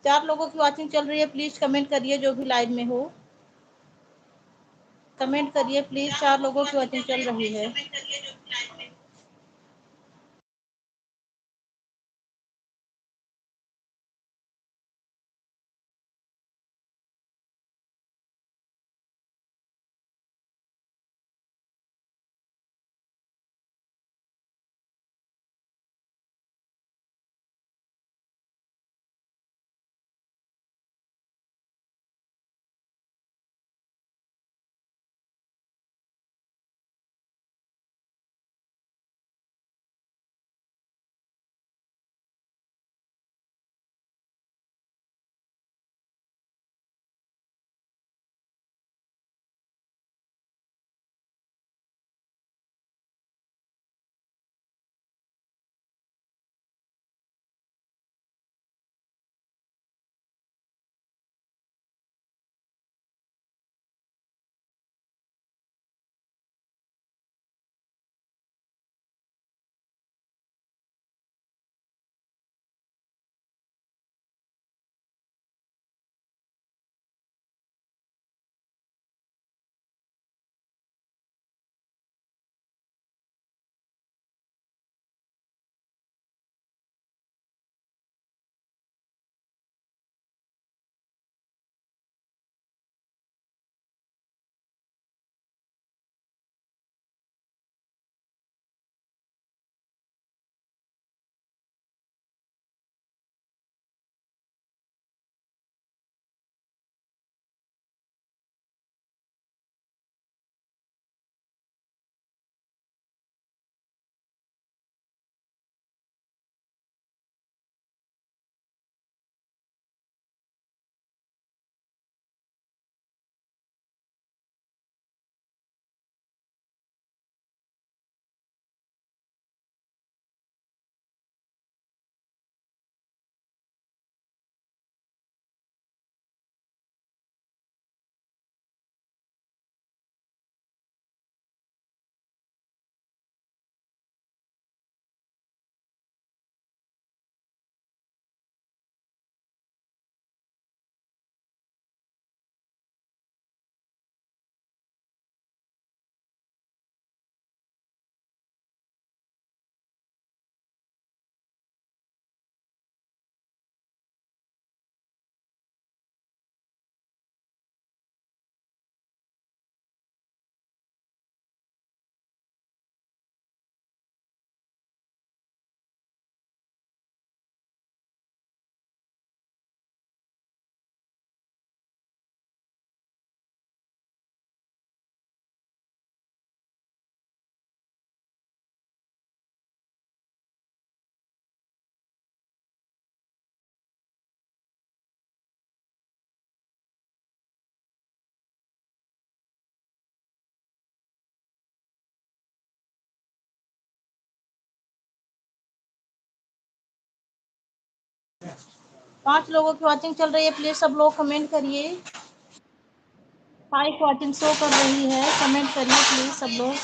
4 लोगों की वॉचिंग चल रही है, प्लीज कमेंट करिए जो भी लाइव में हो। कमेंट करिए प्लीज, 4 लोगों की वॉचिंग चल रही है। पांच लोगों की वॉचिंग चल रही है, प्लीज सब लोग कमेंट करिए। 5 वॉचिंग शो कर रही है, कमेंट करिए प्लीज सब लोग।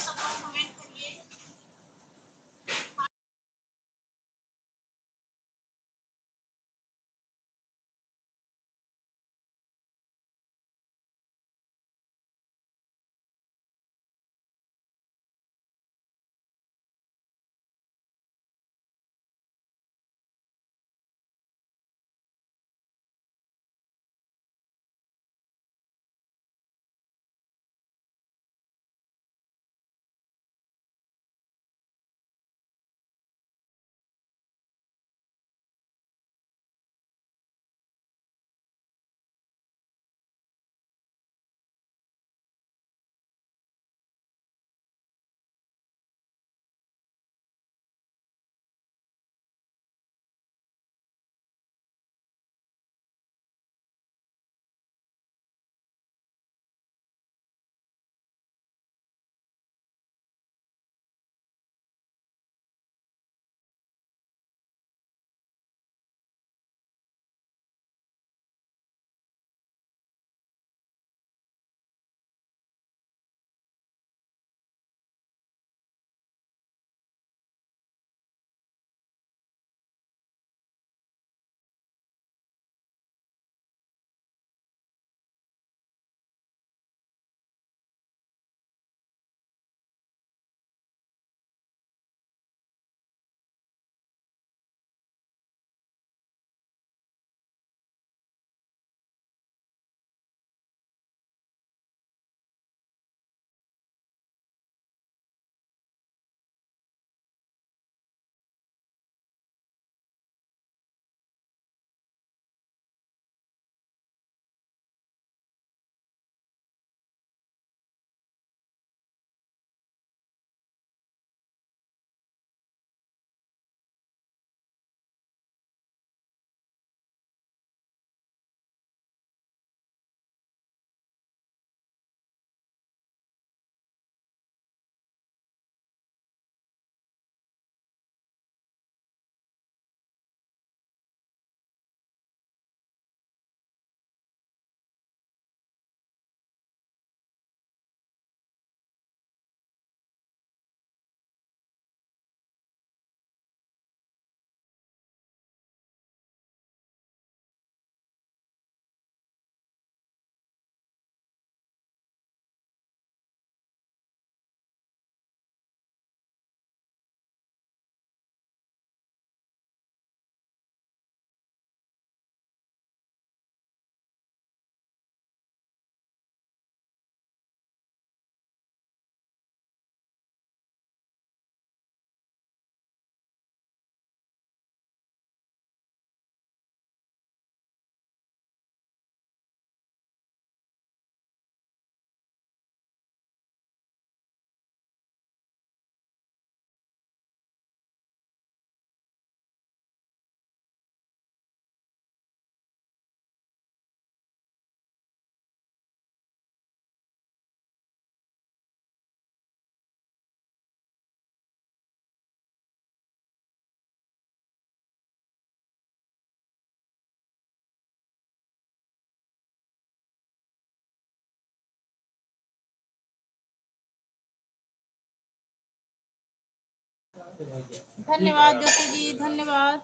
धन्यवाद ज्योति जी, धन्यवाद।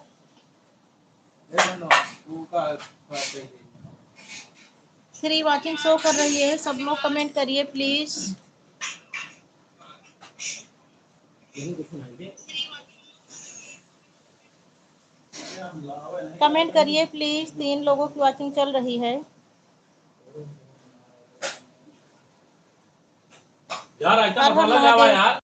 फ्री वॉचिंग शो कर रही है, सब लोग कमेंट करिए प्लीज। कमेंट करिए प्लीज, 3 लोगों की वॉचिंग चल रही है। यार ऐसा मसाला क्या यार।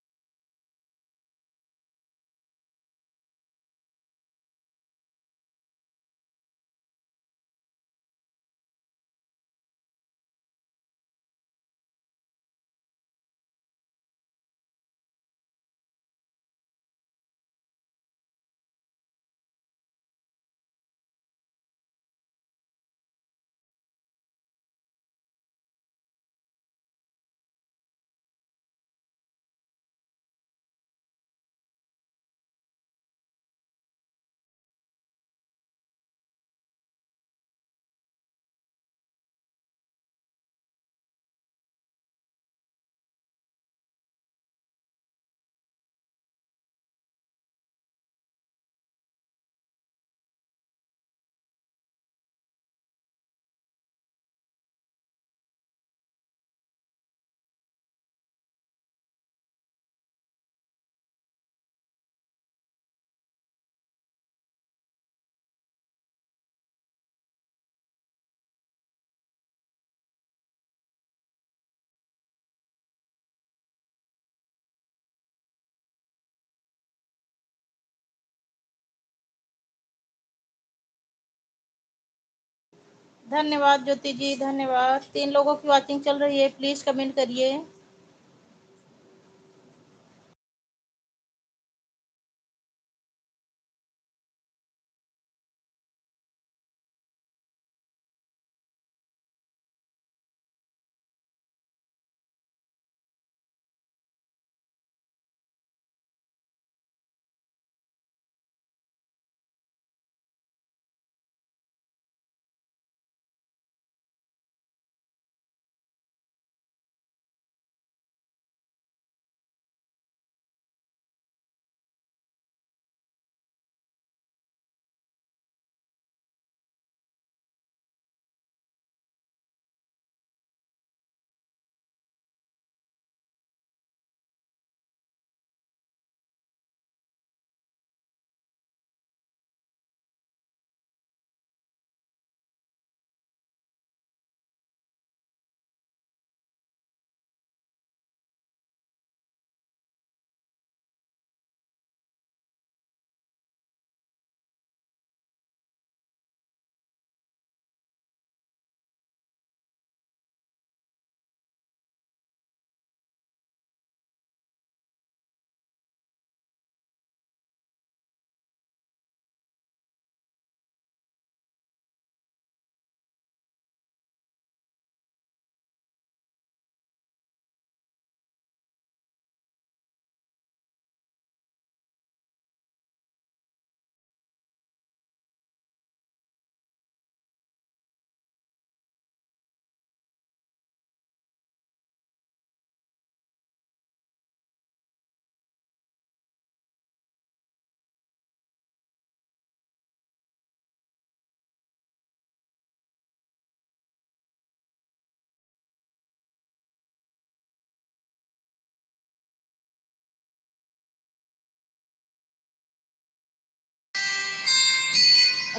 धन्यवाद ज्योति जी, धन्यवाद। 3 लोगों की वॉचिंग चल रही है, प्लीज कमेंट करिए।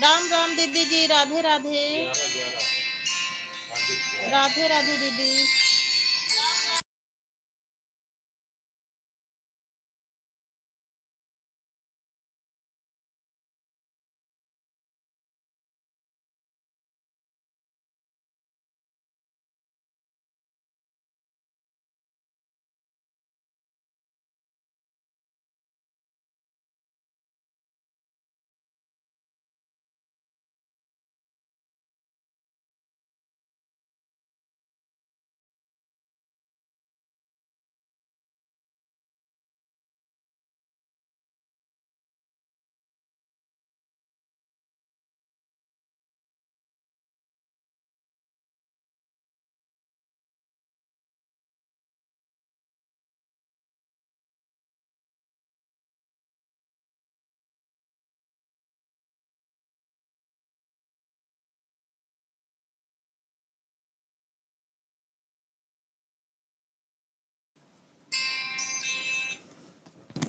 राम राम दीदी जी, राधे राधे। राधे राधे दीदी।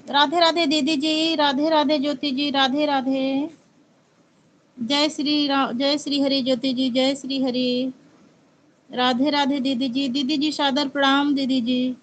राधे राधे दीदी जी, राधे राधे ज्योति जी, राधे राधे। जय श्री हरि ज्योति जी, जय श्री हरि। राधे राधे दीदी जी सादर प्रणाम दीदी जी।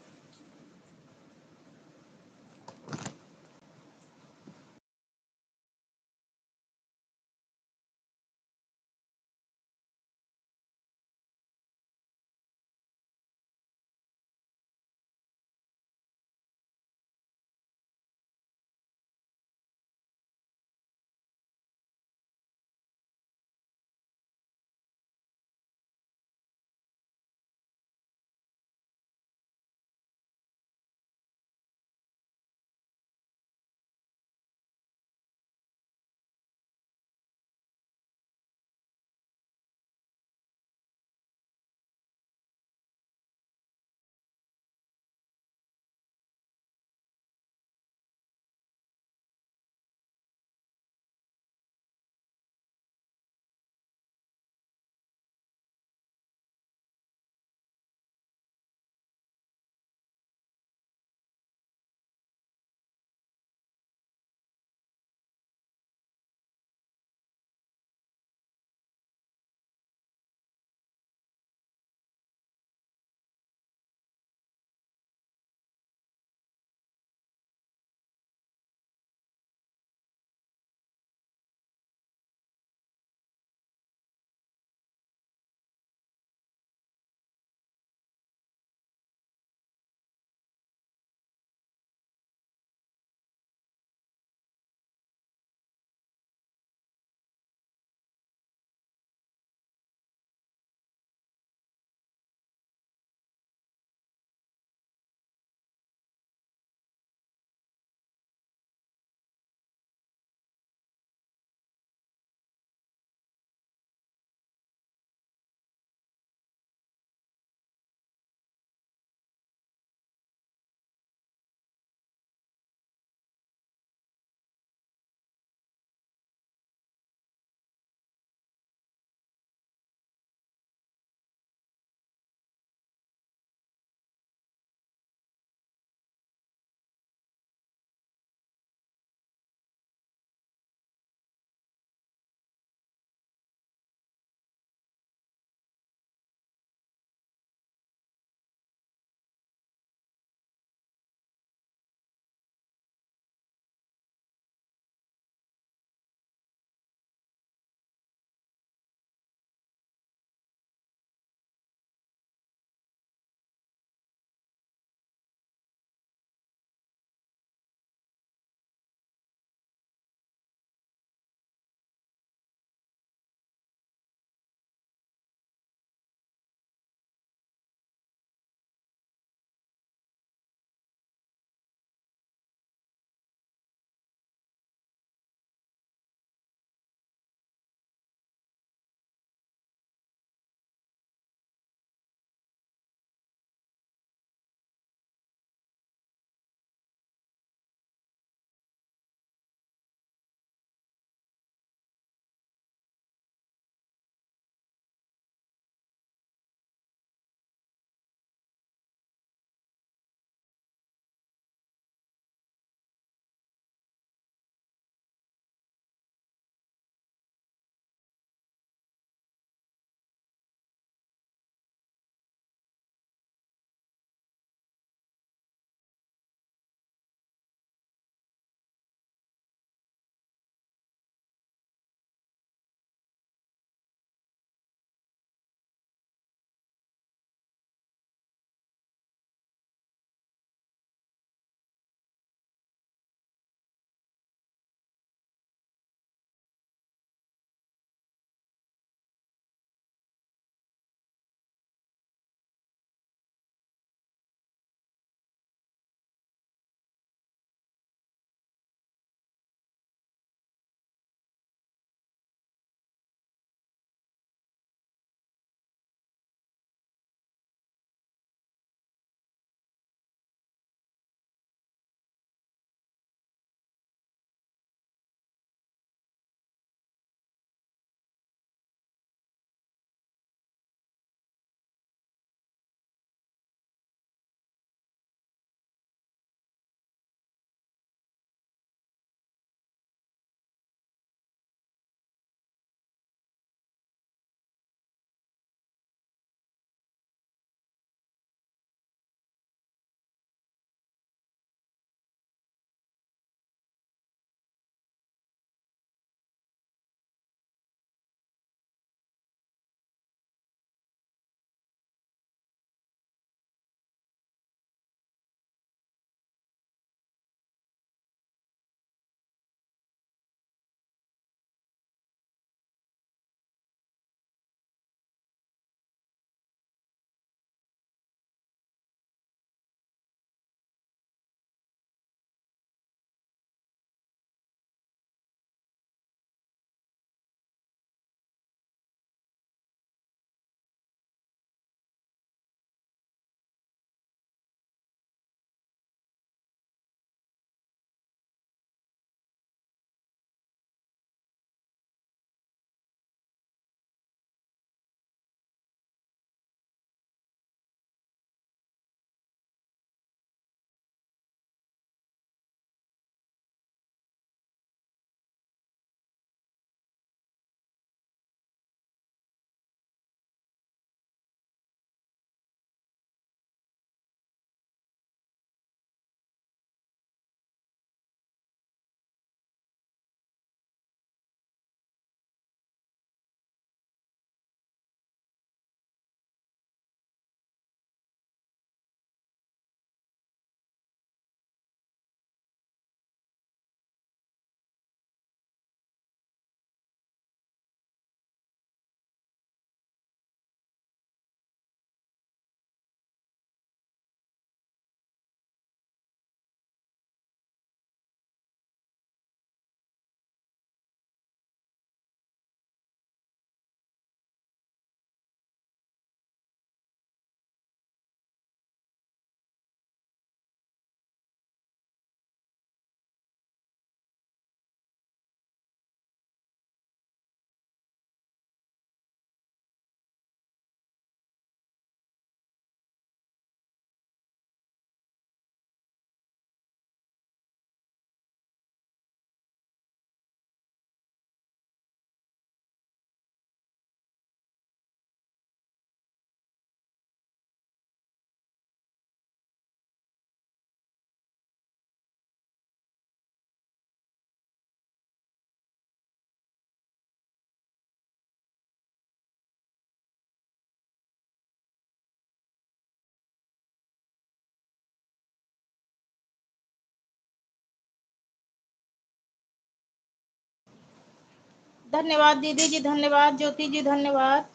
धन्यवाद दीदी जी, धन्यवाद ज्योति जी, धन्यवाद।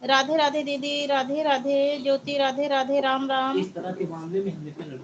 राधे राधे दीदी, राधे राधे ज्योति, राधे राधे, राम राम। इस तरह के मामले में हिंदी में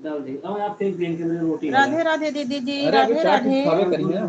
डाल दे। अब आप फेंक देंगे मेरी रोटी। राधे राधे दीदी जी, अरे अभी राधे चाट राधे। खावे करेंगे ना।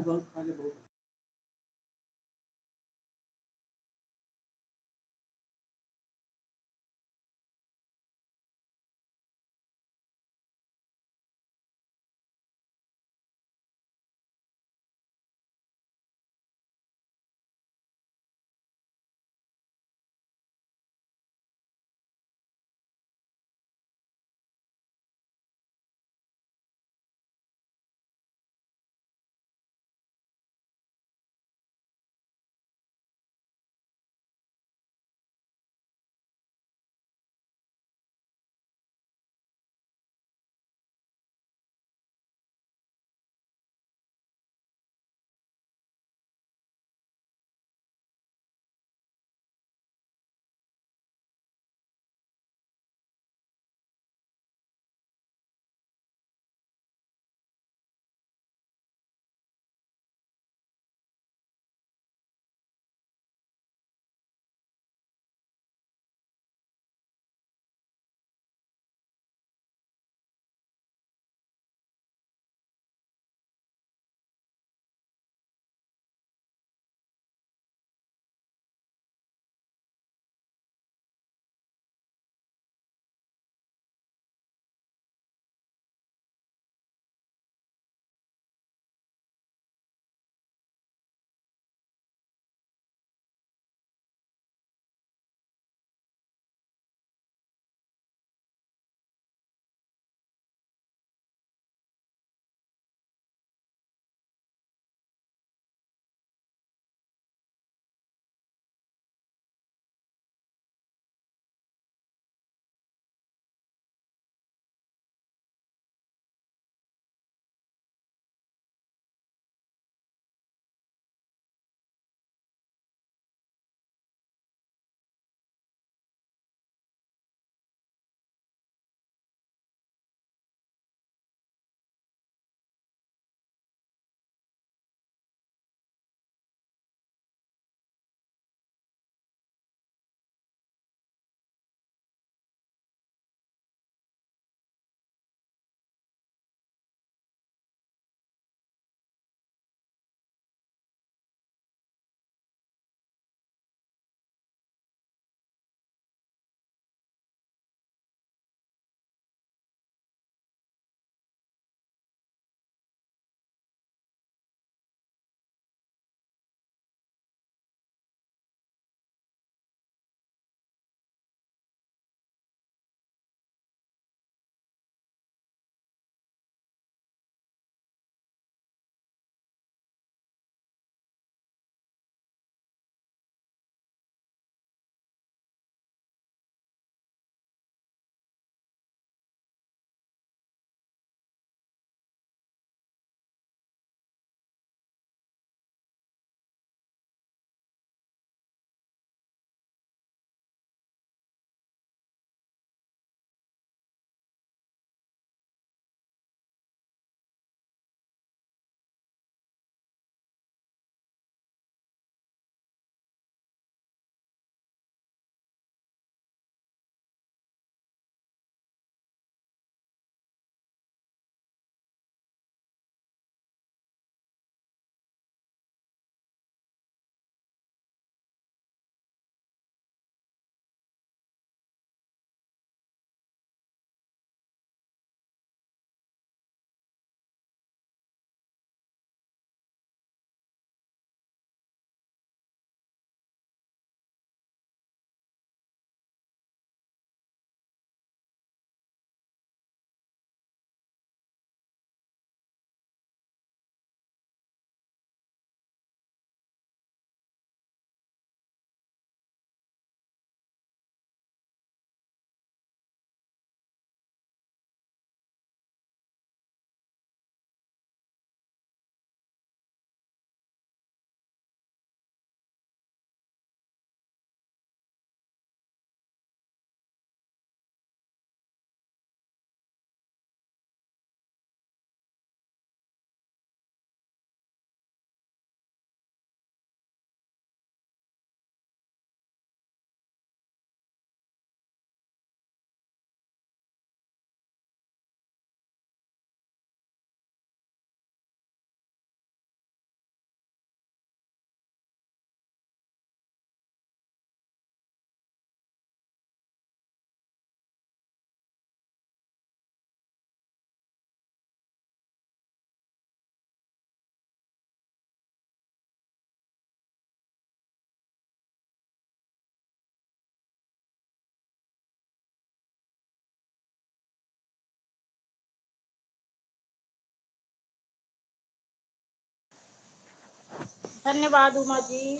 धन्यवाद उमा जी,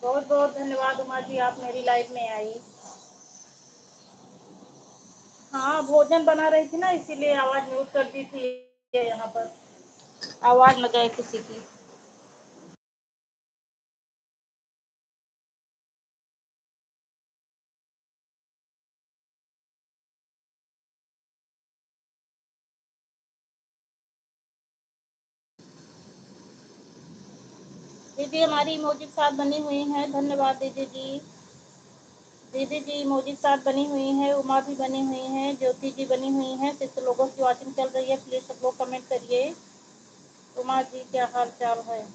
बहुत बहुत धन्यवाद उमा जी, आप मेरी लाइव में आई। हाँ, भोजन बना रही थी ना, इसीलिए आवाज म्यूट कर दी थी। यहाँ पर आवाज न जाए किसी की। दीदी हमारी इमोजी के साथ बनी हुई है, धन्यवाद दीदी जी। दीदी जी इमोजी के साथ बनी हुई है, उमा भी बनी हुई है, ज्योति जी बनी हुई है। 6 लोगों की वॉचिंग चल रही है, प्लीज सब लोग कमेंट करिए। उमा जी क्या हाल चाल है?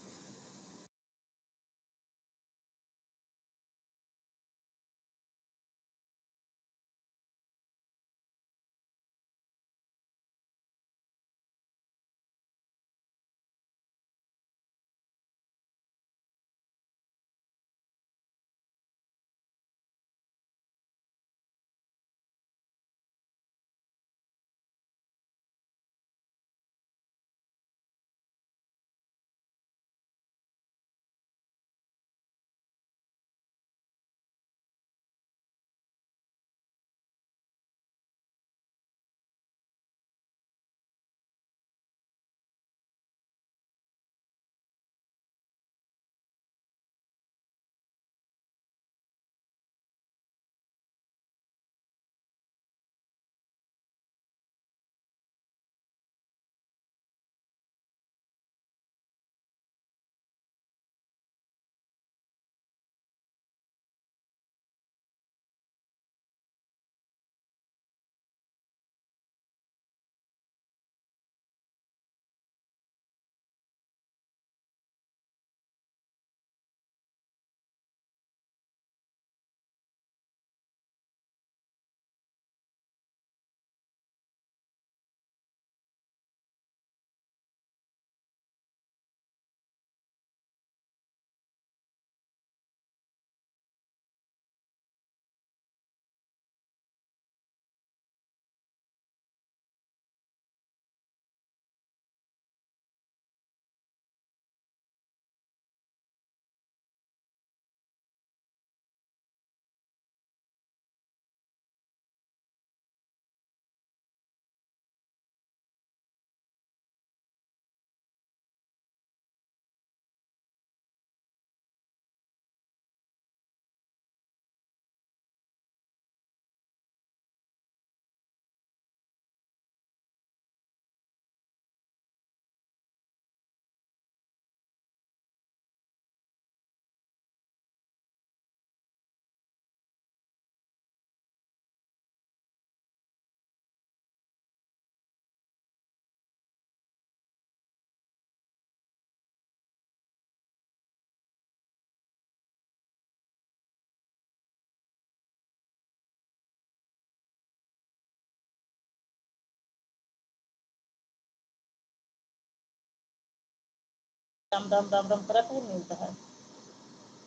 राम राम राम राम करत है, मिलता है।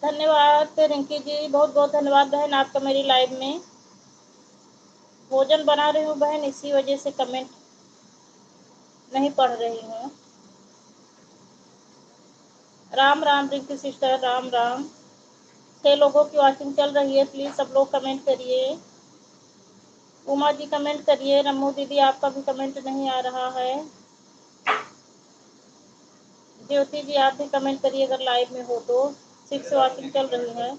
धन्यवाद रिंकी जी, बहुत बहुत धन्यवाद बहन आपका मेरी लाइव में। भोजन बना रही हूँ बहन, इसी वजह से कमेंट नहीं पढ़ रही हूँ। राम राम रिंकी सिस्टर, राम राम। 6 लोगों की वॉचिंग चल रही है, प्लीज सब लोग कमेंट करिए। उमा जी कमेंट करिए, रमू दीदी आपका भी कमेंट नहीं आ रहा है। ज्योति जी आप भी कमेंट करिए अगर लाइव में हो तो। 6 वॉचिंग चल रही है।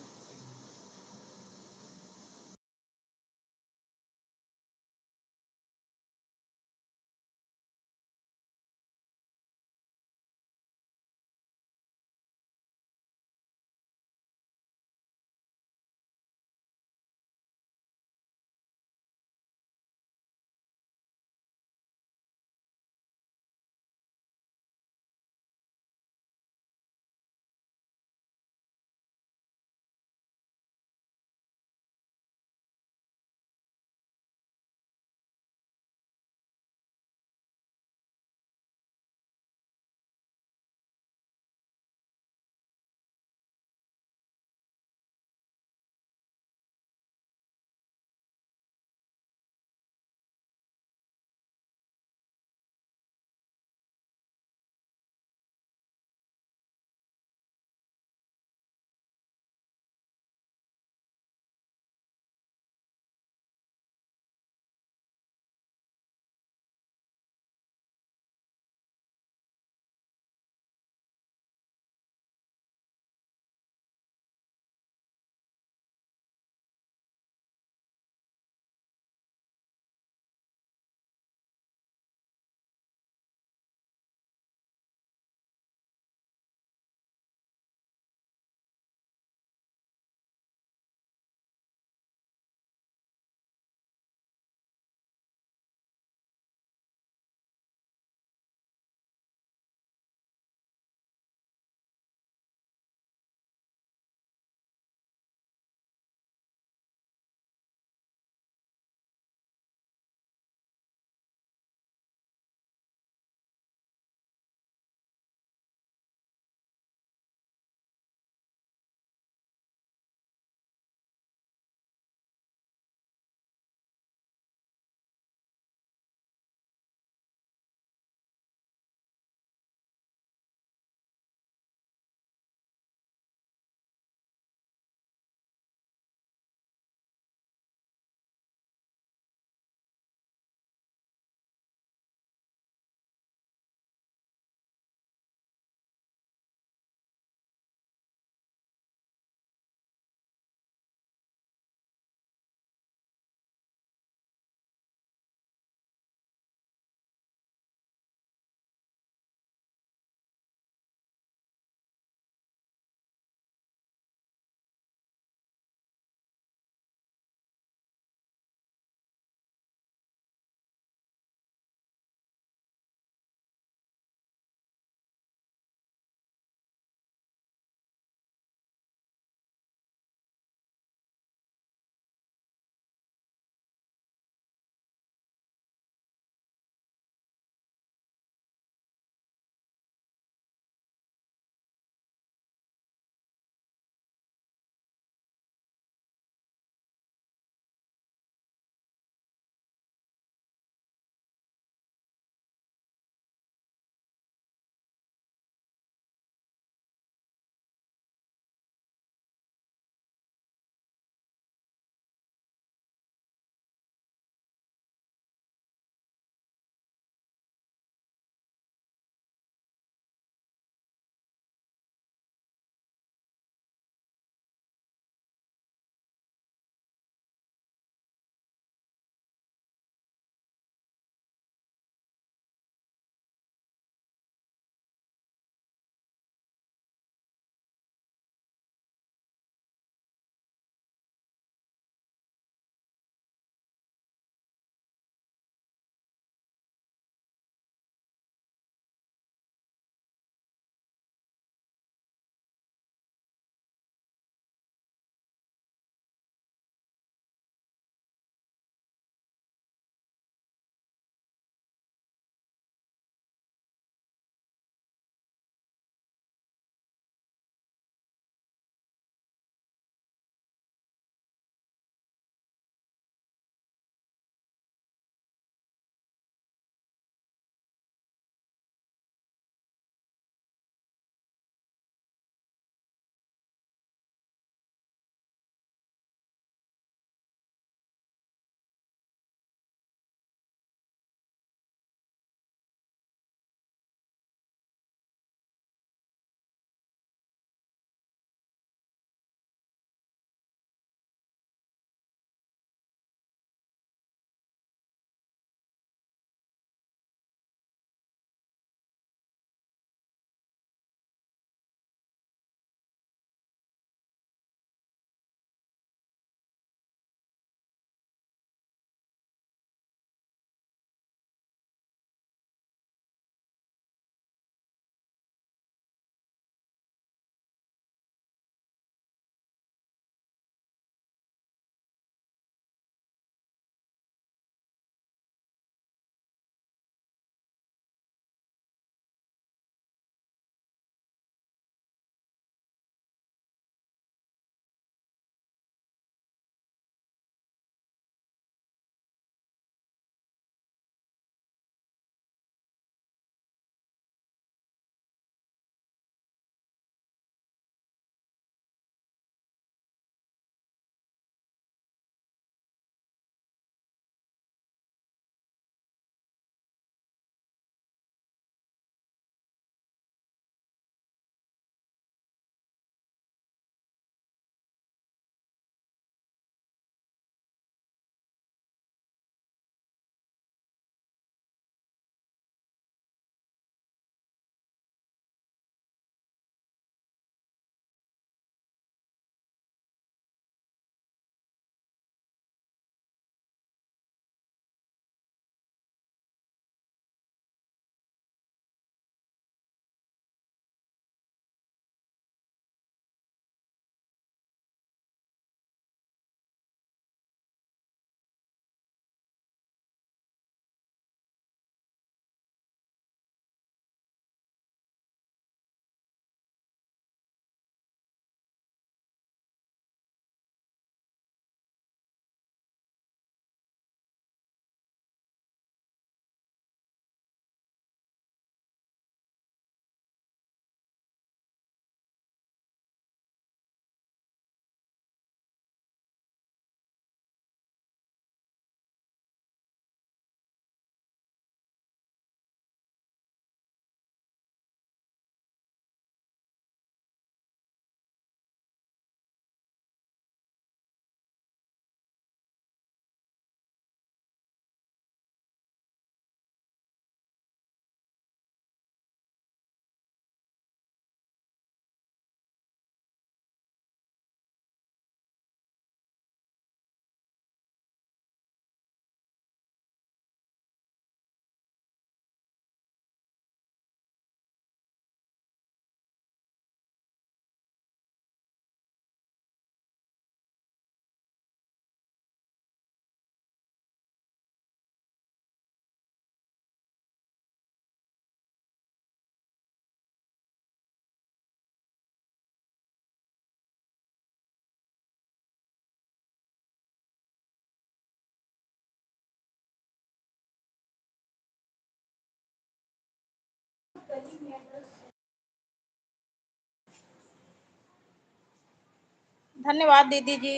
धन्यवाद दीदी जी।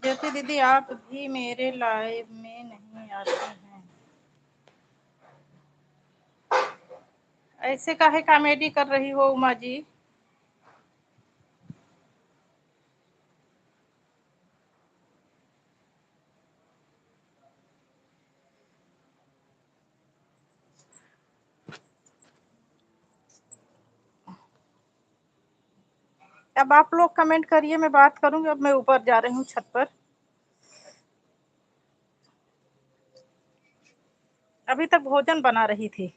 ज्योति दीदी आप भी मेरे लाइव में नहीं आती हैं, ऐसे काहे कॉमेडी कर रही हो उमा जी? अब आप लोग कमेंट करिए, मैं बात करूंगी। अब मैं ऊपर जा रही हूँ छत पर। अभी तक भोजन बना रही थी।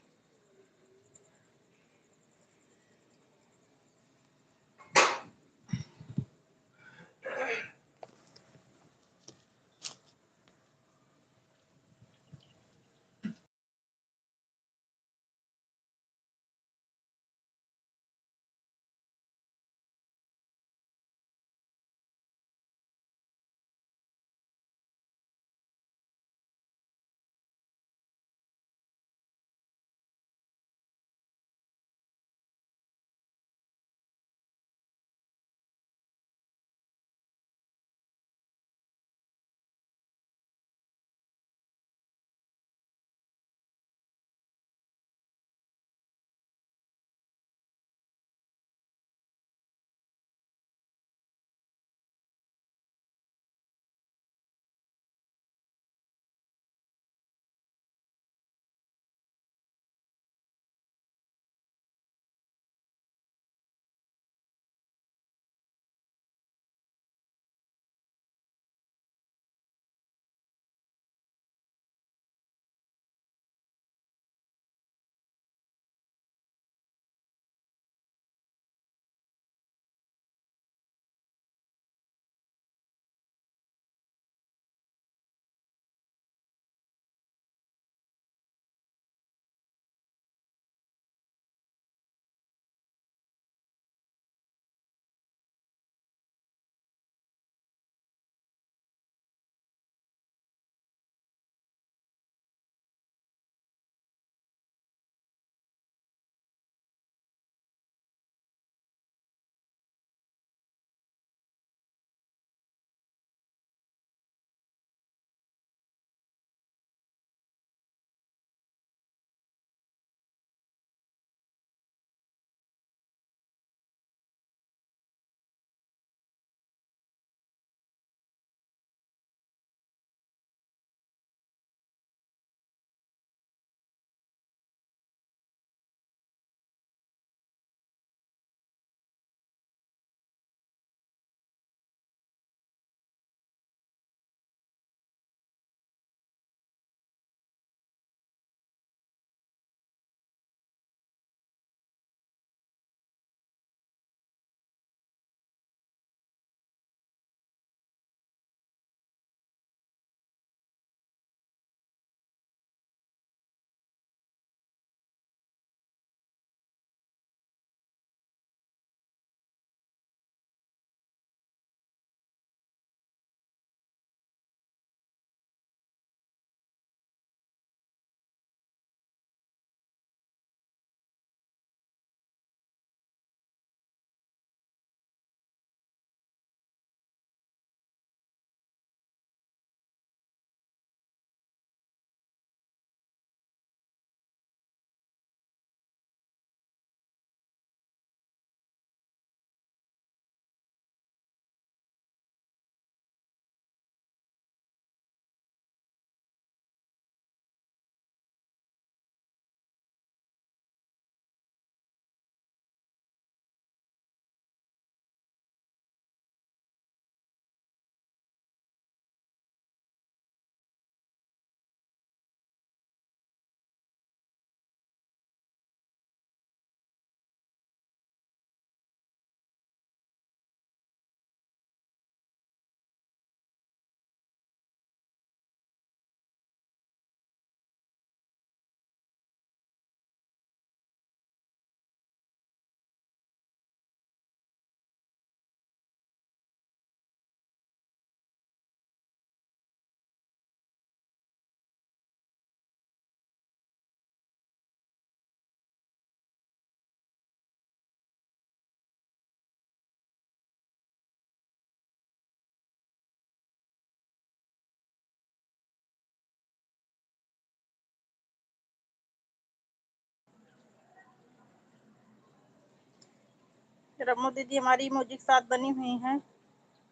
रमो दीदी हमारी इमोजी के साथ बनी हुई हैं।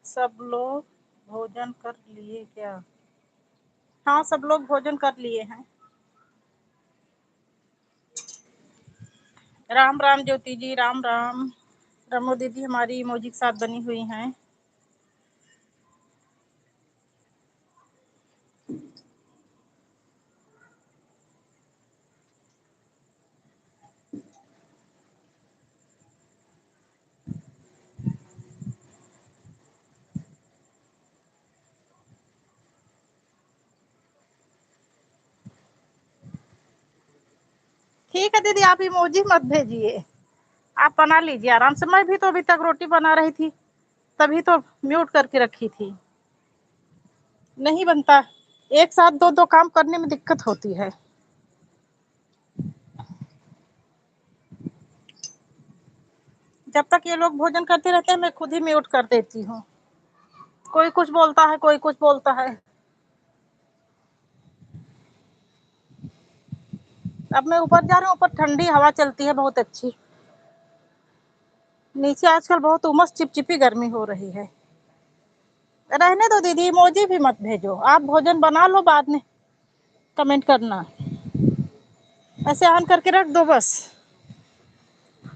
सब लोग भोजन कर लिए क्या? हाँ, सब लोग भोजन कर लिए हैं। राम राम ज्योति जी, राम राम। रमो दीदी हमारी इमोजी के साथ बनी हुई हैं। ठीक है दीदी, आप इमोजी मत भेजिए, आप बना लीजिए आराम से। मैं भी तो अभी तक रोटी बना रही थी, तभी तो म्यूट करके रखी थी। नहीं बनता, एक साथ दो दो काम करने में दिक्कत होती है। जब तक ये लोग भोजन करते रहते हैं मैं खुद ही म्यूट कर देती हूँ। कोई कुछ बोलता है, कोई कुछ बोलता है। अब मैं ऊपर जा रही हूँ, ऊपर ठंडी हवा चलती है बहुत अच्छी। नीचे आजकल बहुत उमस चिपचिपी गर्मी हो रही है। रहने दो दीदी, इमोजी भी मत भेजो, आप भोजन बना लो, बाद में कमेंट करना। ऐसे ऑन करके रख दो बस,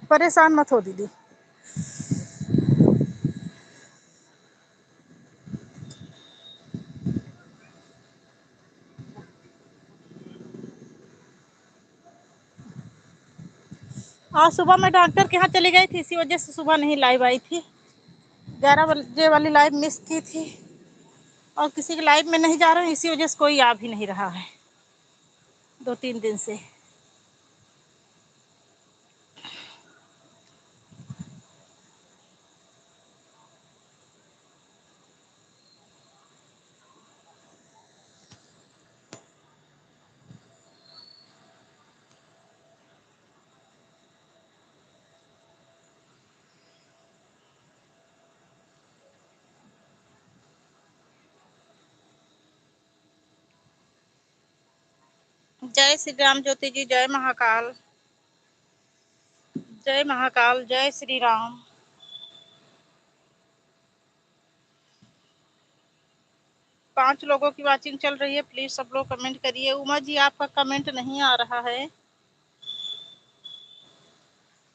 परेशान मत हो दीदी। आज सुबह मैं डॉक्टर के यहाँ चली गई थी, इसी वजह से सुबह नहीं लाइव आई थी। 11 बजे वाली लाइव मिस की थी, और किसी की लाइव में नहीं जा रहा हूँ, इसी वजह से कोई आ भी नहीं रहा है 2-3 दिन से। जय श्री राम ज्योति जी, जय महाकाल, जय महाकाल, जय श्री राम। पांच लोगों की वाचिंग चल रही है, प्लीज सब लोग कमेंट करिए। उमा जी आपका कमेंट नहीं आ रहा है।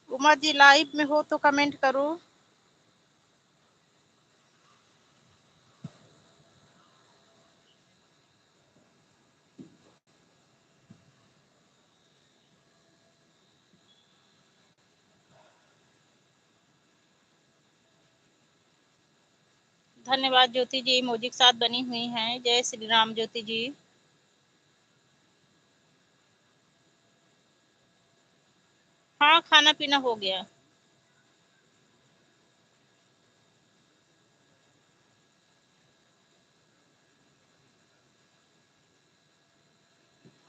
उमा जी लाइव में हो तो कमेंट करो। धन्यवाद ज्योति जी, इमोजी के साथ बनी हुई हैं। जय श्री राम ज्योति जी। हाँ, खाना पीना हो गया।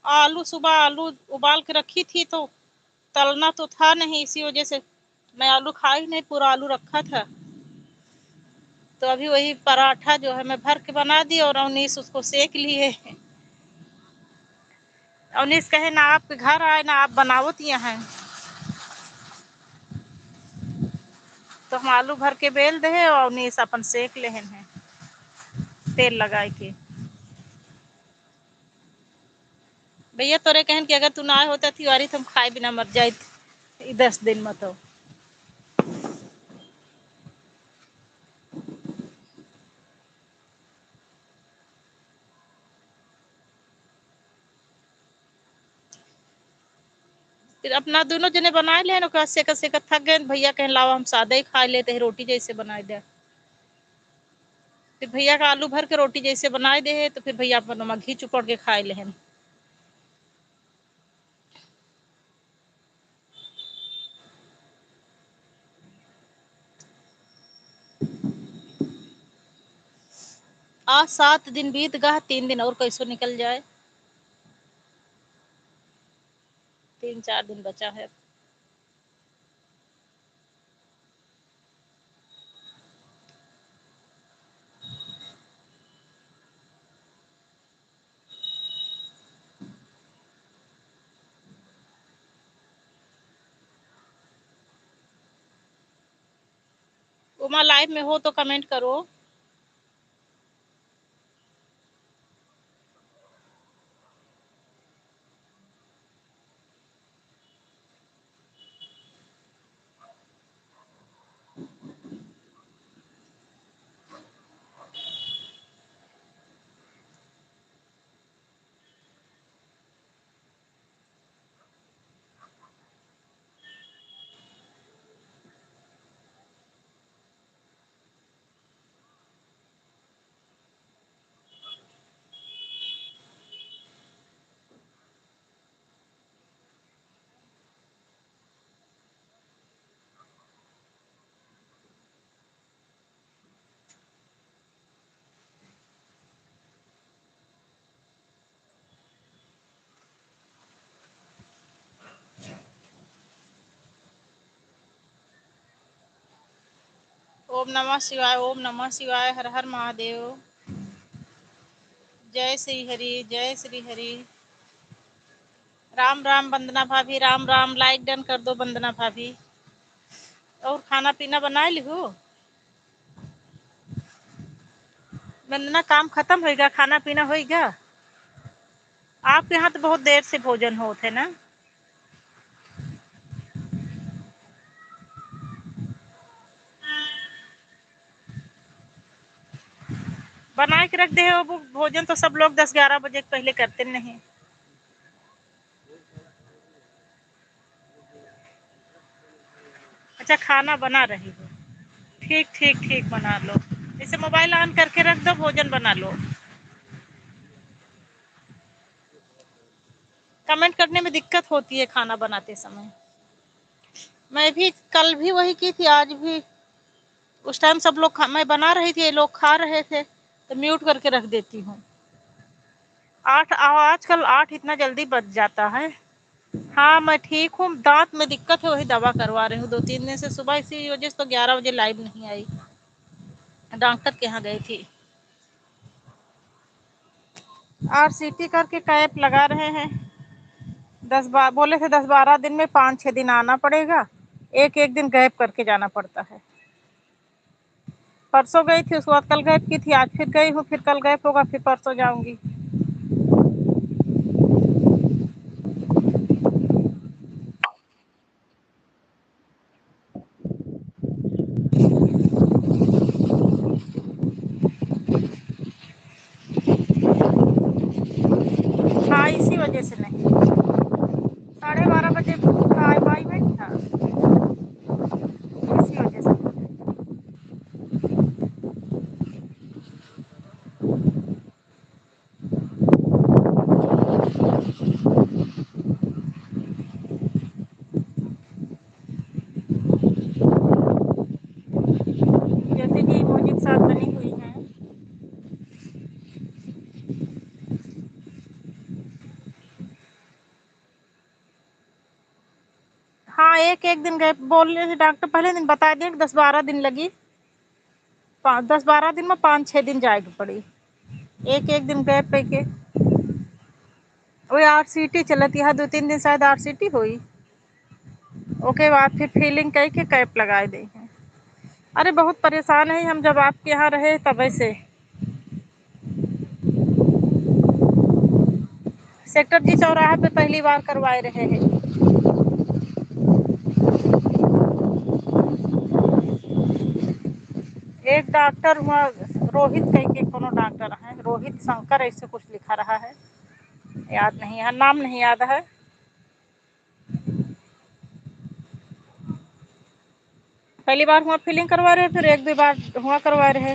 आलू सुबह आलू उबाल के रखी थी, तो तलना तो था नहीं, इसी वजह से मैं आलू खा ही नहीं, पूरा आलू रखा था। तो अभी वही पराठा जो है मैं भर के बना दी, और अवनीश उसको सेक लिए। अवनीश कहे ना आपके घर आए ना आप बनावत यहाँ, तो हम आलू भर के बेल दे और अवनीश अपन सेक ले हैं तेल लगा के। भैया तोरे कहन कि अगर तू ना होता तिवारी तो हम खाए बिना मर जाए 10 दिन में। तो फिर अपना दोनों जने बनाए ले सेका सेका थक गए, भैया कहें लाओ हम सादा ही खा लेते हैं, रोटी जैसे बनाए दे। फिर भैया का आलू भर के रोटी जैसे बनाए दे, तो फिर भैया अपन घी चुपड़ के खाए ले। आज 7 दिन बीत गए, 3 दिन और कैसो निकल जाए। 3-4 दिन बचा है। उमा लाइव में हो तो कमेंट करो। ओम नमः शिवाय, ओम नमः शिवाय, हर हर महादेव। जय श्री हरि, जय श्री हरि। राम राम वंदना भाभी, राम राम। लाइक डन कर दो वंदना भाभी। और खाना पीना बना ली हो वंदना? काम खत्म होएगा, खाना पीना होएगा? आपके यहाँ तो बहुत देर से भोजन होते ना। बना के रख दे हो भोजन तो सब लोग 10-11 बजे पहले करते नहीं। अच्छा, खाना बना रही हो? ठीक ठीक ठीक, बना लो। इसे मोबाइल ऑन करके रख दो, भोजन बना लो। कमेंट करने में दिक्कत होती है खाना बनाते समय। मैं भी कल भी वही की थी, आज भी। उस टाइम सब लोग मैं बना रही थी, ये लोग खा रहे थे तो म्यूट करके रख देती हूँ। 8 आजकल 8 इतना जल्दी बज जाता है। हाँ मैं ठीक हूँ, दांत में दिक्कत है, वही दवा करवा रही हूँ 2-3 दिन से। सुबह इसी वजह से तो 11 बजे लाइव नहीं आई, डॉक्टर के यहाँ गई थी। RCT करके कैप लगा रहे हैं। 10 बोले थे 10-12 दिन में 5-6 दिन आना पड़ेगा, एक एक दिन गैप करके जाना पड़ता है। परसों गई थी, उसके बाद कल गैप की थी, आज फिर गई हूँ, फिर कल गैप होगा, फिर परसों जाऊंगी। हाँ इसी वजह से नहीं, 12:30 बजे अपॉइंटमेंट था, इसी वजह से। ज्योति जी इमोजी के साथ बनी हुई है। हाँ एक एक दिन गए बोल रहे थे डॉक्टर, पहले दिन बता दिए 10-12 दिन लगी। 10-12 दिन में 5-6 दिन जाएगी पड़ी, एक एक दिन गैप पे। वही RCT चलती है, 2-3 दिन शायद RCT हुई, ओके बाद फिर फीलिंग कह के कैप लगाए दी है। अरे बहुत परेशान है हम, जब आपके यहाँ रहे तब से। सेक्टर जी चौराहे पे पहली बार करवाए रहे हैं। एक डॉक्टर वहाँ रोहित कह के कोनो डॉक्टर है, रोहित शंकर ऐसे कुछ लिखा रहा है, याद नहीं है, नाम नहीं याद है। पहली बार हुआ फीलिंग करवा रहे, फिर 1-2 बार हुआ करवा रहे।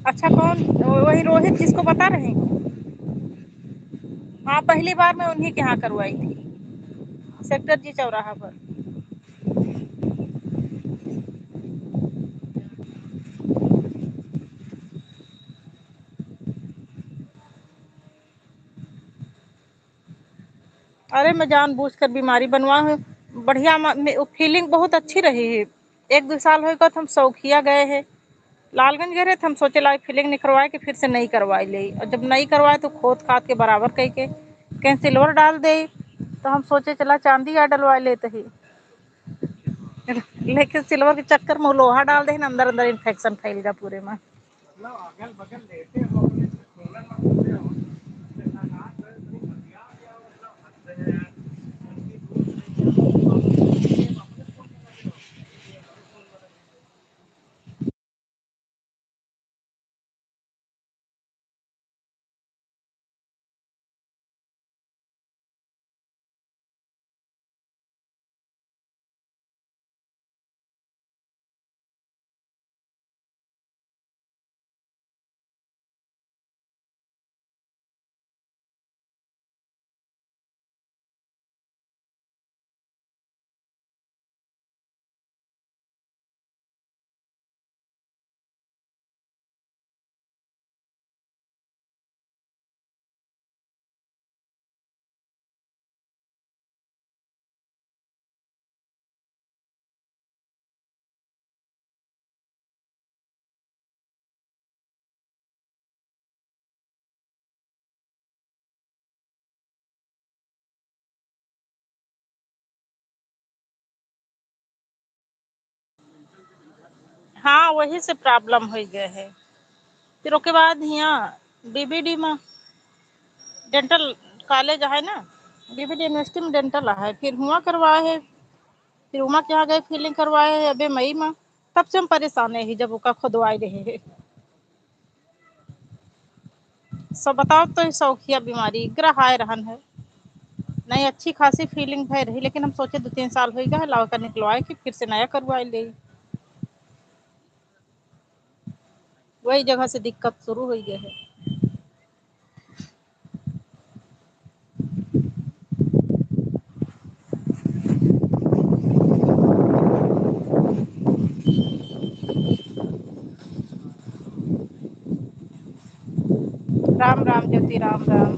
अच्छा कौन? वही रोहित जिसको बता रहे हैं। हाँ पहली बार मैं उन्हीं के यहाँ करवाई थी, सेक्टर जी चौराहा पर। अरे मैं जानबूझकर बीमारी बनवा हूँ, बढ़िया फीलिंग बहुत अच्छी रही है। 1-2 साल होगा तो हम सौखिया गए हैं, लालगंज गए थे, हम सोचे ला फीलिंग नहीं करवाए कि फिर से नहीं करवाई ले, और जब नहीं करवाए तो खोद खाद के बराबर कह के कहीं सिल्वर डाल दे, तो हम सोचे चला चांदी या डलवा लेते ही। लेकिन सिल्वर के चक्कर में लोहा डाल दे अंदर अंदर इन्फेक्शन फैल गया पूरे में। अगल बगल लेते हो अपने सोलर में घूमते हो हाँ वही से प्रॉब्लम हो गए है। फिर उसके बाद यहाँ बीबीडी में डेंटल कॉलेज है ना, बीबीडी यूनिवर्सिटी में डेंटल है, फिर हुआ करवाए है, फिर उमा के यहाँ गए फीलिंग करवाए है अबे मई में। तब से हम परेशान है जब उसका खुदवाई रहे है। सब बताओ तो शौकिया बीमारी ग्रहाय रहन है, नहीं अच्छी खासी फीलिंग भय रही, लेकिन हम सोचे 2-3 साल हो गया लाव का निकलवाए कि फिर से नया करवाए ले। वही जगह से दिक्कत शुरू हो गई है। राम राम ज्योति, राम राम।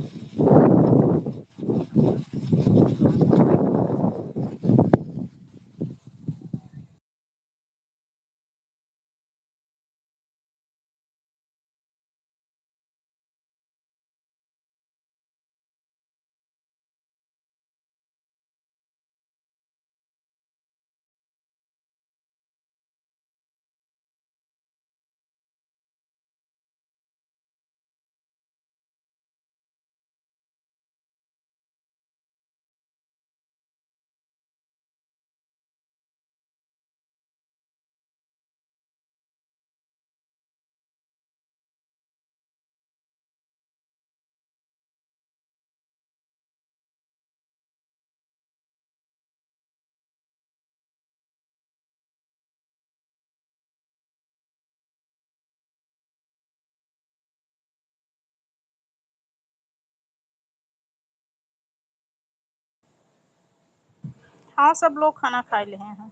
हाँ सब लोग खाना खा ले हैं।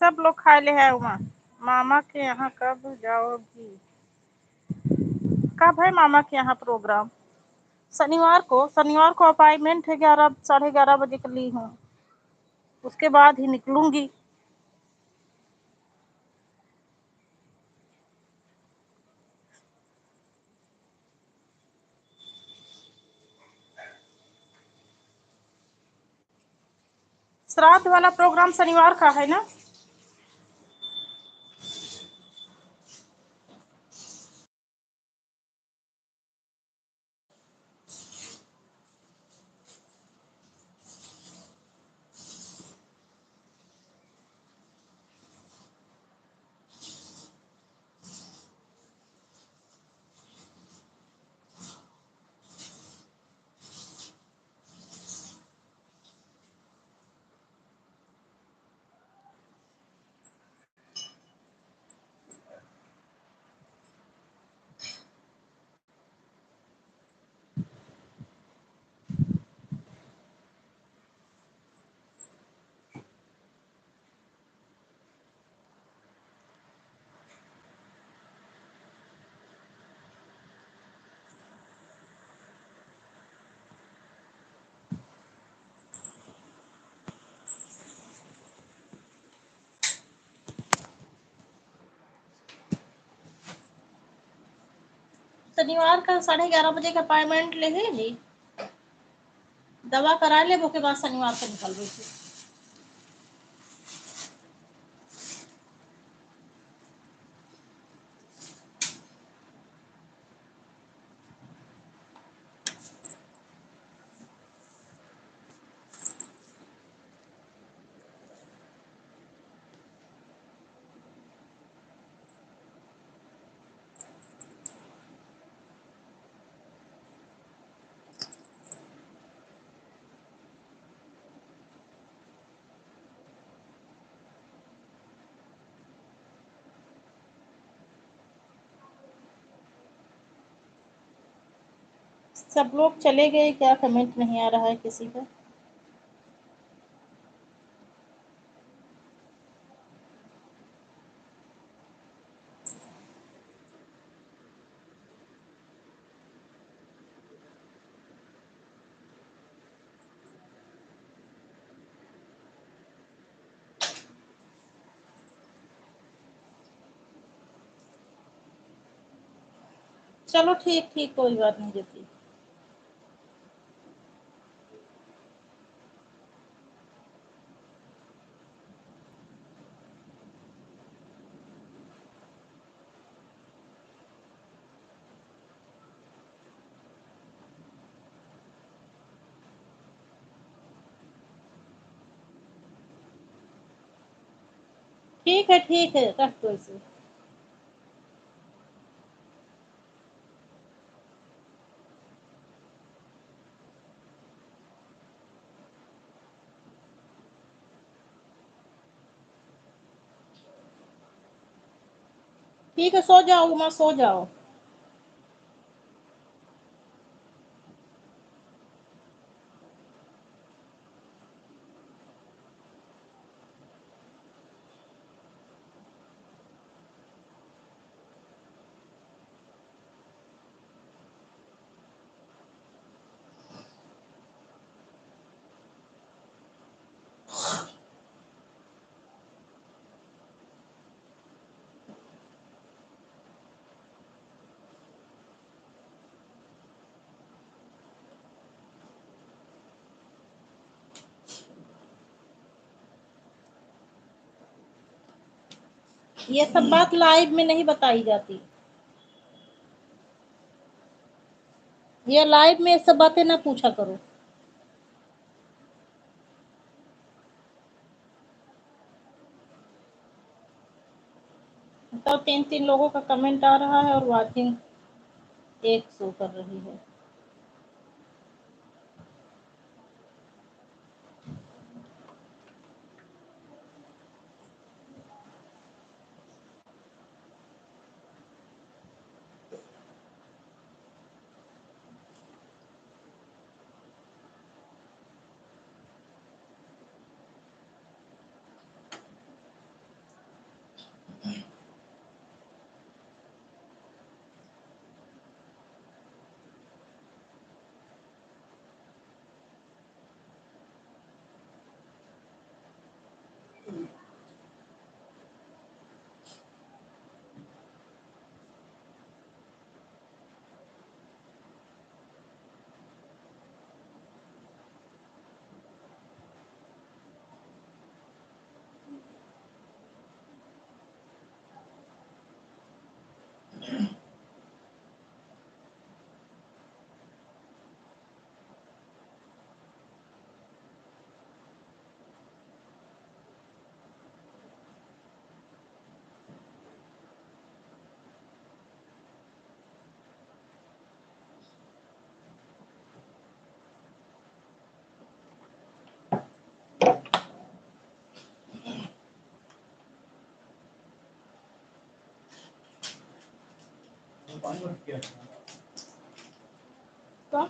सब लोग खा ले हैं वहाँ। मामा के यहाँ कब जाओगी? कब है मामा के यहाँ प्रोग्राम? शनिवार को, शनिवार को अपॉइंटमेंट है 11, 11:30 बजे के ली हूँ, उसके बाद ही निकलूंगी। श्राद्ध वाला प्रोग्राम शनिवार का है ना? शनिवार का 11:30 बजे का अपॉइंटमेंट ले जी। दवा करा ले, वो के बाद शनिवार को निकल रही थी। सब लोग चले गए क्या? कमेंट नहीं आ रहा है किसी का। चलो ठीक ठीक, कोई बात नहीं ज्योति। ठीक है, रख दो इसे। ठीक है, सो जाओ उमा, सो जाओ। ये सब बात लाइव में नहीं बताई जाती। ये लाइव में ये सब बातें ना पूछा करो। तो 3 लोगों का कमेंट आ रहा है और वाचिंग 1 शो कर रही है। तो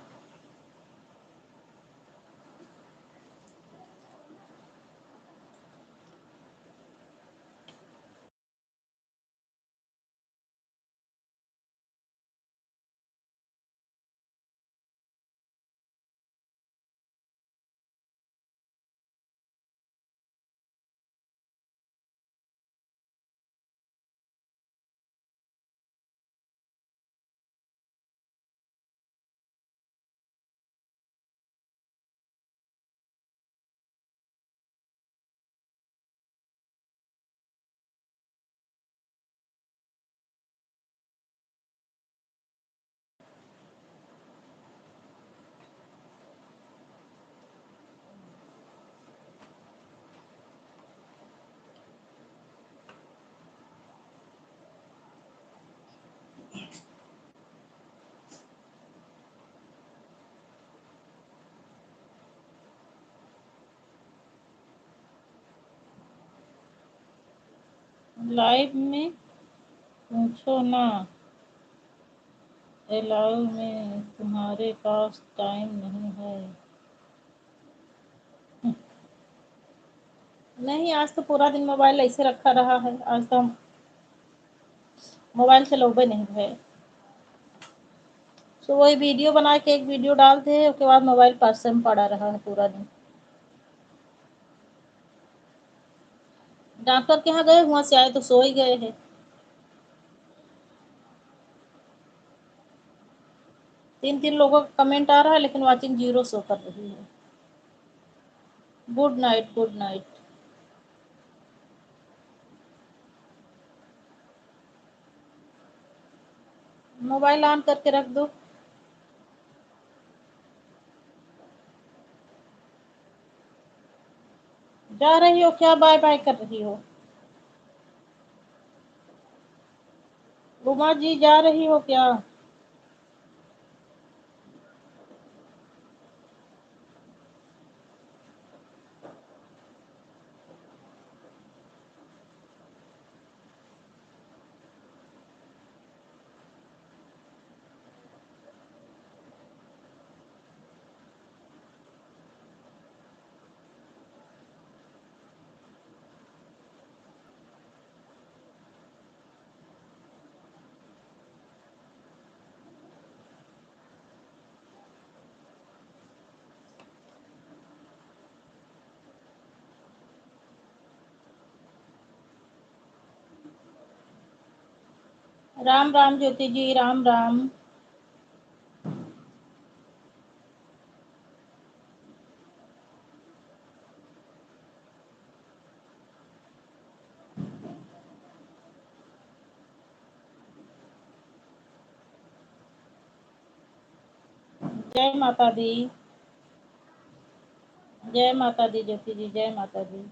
लाइव में पूछो ना, अलाउ में तुम्हारे पास टाइम नहीं है। नहीं, आज तो पूरा दिन मोबाइल ऐसे रखा रहा है, आज तो हम मोबाइल से लोबे नहीं भये। तो वही वीडियो बना के एक वीडियो डालते हैं, उसके बाद मोबाइल पास में पड़ा रहा है पूरा दिन। डॉक्टर के यहाँ गए, वहां से आए तो सो ही गए हैं। 3-3 लोगों का कमेंट आ रहा है, लेकिन वाचिंग 0 शो कर रही है। Good night, good night. Mobile on करके रख दो। जा रही हो क्या, बाय बाय कर रही हो? उमा जी जा रही हो क्या? राम राम ज्योति जी, राम राम। जय माता दी। जय माता दी ज्योति जी, जय माता दी।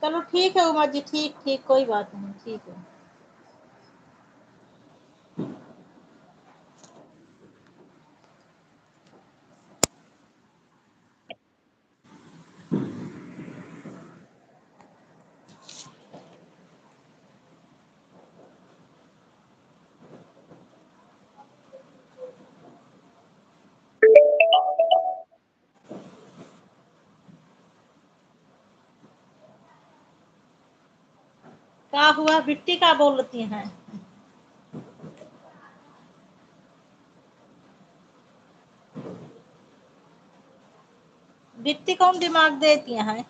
चलो ठीक है उमा जी, ठीक ठीक, कोई बात नहीं, ठीक है। क्या हुआ, बिट्टी का बोलती हैं? बिट्टी कौन दिमाग देती हैं?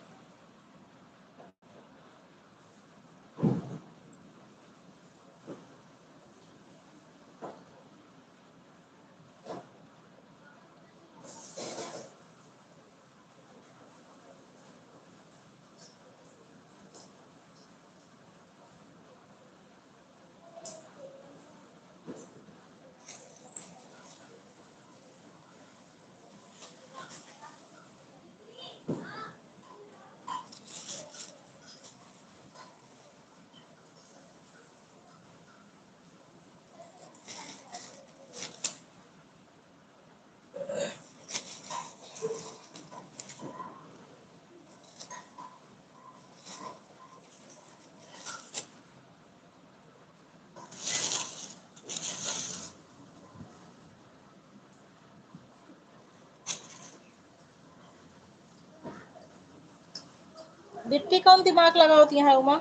बिट्टी कौन दिमाग लगा होती है उमा?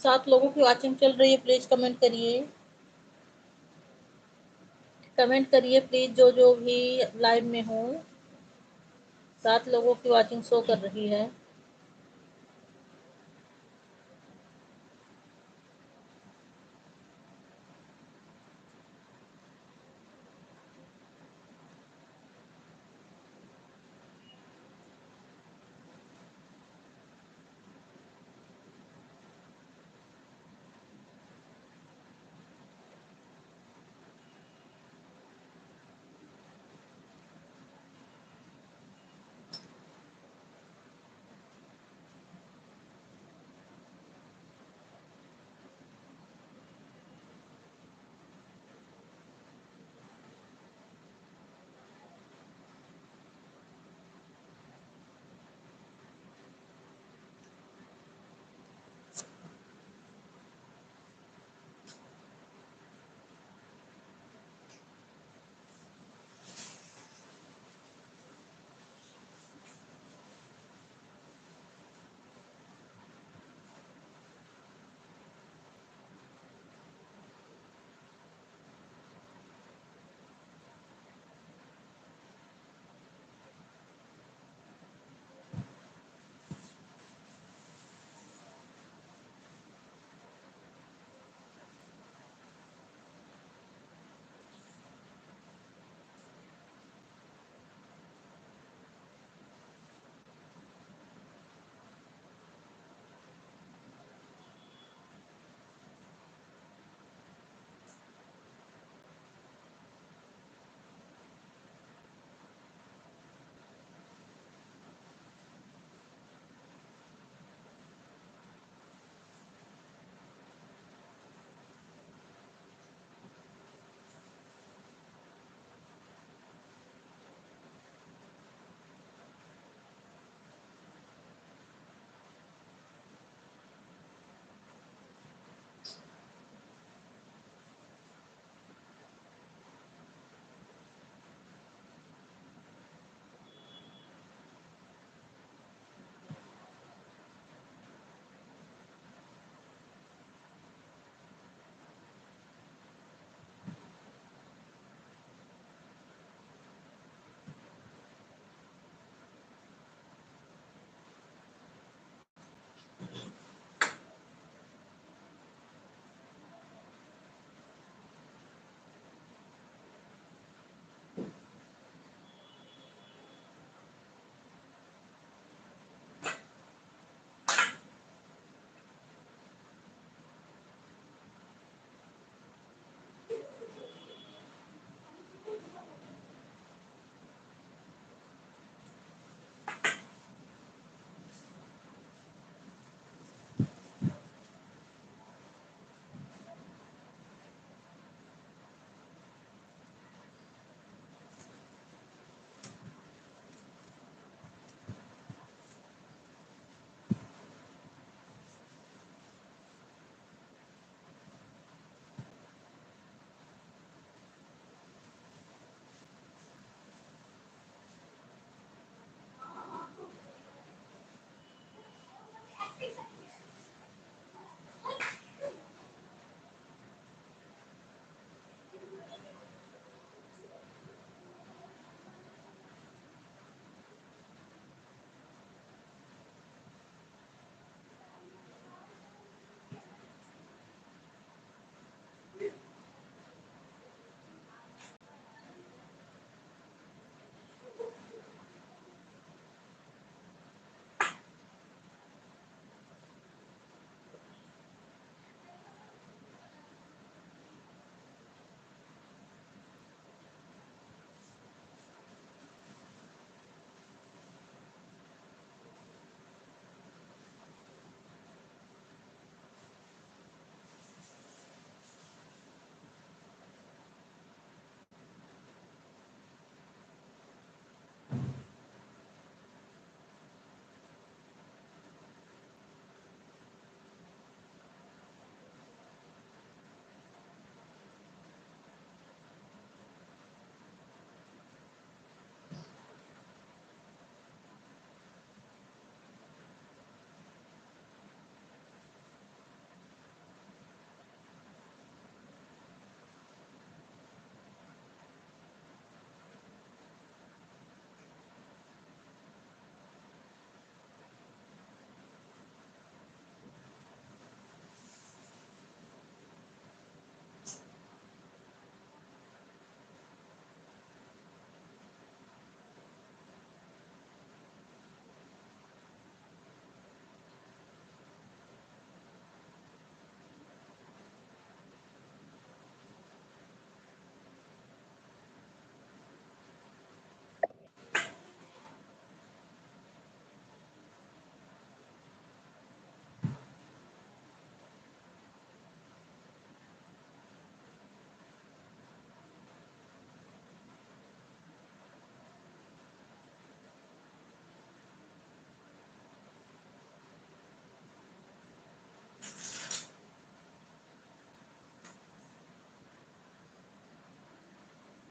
7 लोगों की वॉचिंग चल रही है, प्लीज कमेंट करिए। कमेंट करिए प्लीज, जो जो भी लाइव में हो। 7 लोगों की वॉचिंग शो कर रही है।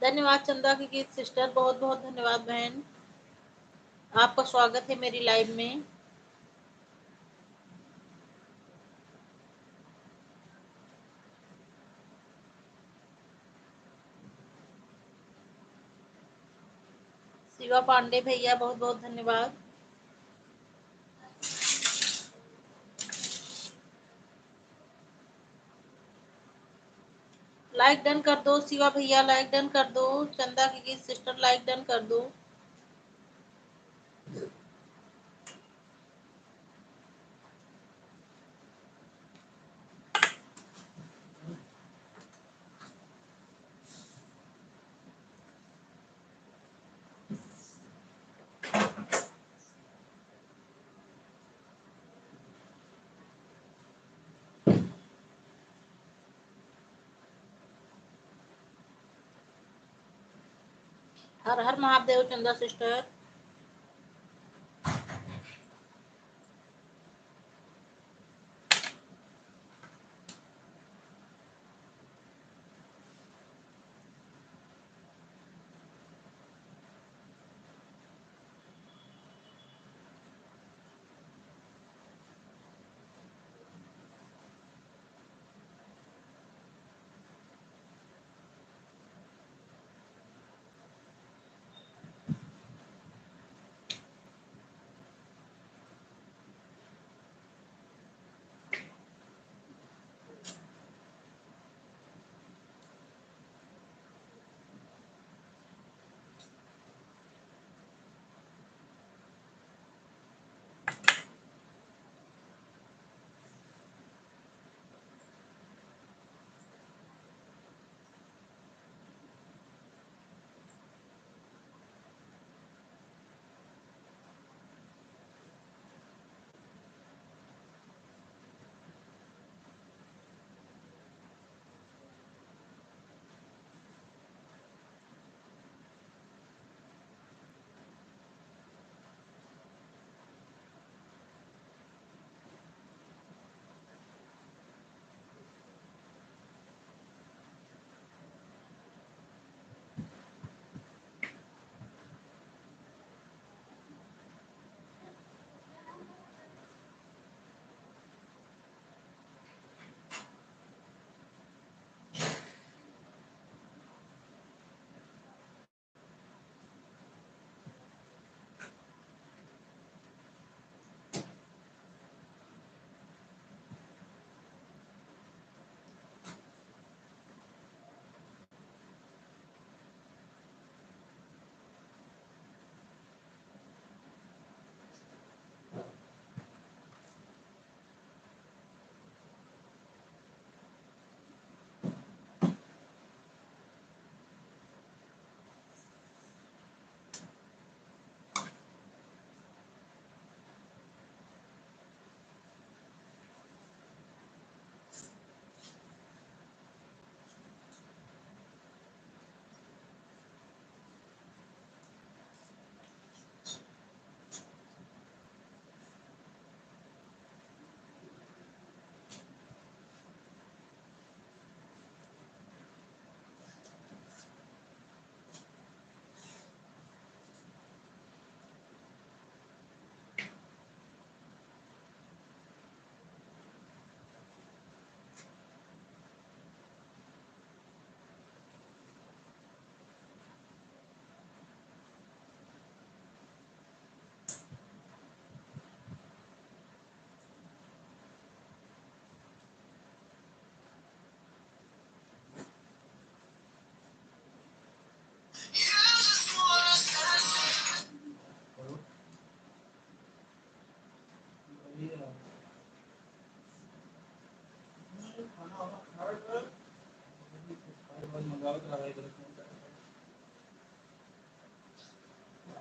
धन्यवाद चंदा की गीत सिस्टर, बहुत बहुत धन्यवाद बहन, आपका स्वागत है मेरी लाइव में। शिवा पांडे भैया बहुत बहुत धन्यवाद। लाइक डन कर दो शिवा भैया, लाइक डन कर दो। चंदा की गीत सिस्टर लाइक डन कर दो। हर हर महादेव चंदा सिस्टर।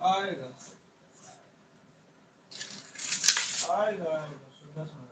आएगा आएगा आएगा सुबह सुना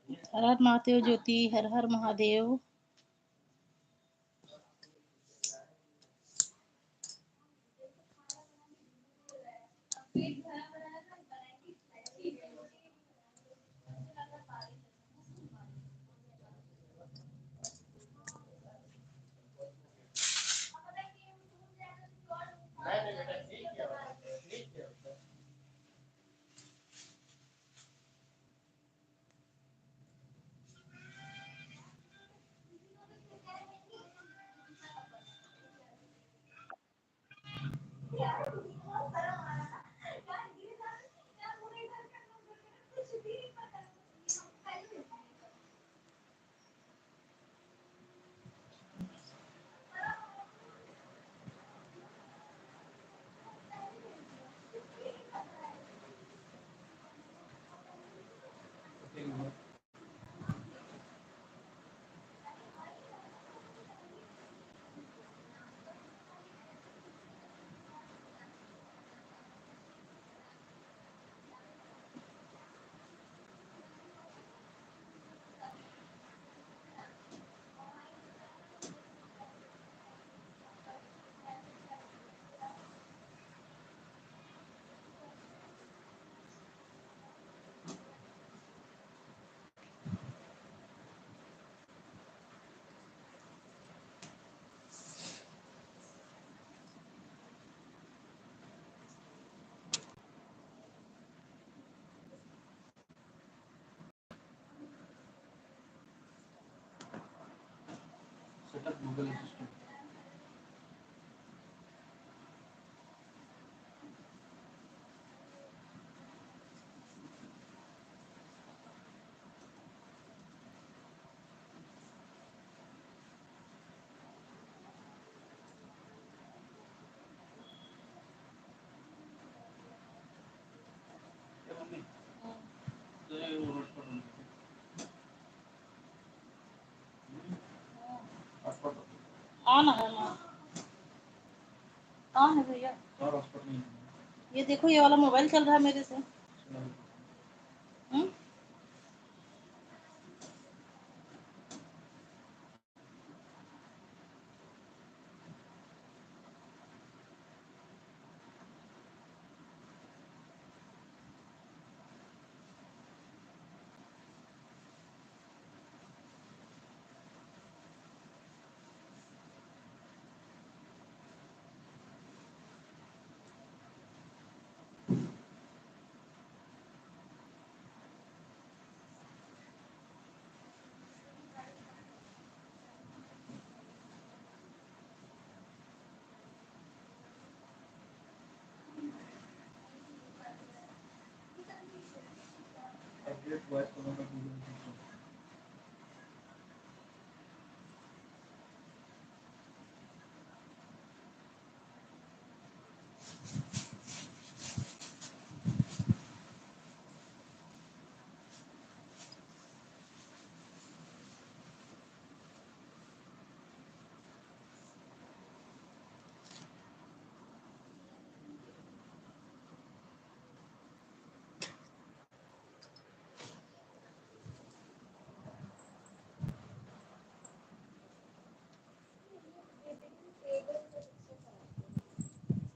हर हर महादेव ज्योति, हर हर महादेव। Setup Google Assistant. क्या मम्मी? तो ये वो hotspot on है। Hotspot ऑन है ना? ऑन है भैया। और hotspot नहीं है। ये देखो, ये वाला मोबाइल चल रहा है मेरे से। हम्म? Update voice command of Google Assistant.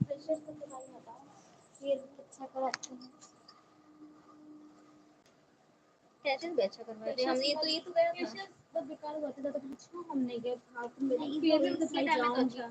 Freshers का तो भाई बताओ, ये अच्छा कराते हैं। कैसे भी अच्छा करवाते हैं हमने, तो ये तो गया था। फ्रेशर्स बहुत बेकार हुआ था, ज्यादा पूछो हमने गया था तुम मेरी फेवरेट तो भाई जाऊंगी।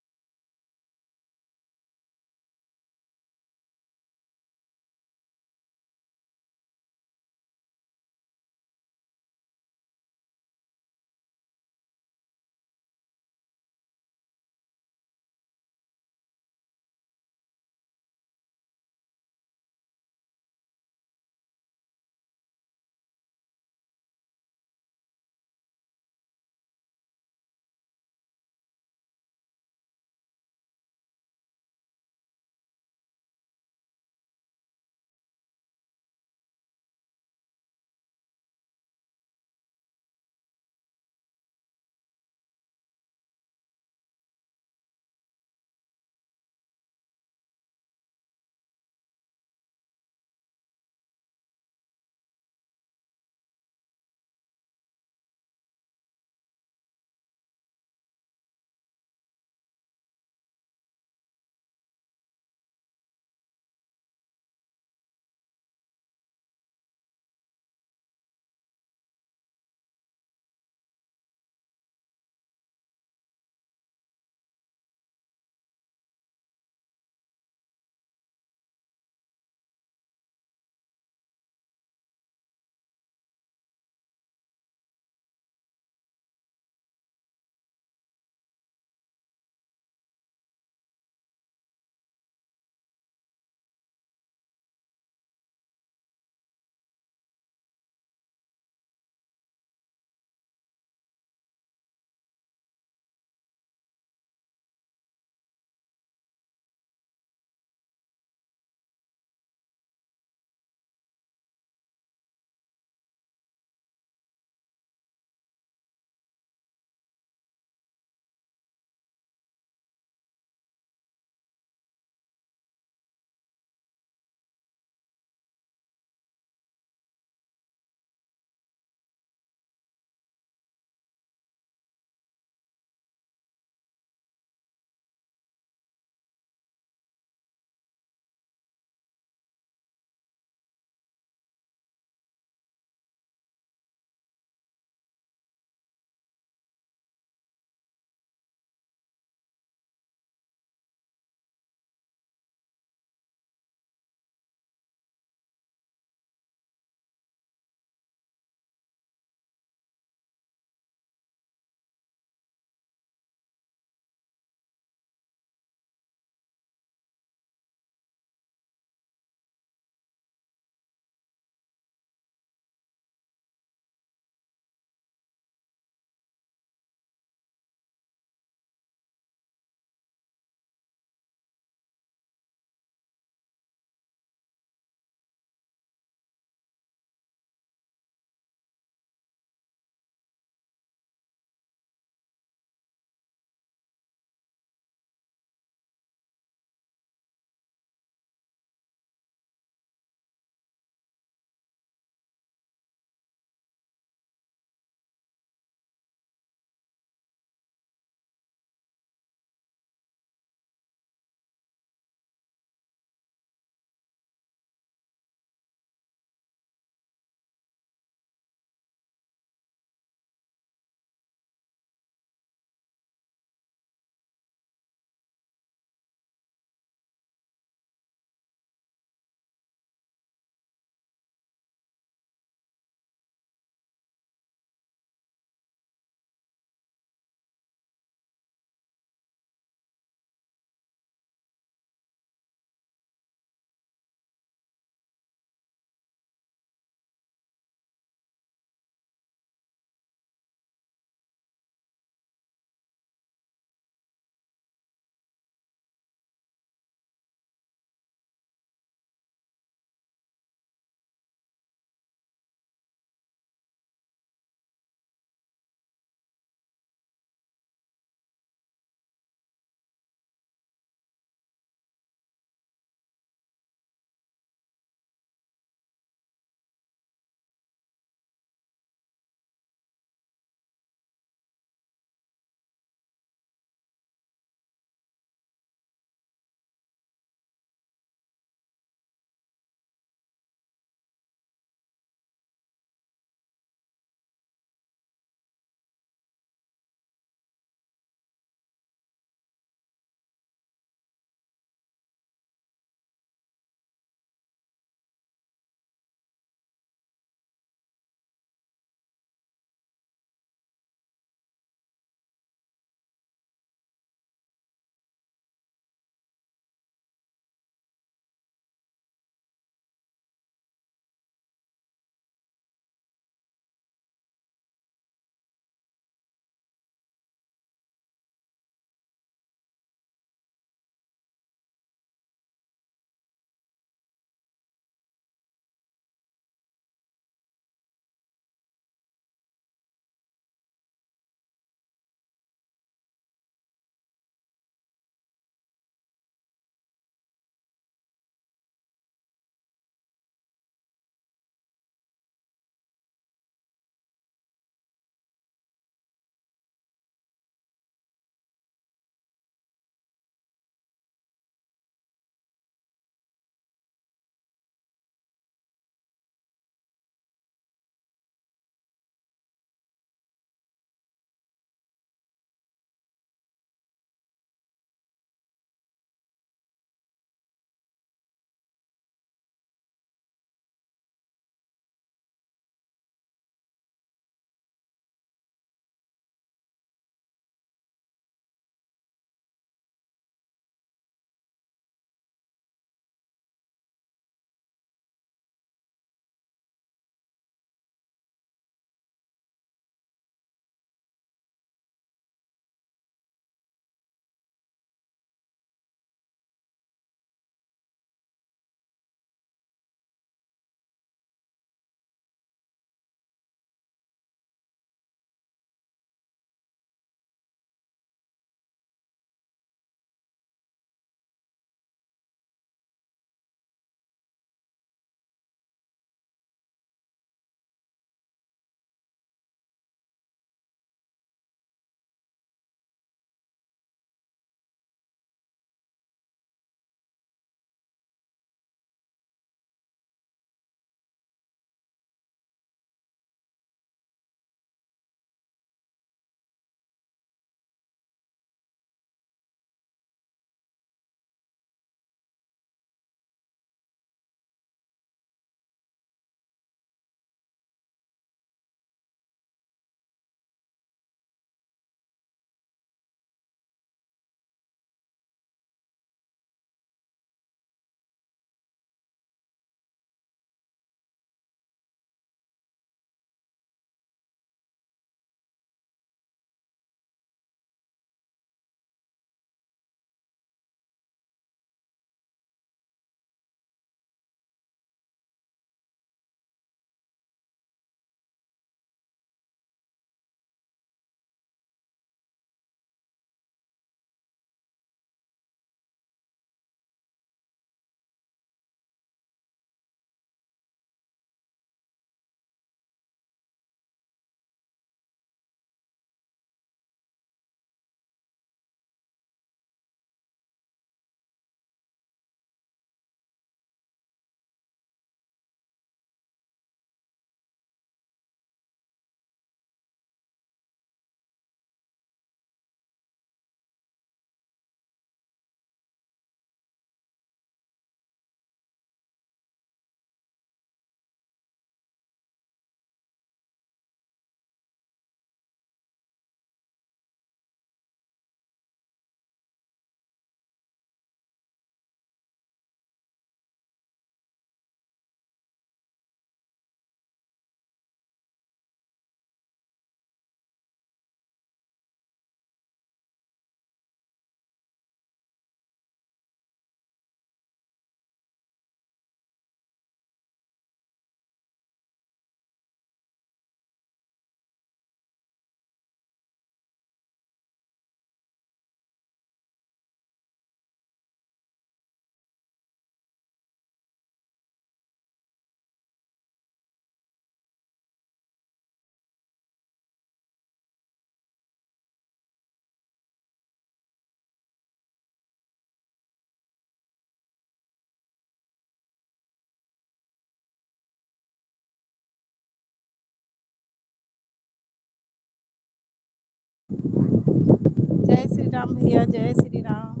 राम भैया, जय श्री राम।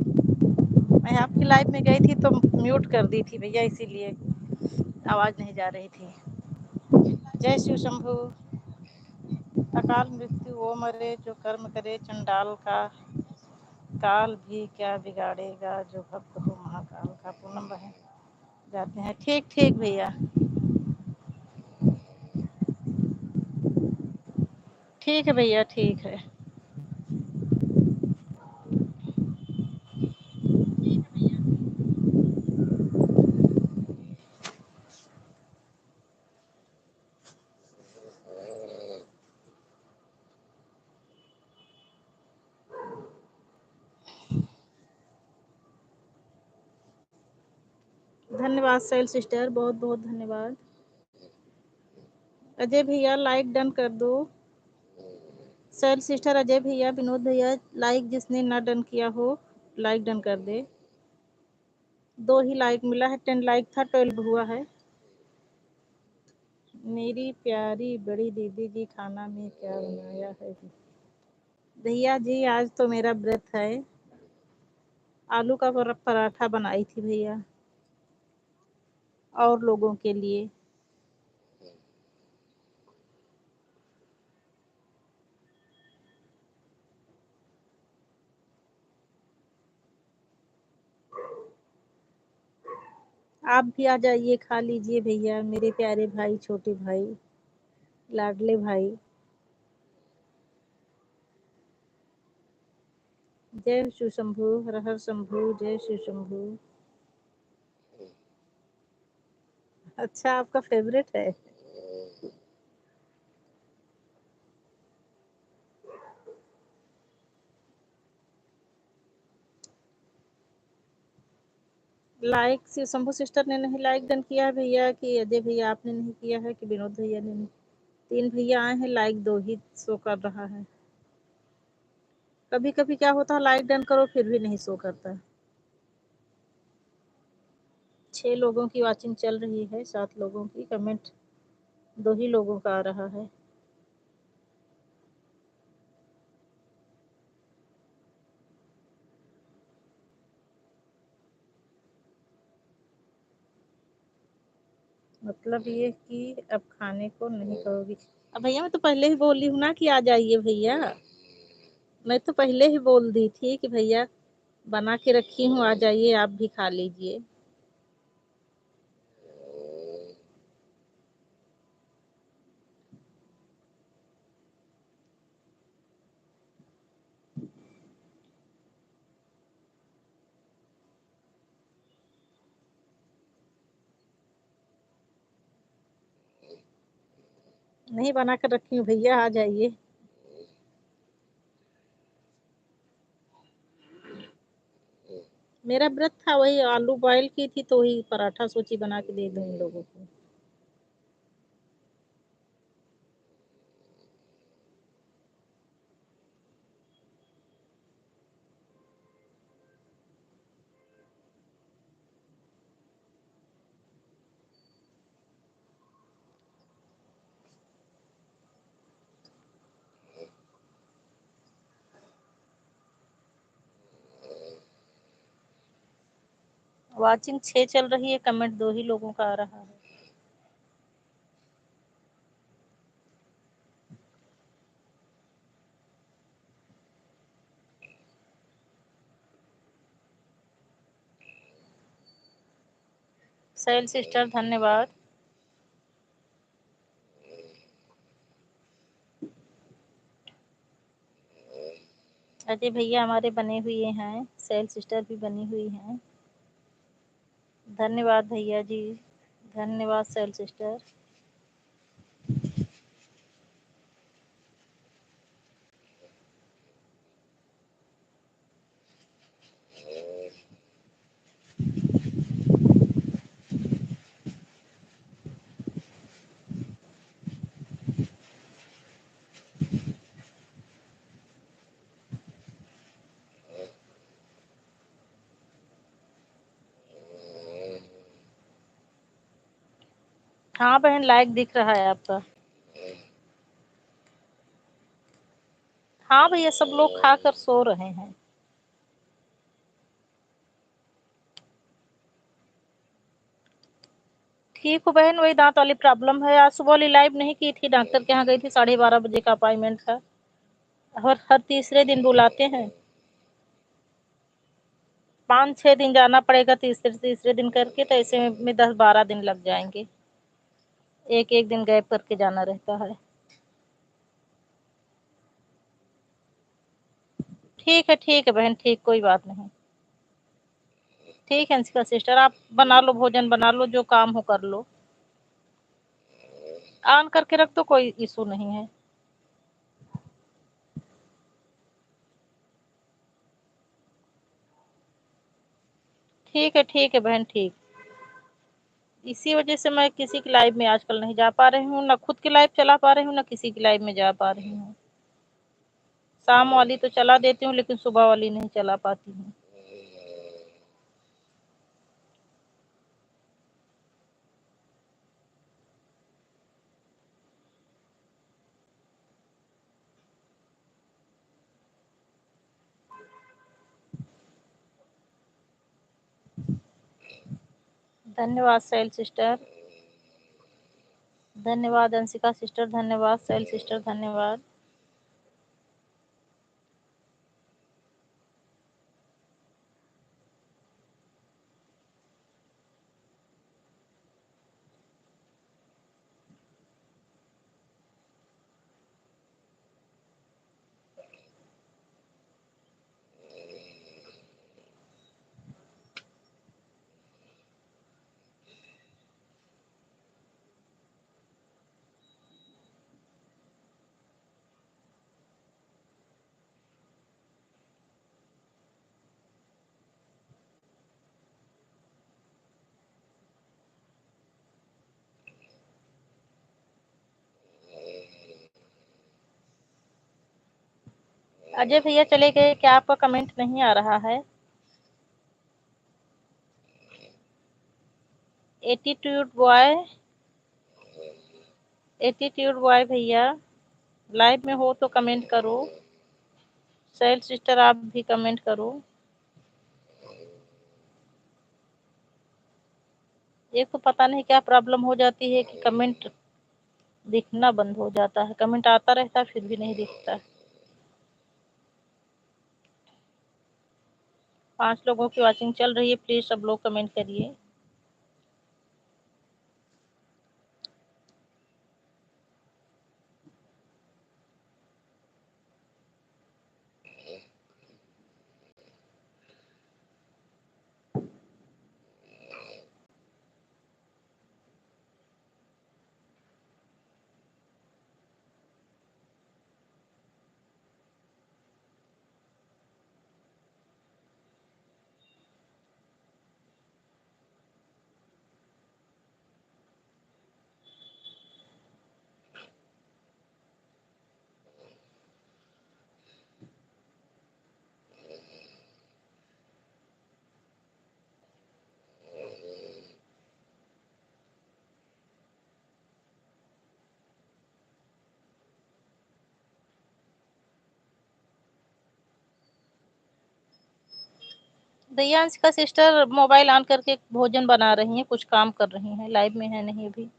मैं आपकी लाइव में गई थी तो म्यूट कर दी थी भैया, इसीलिए आवाज नहीं जा रही थी। जय शिव शंभु। अकाल मृत्यु वो मरे जो कर्म करे चंडाल का, काल भी क्या बिगाड़ेगा जो भक्त हो महाकाल का। पूनम बहन जाते हैं। ठीक ठीक भैया, ठीक है भैया, ठीक है। धन्यवाद सैल सिस्टर, बहुत बहुत धन्यवाद। अजय भैया लाइक डन कर दो। सैल सिस्टर, अजय भैया, विनोद भैया, लाइक जिसने ना डन किया हो लाइक डन कर दे। 2 ही लाइक मिला है, 10 लाइक था, 12 हुआ है। मेरी प्यारी बड़ी दीदी जी, खाना में क्या बनाया है? भैया जी आज तो मेरा व्रत है, आलू का पराठा बनाई थी भैया, और लोगों के लिए। आप भी आ जाइए, खा लीजिए भैया, मेरे प्यारे भाई, छोटे भाई, लाडले भाई। जय शिव शंभु, हर हर शंभु, जय शिव शंभु। अच्छा, आपका फेवरेट है। लाइक शिव शंभु सिस्टर ने नहीं लाइक डन किया है भैया, कि अजय भैया आपने नहीं किया है, कि विनोद भैया ने नहीं। 3 भैया आए हैं, लाइक 2 ही शो कर रहा है। कभी कभी क्या होता है, लाइक डन करो फिर भी नहीं शो करता। 6 लोगों की वॉचिंग चल रही है, 7 लोगों की, कमेंट 2 ही लोगों का आ रहा है। मतलब ये कि अब खाने को नहीं कहोगी। अब भैया मैं तो पहले ही बोली हूँ ना कि आ जाइए भैया, मैं तो पहले ही बोल दी थी कि भैया बना के रखी हूँ, आ जाइए आप भी खा लीजिए। नहीं बना कर रखी हूँ भैया, आ जाइए। मेरा व्रत था, वही आलू बॉयल की थी तो वही पराठा सोची बना के दे दूं इन लोगों को। वॉचिंग 6 चल रही है, कमेंट 2 ही लोगों का आ रहा है। सैल सिस्टर धन्यवाद। अजय भैया हमारे बने हुए हैं, सैल सिस्टर भी बनी हुई हैं। धन्यवाद भैया जी, धन्यवाद सैल सिस्टर। हाँ बहन, लाइक दिख रहा है आपका। हाँ भैया, सब लोग खा कर सो रहे हैं। ठीक हो बहन, वही दांत वाली प्रॉब्लम है। आज सुबह वाली लाइव नहीं की थी, डॉक्टर के यहाँ गई थी, 12:30 बजे का अपॉइंटमेंट था। हर तीसरे दिन बुलाते हैं, 5-6 दिन जाना पड़ेगा, तीसरे तीसरे दिन करके, तो ऐसे में 10-12 दिन लग जाएंगे। एक एक दिन गैप करके जाना रहता है। ठीक है बहन, ठीक, कोई बात नहीं। ठीक है अंशिका सिस्टर, आप बना लो, भोजन बना लो, जो काम हो कर लो। ऑन करके रख दो, कोई इशू नहीं है। ठीक है बहन, ठीक। इसी वजह से मैं किसी की लाइव में आजकल नहीं जा पा रही हूँ, ना खुद की लाइव चला पा रही हूँ, ना किसी की लाइव में जा पा रही हूँ। शाम वाली तो चला देती हूँ, लेकिन सुबह वाली नहीं चला पाती हूँ। धन्यवाद सैल सिस्टर, धन्यवाद अंशिका सिस्टर, धन्यवाद सैल सिस्टर, धन्यवाद। अजय भैया चले गए क्या? आपका कमेंट नहीं आ रहा है। एटीट्यूड बॉय, एटीट्यूड बॉय भैया, लाइव में हो तो कमेंट करो। सैल सिस्टर आप भी कमेंट करो। एक तो पता नहीं क्या प्रॉब्लम हो जाती है कि कमेंट दिखना बंद हो जाता है। कमेंट आता रहता है, फिर भी नहीं दिखता। 5 लोगों की वॉचिंग चल रही है, प्लीज सब लोग कमेंट करिए। दयांश का सिस्टर मोबाइल ऑन करके भोजन बना रही हैं, कुछ काम कर रही हैं, लाइव में है नहीं अभी।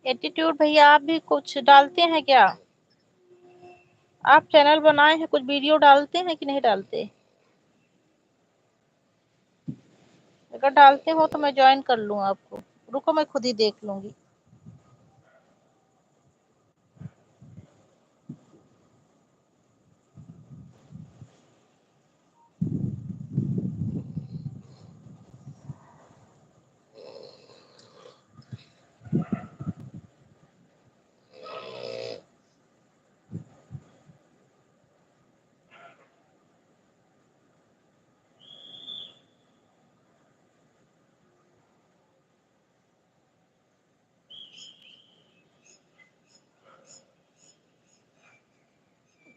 एटीट्यूड भैया आप भी कुछ डालते हैं क्या? आप चैनल बनाए हैं, कुछ वीडियो डालते हैं कि नहीं डालते? अगर डालते हो तो मैं ज्वाइन कर लूँ आपको। रुको मैं खुद ही देख लूंगी।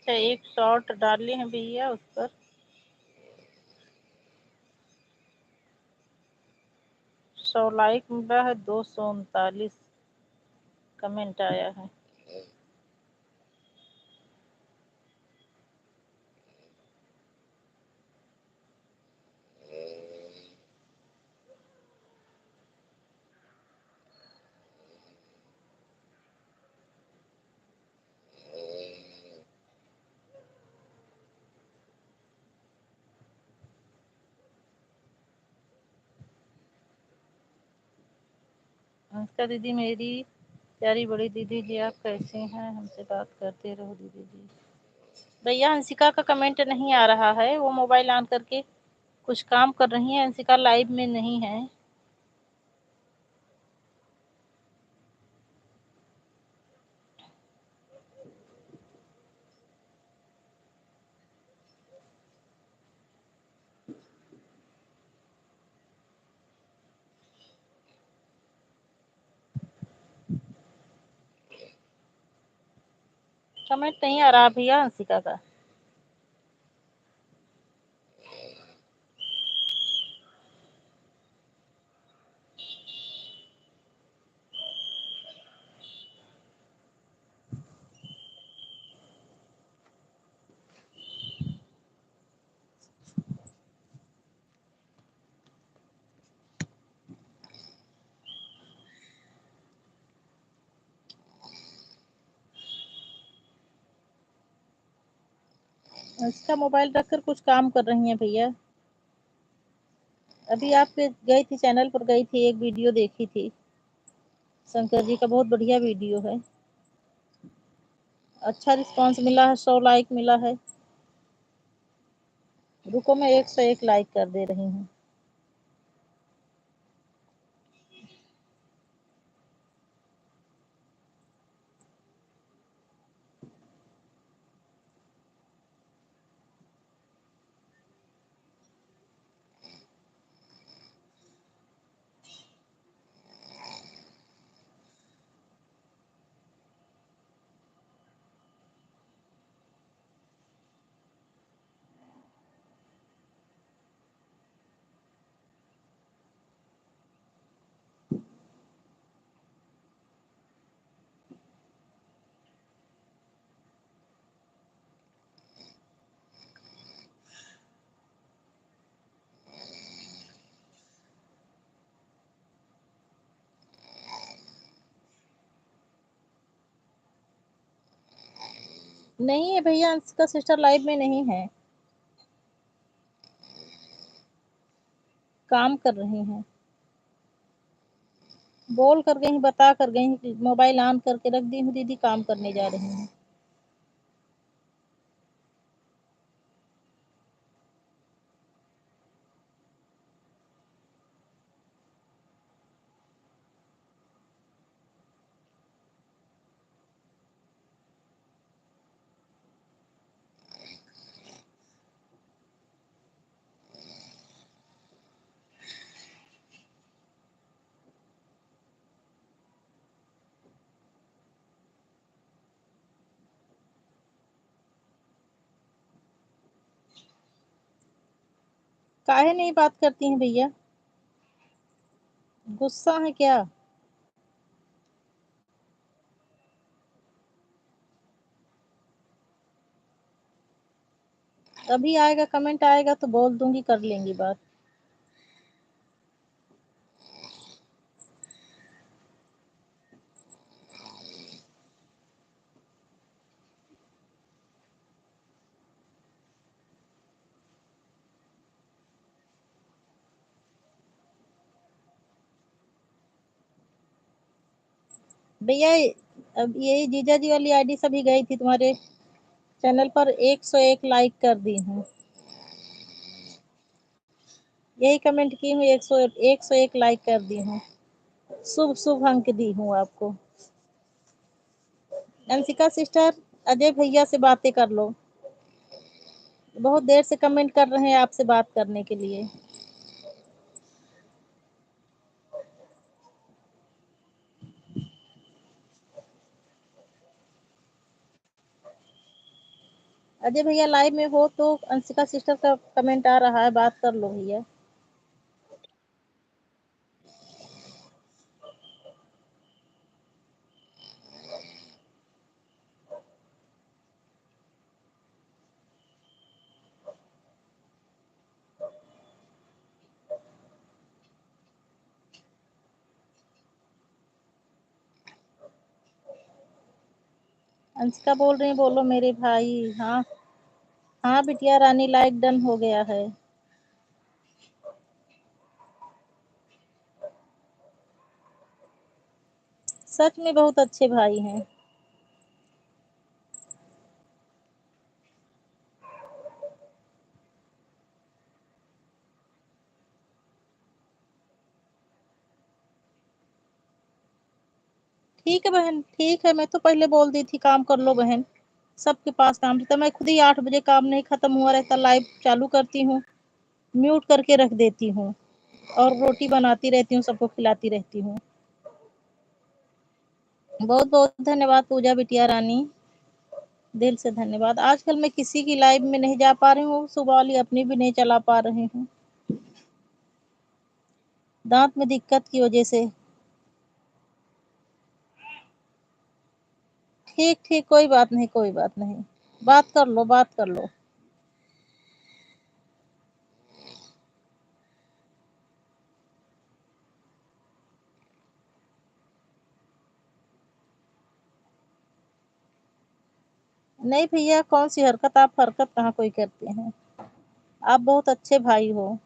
अच्छा, एक शॉर्ट डाले हैं भैया, उस पर 100 लाइक मिला है, 239 कमेंट आया है। नमस्कार दीदी, मेरी प्यारी बड़ी दीदी जी, आप कैसे हैं? हमसे बात करते रहो दीदी जी। भैया हंसिका का कमेंट नहीं आ रहा है, वो मोबाइल ऑन करके कुछ काम कर रही हैं। हंसिका लाइव में नहीं है। कमेंट नहीं आ रहा भैया हंसिका का। हंसिका मोबाइल रखकर कुछ काम कर रही हैं भैया। अभी आप गई थी, चैनल पर गई थी, एक वीडियो देखी थी, शंकर जी का बहुत बढ़िया वीडियो है। अच्छा रिस्पांस मिला है, 100 लाइक मिला है। रुको, मैं 101 लाइक कर दे रही हूँ। नहीं है भैया, अंशिका सिस्टर लाइव में नहीं है, काम कर रही हैं। बोल कर गई, बता कर गई कि मोबाइल ऑन करके रख दी हूँ दीदी, काम करने जा रही हूँ। काहे नहीं बात करती हैं भैया? गुस्सा है क्या? अभी आएगा, कमेंट आएगा तो बोल दूंगी, कर लेंगी बात। भैया अब यही जीजा जी वाली आईडी सभी गई थी तुम्हारे चैनल पर, 101 लाइक कर दी हूँ। यही कमेंट की हूँ, 101 लाइक कर दी हूँ। शुभ शुभ अंक दी हूँ आपको। अंशिका सिस्टर, अजय भैया से बातें कर लो, बहुत देर से कमेंट कर रहे हैं आपसे बात करने के लिए। अजय भैया लाइव में हो तो अंशिका सिस्टर का कमेंट आ रहा है, बात कर लो भैया। अंशिका बोल रही, बोलो मेरे भाई। हाँ हाँ बिटिया रानी, लाइक डन हो गया है। सच में बहुत अच्छे भाई हैं। ठीक है बहन, ठीक है। मैं तो पहले बोल दी थी काम कर लो बहन, सबके पास काम रहता। मैं खुद ही 8 बजे काम नहीं खत्म हुआ रहता, लाइव चालू करती हूँ, म्यूट करके रख देती हूँ और रोटी बनाती रहती हूँ, सबको खिलाती रहती हूँ। बहुत बहुत धन्यवाद पूजा बिटिया रानी, दिल से धन्यवाद। आजकल मैं किसी की लाइव में नहीं जा पा रही हूँ, सुबह वाली अपनी भी नहीं चला पा रही हूँ, दांत में दिक्कत की वजह से। ठीक ठीक, कोई बात नहीं, कोई बात नहीं, बात कर लो, बात कर लो। नहीं भैया, कौन सी हरकत, आप हरकत कहाँ कोई करते हैं, आप बहुत अच्छे भाई हो।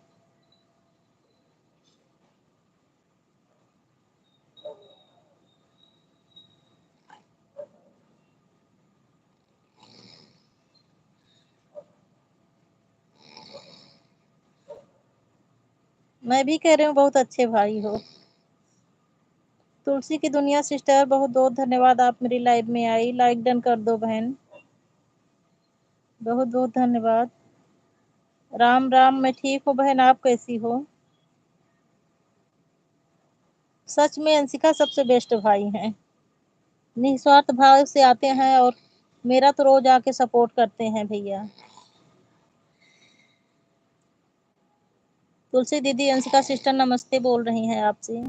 मैं भी कह रही हूँ बहुत अच्छे भाई हो। तुलसी की दुनिया सिस्टर, बहुत बहुत धन्यवाद, आप मेरी लाइव में आई, लाइक डन कर दो बहन, बहुत बहुत धन्यवाद। राम राम, मैं ठीक हूँ बहन, आप कैसी हो? सच में अंशिका सबसे बेस्ट भाई हैं, निस्वार्थ भाव से आते हैं और मेरा तो रोज आके सपोर्ट करते हैं भैया। तुलसी दीदी, अंशिका सिस्टर नमस्ते बोल रही हैं आपसे।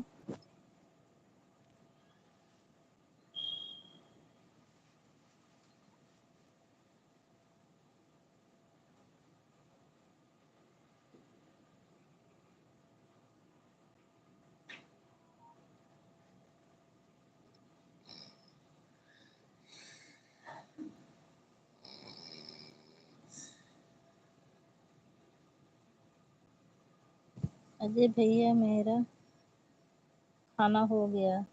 अजय भैया मेरा खाना हो गया।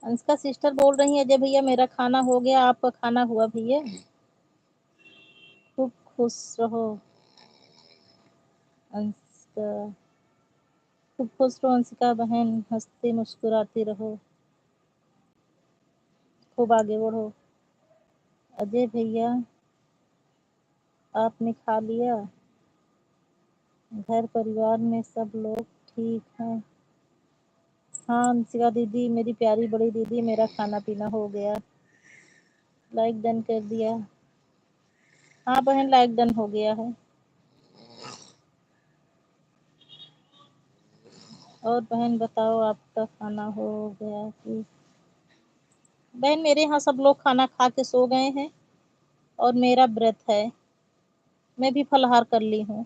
अंशिका सिस्टर बोल रही है, अजय भैया मेरा खाना हो गया, आपका खाना हुआ भैया? खूब खुश रहो अंशिका, खूब खुश रहो अंशिका बहन, हंसते मुस्कुराती रहो, खूब आगे बढ़ो। अजय भैया आपने खा लिया? घर परिवार में सब लोग ठीक हैं? हाँ अंशिका दीदी, मेरी प्यारी बड़ी दीदी, मेरा खाना पीना हो गया, लाइक डन कर दिया। हाँ बहन, लाइक डन हो गया है। और बहन बताओ, आपका खाना हो गया कि? बहन मेरे यहाँ सब लोग खाना खा के सो गए हैं और मेरा व्रत है, मैं भी फलाहार कर ली हूँ।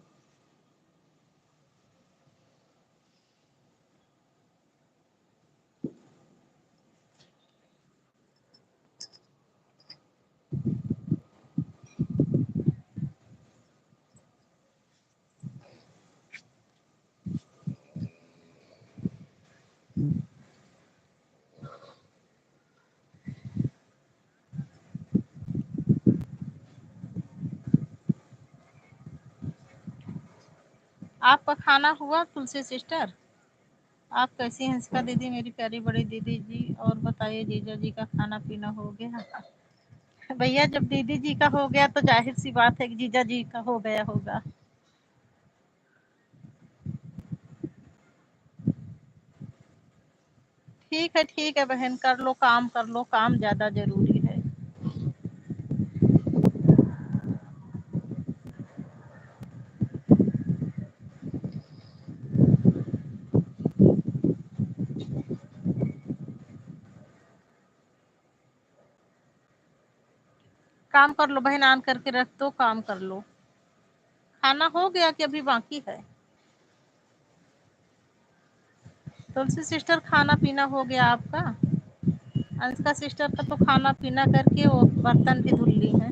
आपका खाना हुआ तुलसी सिस्टर? आप कैसी हैं हंसिका दीदी, मेरी प्यारी बड़ी दीदी जी? और बताइए, जीजा जी का खाना पीना हो गया? भैया जब दीदी जी का हो गया तो जाहिर सी बात है कि जीजा जी का हो गया होगा। ठीक है बहन, कर लो काम, कर लो काम, ज़्यादा ज़रूरी है। काम कर लो बहन, ऑन करके रख दो, काम कर लो। खाना हो गया कि अभी बाकी है? तुलसी सिस्टर खाना पीना हो गया आपका? अनुष्का सिस्टर का तो खाना पीना करके वो बर्तन भी धुल ली हैं।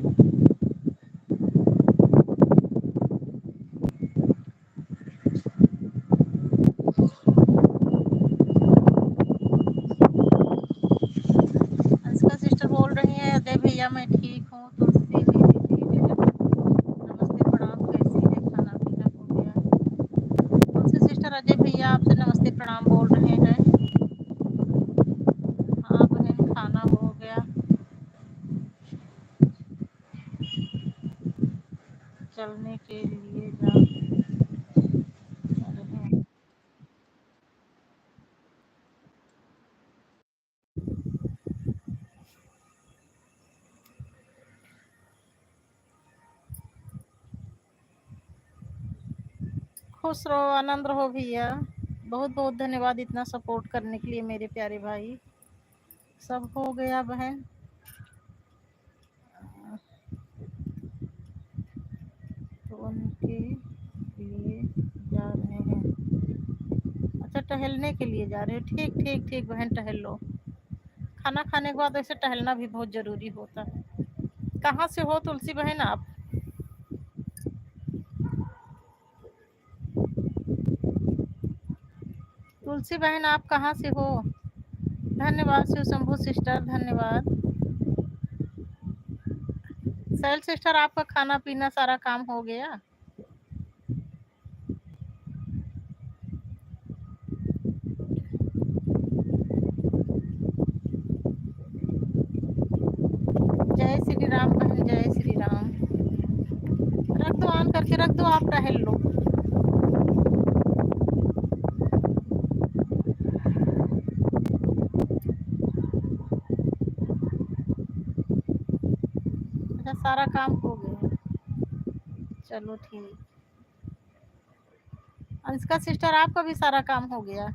अनुष्का सिस्टर बोल रही हैं अजय भैया मैं ठीक हूँ, तुलसी दीदी नमस्ते प्रणाम, कैसी है, खाना पीना हो गया? तुलसी सिस्टर अजय भैया आपसे नमस्ते प्रणाम बोल रहे हैं। हाँ बहन खाना हो गया, चलने के लिए जा रहे हैं। खुश रहो, आनंद रहो भैया, बहुत बहुत धन्यवाद इतना सपोर्ट करने के लिए मेरे प्यारे भाई। सब हो गया बहन, तो उनके लिए जा रहे हैं। अच्छा टहलने के लिए जा रहे हो, ठीक ठीक ठीक बहन, टहल लो। खाना खाने के बाद वैसे टहलना भी बहुत ज़रूरी होता है। कहाँ से हो तुलसी बहन आप? तुलसी बहन आप कहाँ से हो? धन्यवाद शिव शंभू सिस्टर, धन्यवाद। सैल सिस्टर आपका खाना पीना सारा काम हो गया? जय श्री राम बहन, जय श्री राम। रख दो, ऑन करके रख दो, आप टहल लो। अच्छा सारा काम हो गया, चलो ठीक। अनुष्का सिस्टर आपका भी सारा काम हो गया?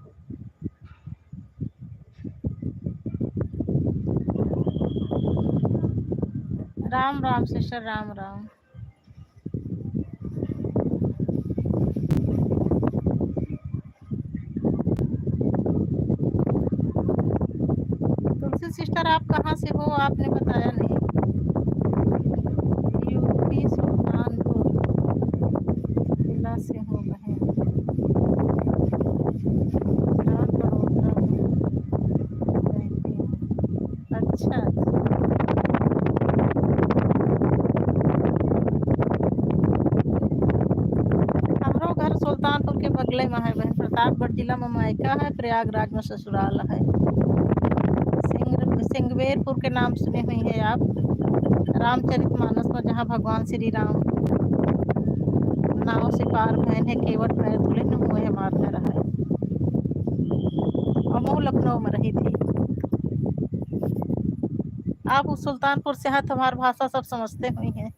राम राम सिस्टर, राम राम। तुलसी सिस्टर आप कहाँ से हो, आपने बताया नहीं। यूपी सुल्तानपुर जिला से हो बहन, गुजरात बड़ौदा में रहती हूँ। अच्छा हमरो घर सुल्तानपुर के बगले में है बहन, प्रतापगढ़ जिला में मायका है, प्रयागराज में ससुराल है। सिंगवेरपुर के नाम सुने हुई है आप? रामचरितमानस में जहाँ भगवान श्री राम नाव से पार भयन है, केवट पैर तुले न हुए है मार न रहा है। अमो लखनऊ में रही थी। आप उस सुल्तानपुर से हैं, तुम्हारी भाषा सब समझते हुई हैं।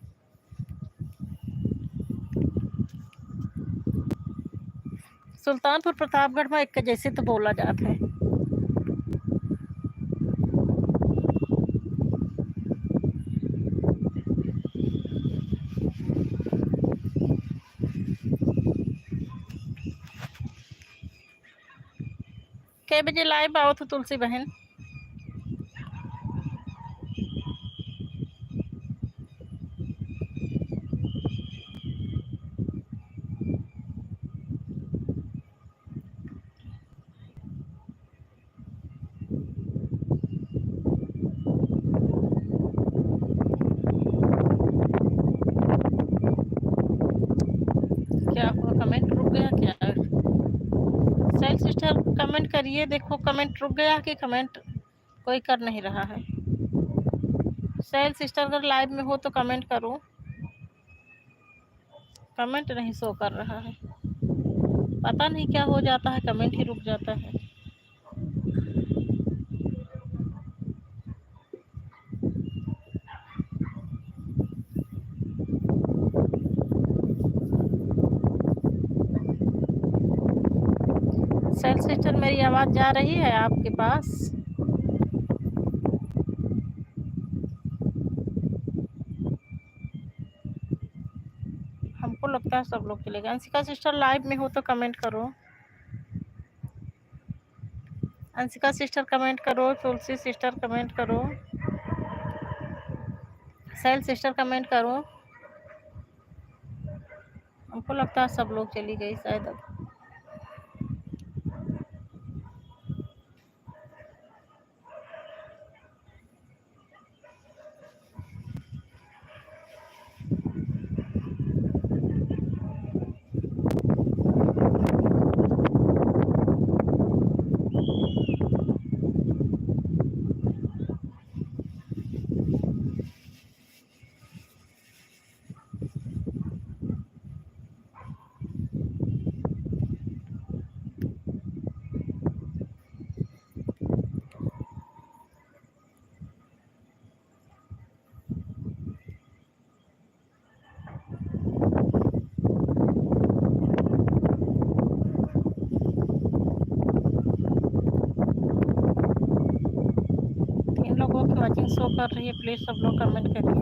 सुल्तानपुर प्रतापगढ़ में एक जैसे तो बोला जाता है। कै बजे लाइव आओ तो तुलसी बहन? क्या हुआ, कमेंट रुक गया क्या? सैल सिस्टर कमेंट करिए, देखो कमेंट रुक गया कि कमेंट कोई कर नहीं रहा है। सैल सिस्टर अगर लाइव में हो तो कमेंट करो, कमेंट नहीं शो कर रहा है, पता नहीं क्या हो जाता है, कमेंट ही रुक जाता है। सिस्टर, मेरी आवाज़ जा रही है आपके पास? हमको लगता है सब लोग चलेगा। अंशिका सिस्टर लाइव में हो तो कमेंट करो। अंशिका सिस्टर कमेंट करो, तुलसी सिस्टर कमेंट करो, सैल सिस्टर कमेंट करो। हमको लगता है सब लोग चली गई शायद अब। इन लोगों की वॉचिंग शो कर रही है, प्लीज सब लोग कमेंट करिए।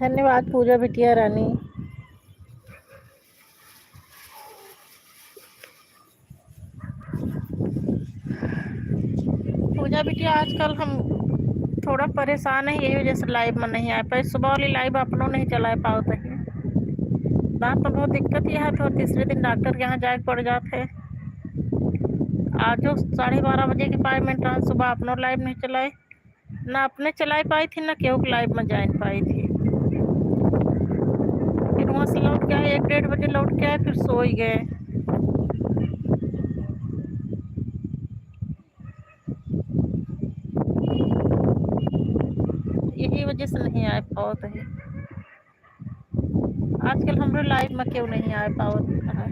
धन्यवाद पूजा बिटिया रानी। पूजा बिटिया आजकल हम थोड़ा परेशान है, यही वजह से लाइव में नहीं आ पाए। सुबह वाली लाइव आप लोग नहीं चला पाओ तो दांत में बहुत दिक्कत यह है, तो तीसरे दिन डॉक्टर के यहाँ जाए पड़ जाते है। आज जो 12:30 बजे के 5 मिनट रहा, सुबह अपनों लाइव नहीं चलाए, ना अपने चलाई पाई थी ना केहू लाइव में जा पाई थी। फिर वहाँ से लौट के आए, 1-1:30 बजे लौट के आए, फिर सो ही गए। यही वजह से नहीं आ पाओ है। आजकल हमरो लाइव में क्यों नहीं आ पाओ है?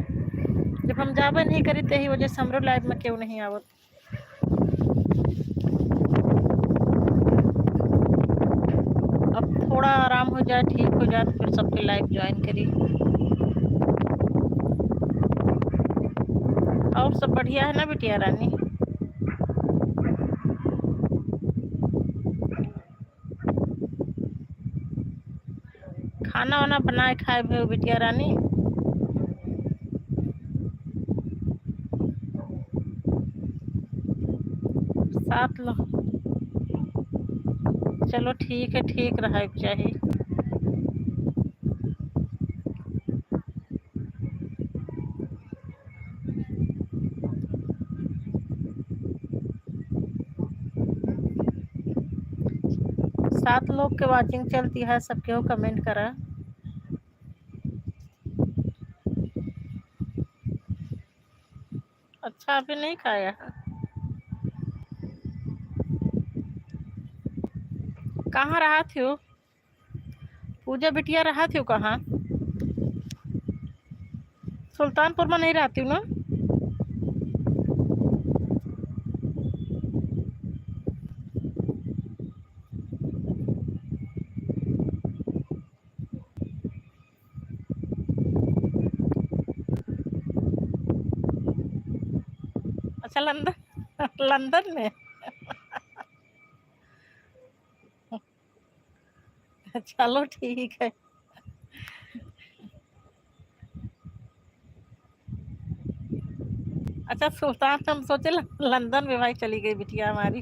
जब हम जाबे नहीं करी तो यही वजह से हमरो लाइव में क्यों नहीं आवत। अब थोड़ा आराम हो जाए, ठीक हो जाए, तो फिर सबके लाइव ज्वाइन करी। और सब बढ़िया है ना बिटिया रानी? खाना वाना बनाए खाए भी बिटिया रानी? साथ लो, चलो ठीक है, ठीक रहा चाहिए। सात लोग के वाचिंग चलती है, सब केहू कमेंट करा। अच्छा अभी नहीं खाया है? कहाँ रहा थी पूजा बिटिया? रहा थी कहाँ? सुल्तानपुर में नहीं रहती हूँ ना? अच्छा लंदन लंदन में। चलो ठीक है। अच्छा सुल्तान, हम सोचे लंदन में भाई चली गई बिटिया हमारी।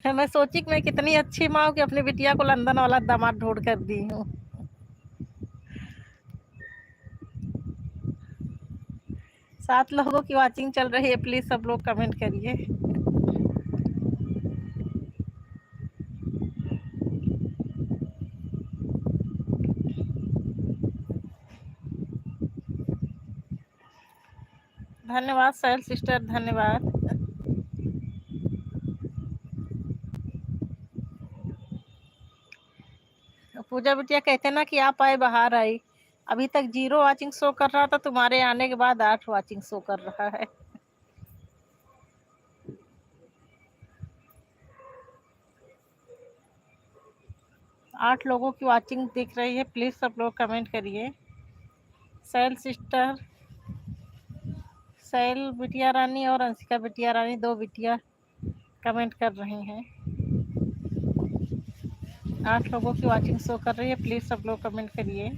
मैं सोची कि मैं कितनी अच्छी माँ हूँ कि अपनी बिटिया को लंदन वाला दामाद ढूंढ कर दी हूँ। 7 लोगों की वॉचिंग चल रही है, प्लीज सब लोग कमेंट करिए। धन्यवाद सैल सिस्टर, धन्यवाद। पूजा बिटिया कहते ना कि आप आए बाहर आई। अभी तक 0 वॉचिंग शो कर रहा था, तुम्हारे आने के बाद 8 वॉचिंग शो कर रहा है। आठ लोगों की वॉचिंग दिख रही है, प्लीज सब लोग कमेंट करिए। सैल सिस्टर, सैल बिटिया रानी और अंशिका बिटिया रानी, 2 बिटिया कमेंट कर रही हैं। 8 लोगों की वॉचिंग शो कर रही है, प्लीज सब लोग कमेंट करिए।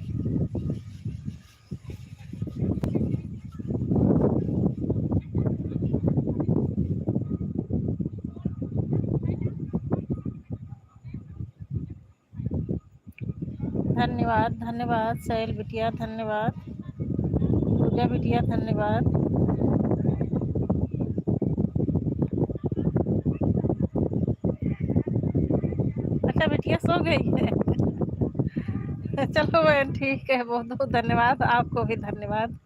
धन्यवाद धन्यवाद सैल बिटिया, धन्यवाद पूजा बिटिया, धन्यवाद। अच्छा बिटिया सो गई है। चलो बहन ठीक है, बहुत बहुत धन्यवाद, आपको भी धन्यवाद।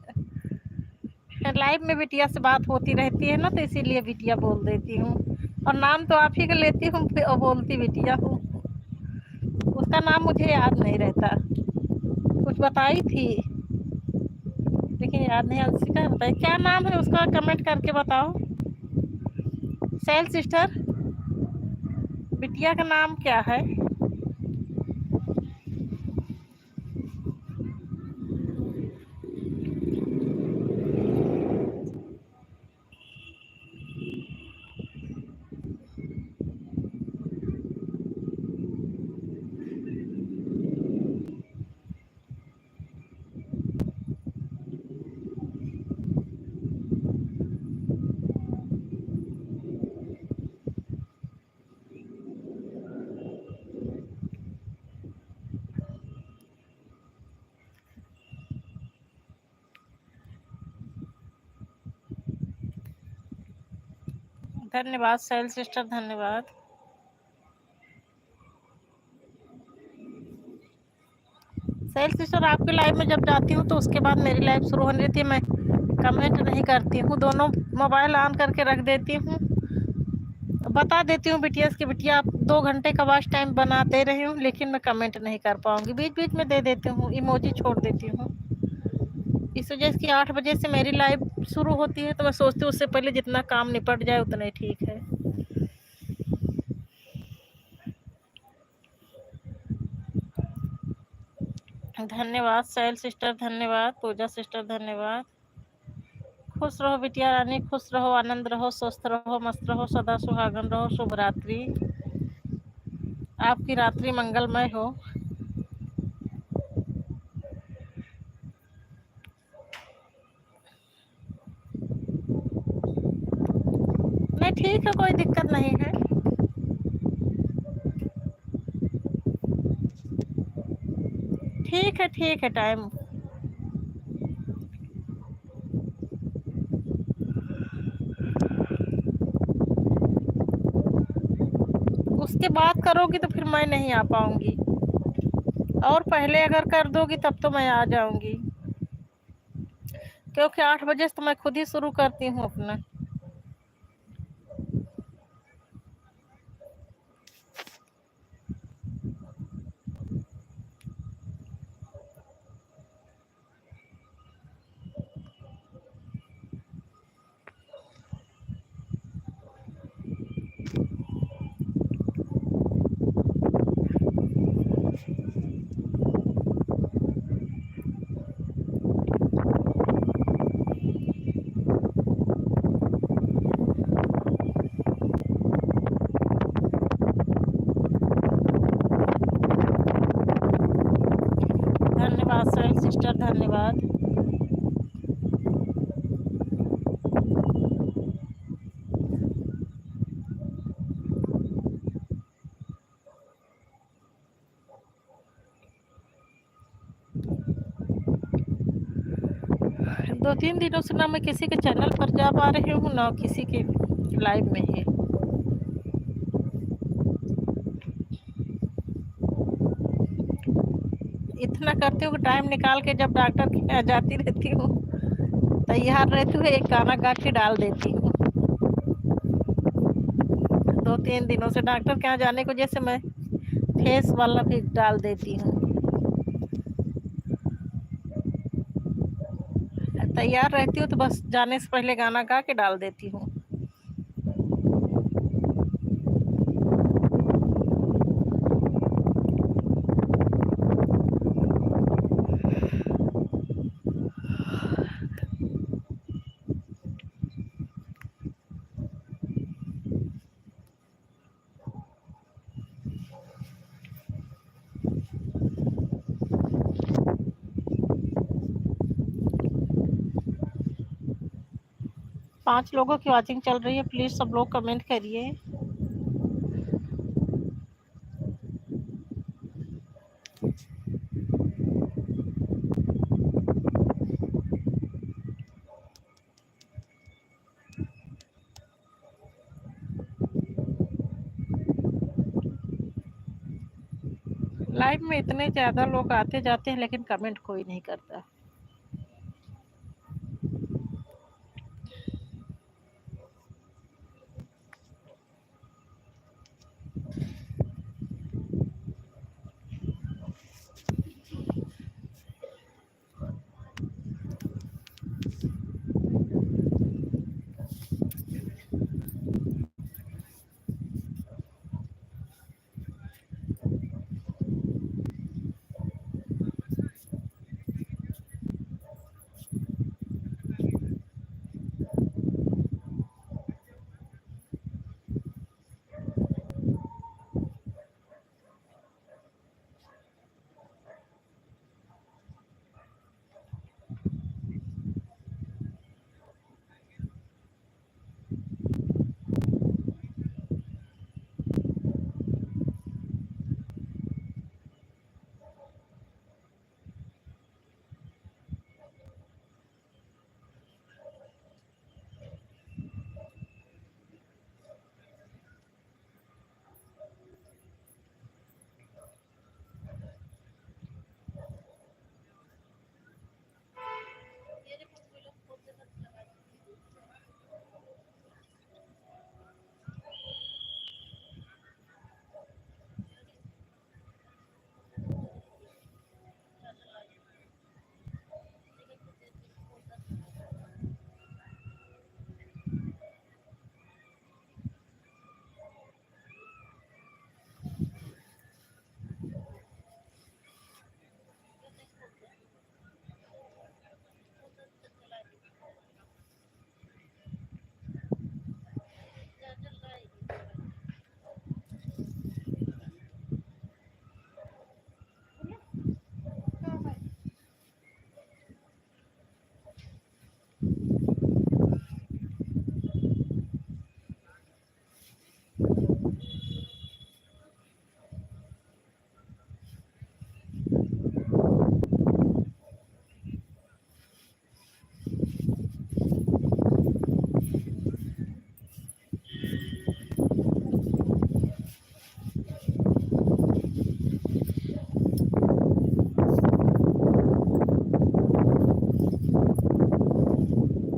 लाइव में बिटिया से बात होती रहती है ना, तो इसीलिए बिटिया बोल देती हूँ। और नाम तो आप ही का लेती हूँ और बोलती बिटिया हूँ। उसका नाम मुझे याद नहीं रहता, कुछ बताई थी लेकिन याद नहीं। अंशिका बताइए क्या नाम है उसका, कमेंट करके बताओ। सैल सिस्टर, बिटिया का नाम क्या है? धन्यवाद सैल सिस्टर, धन्यवाद। सैल सिस्टर, आपके लाइव में जब जाती हूँ तो उसके बाद मेरी लाइव शुरू होने रहती है, मैं कमेंट नहीं करती हूँ, दोनों मोबाइल ऑन करके रख देती हूँ। बता देती हूँ बिटिया की बिटिया आप 2 घंटे का वॉच टाइम बना दे रही हूँ, लेकिन मैं कमेंट नहीं कर पाऊंगी, बीच बीच में दे देती हूँ, इमोजी छोड़ देती हूँ। इस वजह से 8 बजे से मेरी लाइव शुरू होती है, तो मैं सोचती हूँ उससे पहले जितना काम निपट जाए उतना ही ठीक है। धन्यवाद सैल सिस्टर, धन्यवाद पूजा सिस्टर, धन्यवाद। खुश रहो बिटिया रानी, खुश रहो, आनंद रहो, स्वस्थ रहो, मस्त रहो, सदा सुहागन रहो। शुभ रात्रि, आपकी रात्रि मंगलमय हो। नहीं ठीक है, कोई दिक्कत नहीं है। ठीक है टाइम। उसके बाद करोगी तो फिर मैं नहीं आ पाऊंगी, और पहले अगर कर दोगी तब तो मैं आ जाऊंगी, क्योंकि 8 बजे से तो मैं खुद ही शुरू करती हूँ अपना। धन्यवाद साइल सिस्टर, धन्यवाद। दो तीन दिनों से ना मैं किसी के चैनल पर जा पा रही हूँ ना किसी के लाइव में है। इतना करती हूँ कि टाइम निकाल के जब डॉक्टर के यहाँ जाती रहती हूँ, तैयार रहती हूँ, एक गाना गा के डाल देती हूँ। 2-3 दिनों से डॉक्टर के यहाँ जाने की वजह से मैं फेस वाला भी डाल देती हूँ। तैयार रहती हूँ तो बस जाने से पहले गाना गा के डाल देती हूँ। पाँच लोगों की वॉचिंग चल रही है, प्लीज सब लोग कमेंट करिए। लाइव में इतने ज्यादा लोग आते जाते हैं लेकिन कमेंट कोई नहीं करता।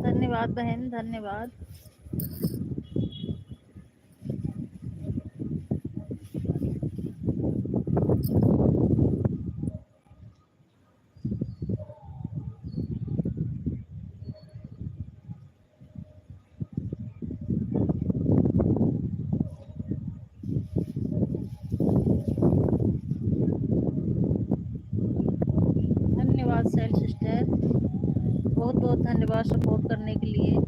धन्यवाद बहन, धन्यवाद। धन्यवाद सेल सिस्टर, बहुत बहुत धन्यवाद सपोर्ट करने के लिए।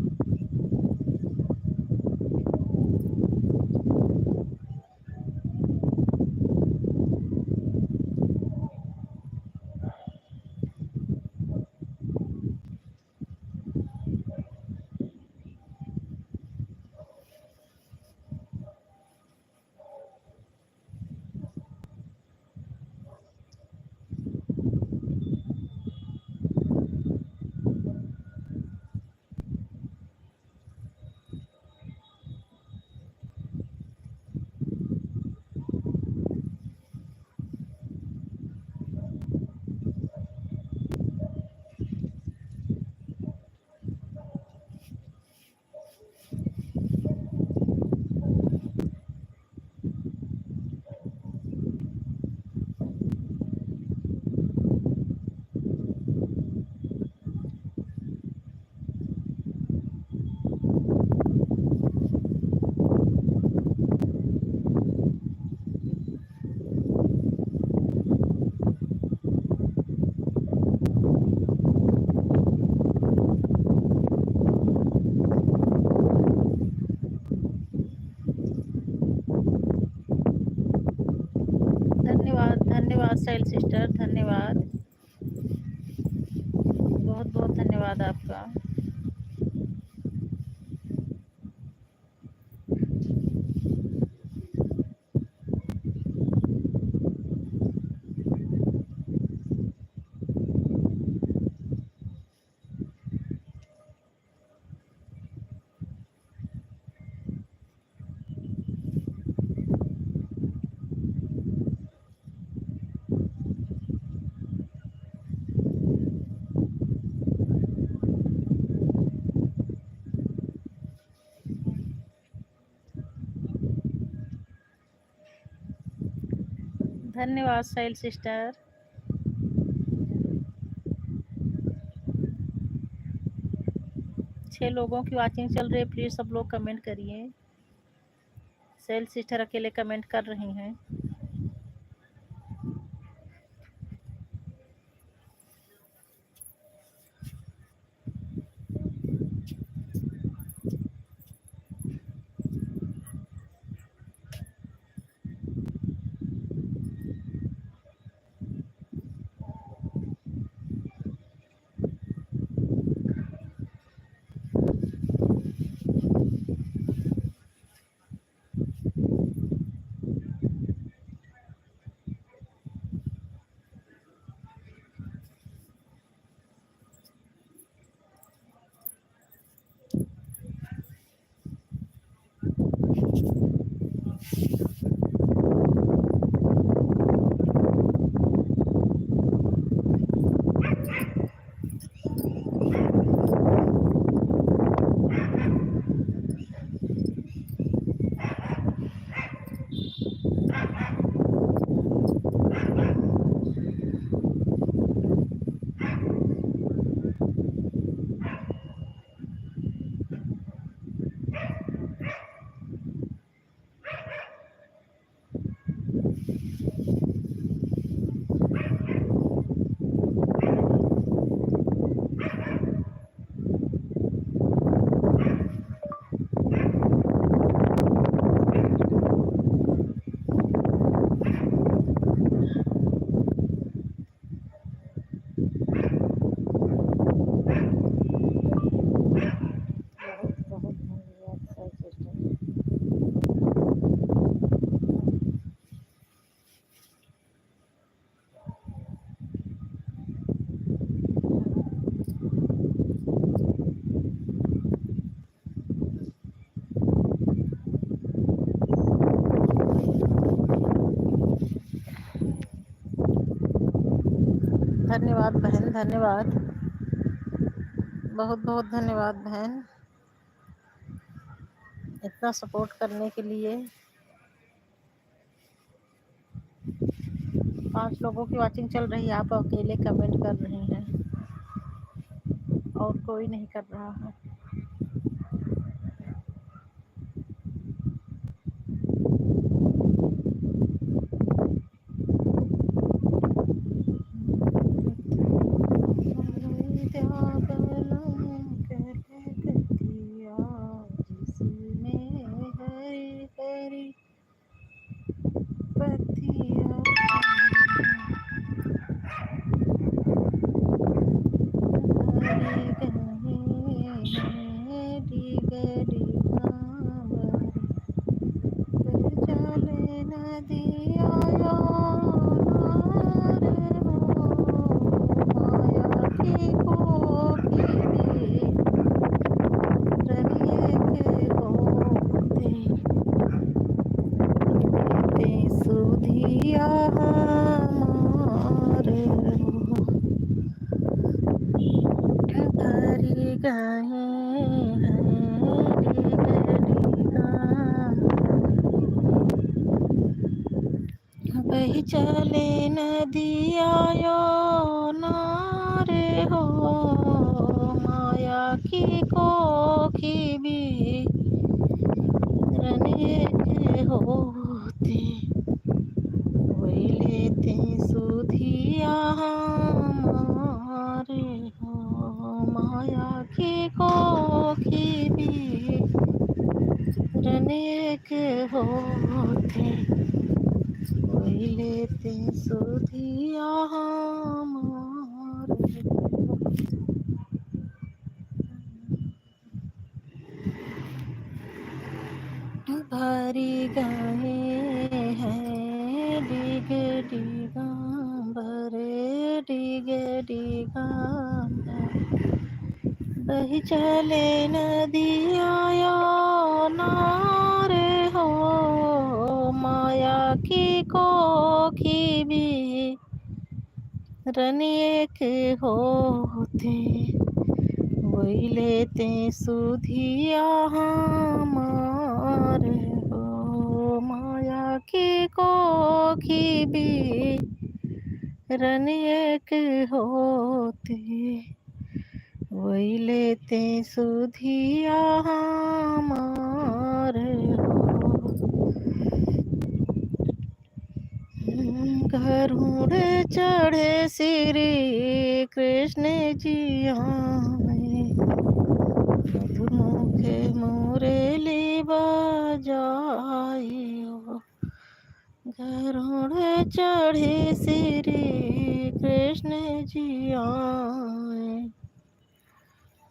धन्यवाद साहिल सिस्टर, धन्यवाद, बहुत बहुत धन्यवाद आपका। धन्यवाद साहिल सिस्टर। छह लोगों की वाचिंग चल रही है, प्लीज सब लोग कमेंट करिए। साहिल सिस्टर अकेले कमेंट कर रही हैं। धन्यवाद बहन, धन्यवाद, बहुत बहुत धन्यवाद बहन, इतना सपोर्ट करने के लिए। 5 लोगों की वाचिंग चल रही है, आप अकेले कमेंट कर रही हैं और कोई नहीं कर रहा है। बही चले नदिया नारे हो, माया की कोखी भी रने के होते, वही लेते सुधिया हमारे हो, माया की कोखी भी रने के होते, वही लेते सो सुधिया हमार भरी गए हैं डिग डिगंबर डिग डिगंबर बही चले नदिया नारे हो माया की कोखी भी रनिए के होते वही लेते सुधिया हमार हो माया की कोखी भी रनिए के होते वही लेते सुधिया हमार हो गरुड़ चढ़े श्री कृष्ण जी आए मधुमुखे मुरली बजाइयो गरुड़ चढ़े श्री कृष्ण जी आए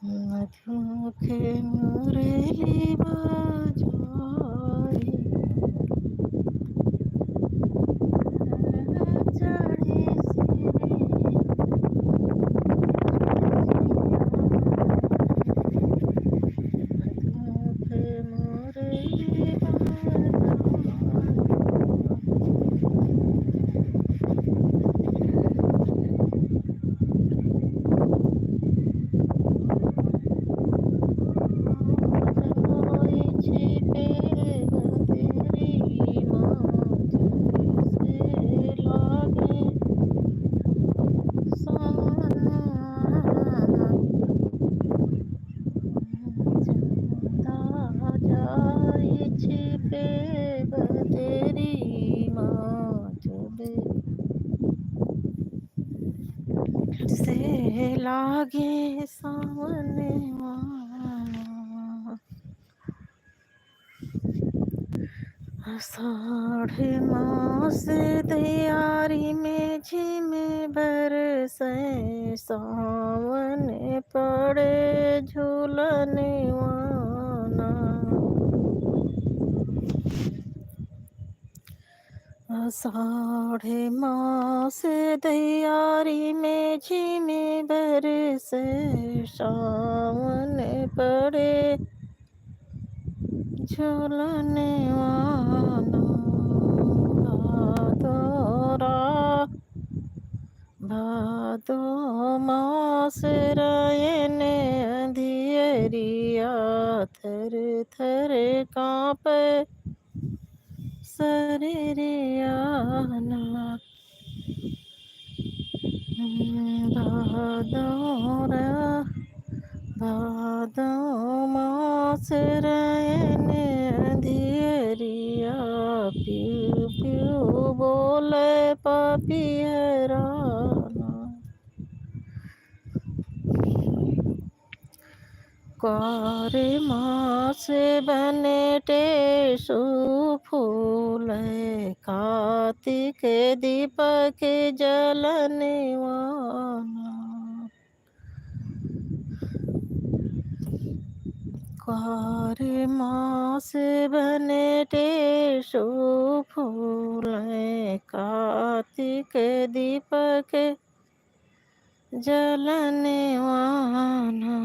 मधुमुखे मुरली बजाइयो चढ़े मधुमुखे मुरली से लागे सामने आषाढ़ मास तैयारी में झिमे बरसे सावन पड़े झूलने वाना आषाढ़ मास तैयारी में झिमे बरसे सावन पड़े झूलने वाला भादो मास रयने अंधियरिया थर थर कांपे शरीरियाना भादो मास रयने अंधियरिया प्यू प्यू बोले पपियराना कार्य मास बने टेसु फूल कार्तिक दीपक जलने वाला कार्य मास बने टेसु फूल कार्तिक दीपक जलने वाला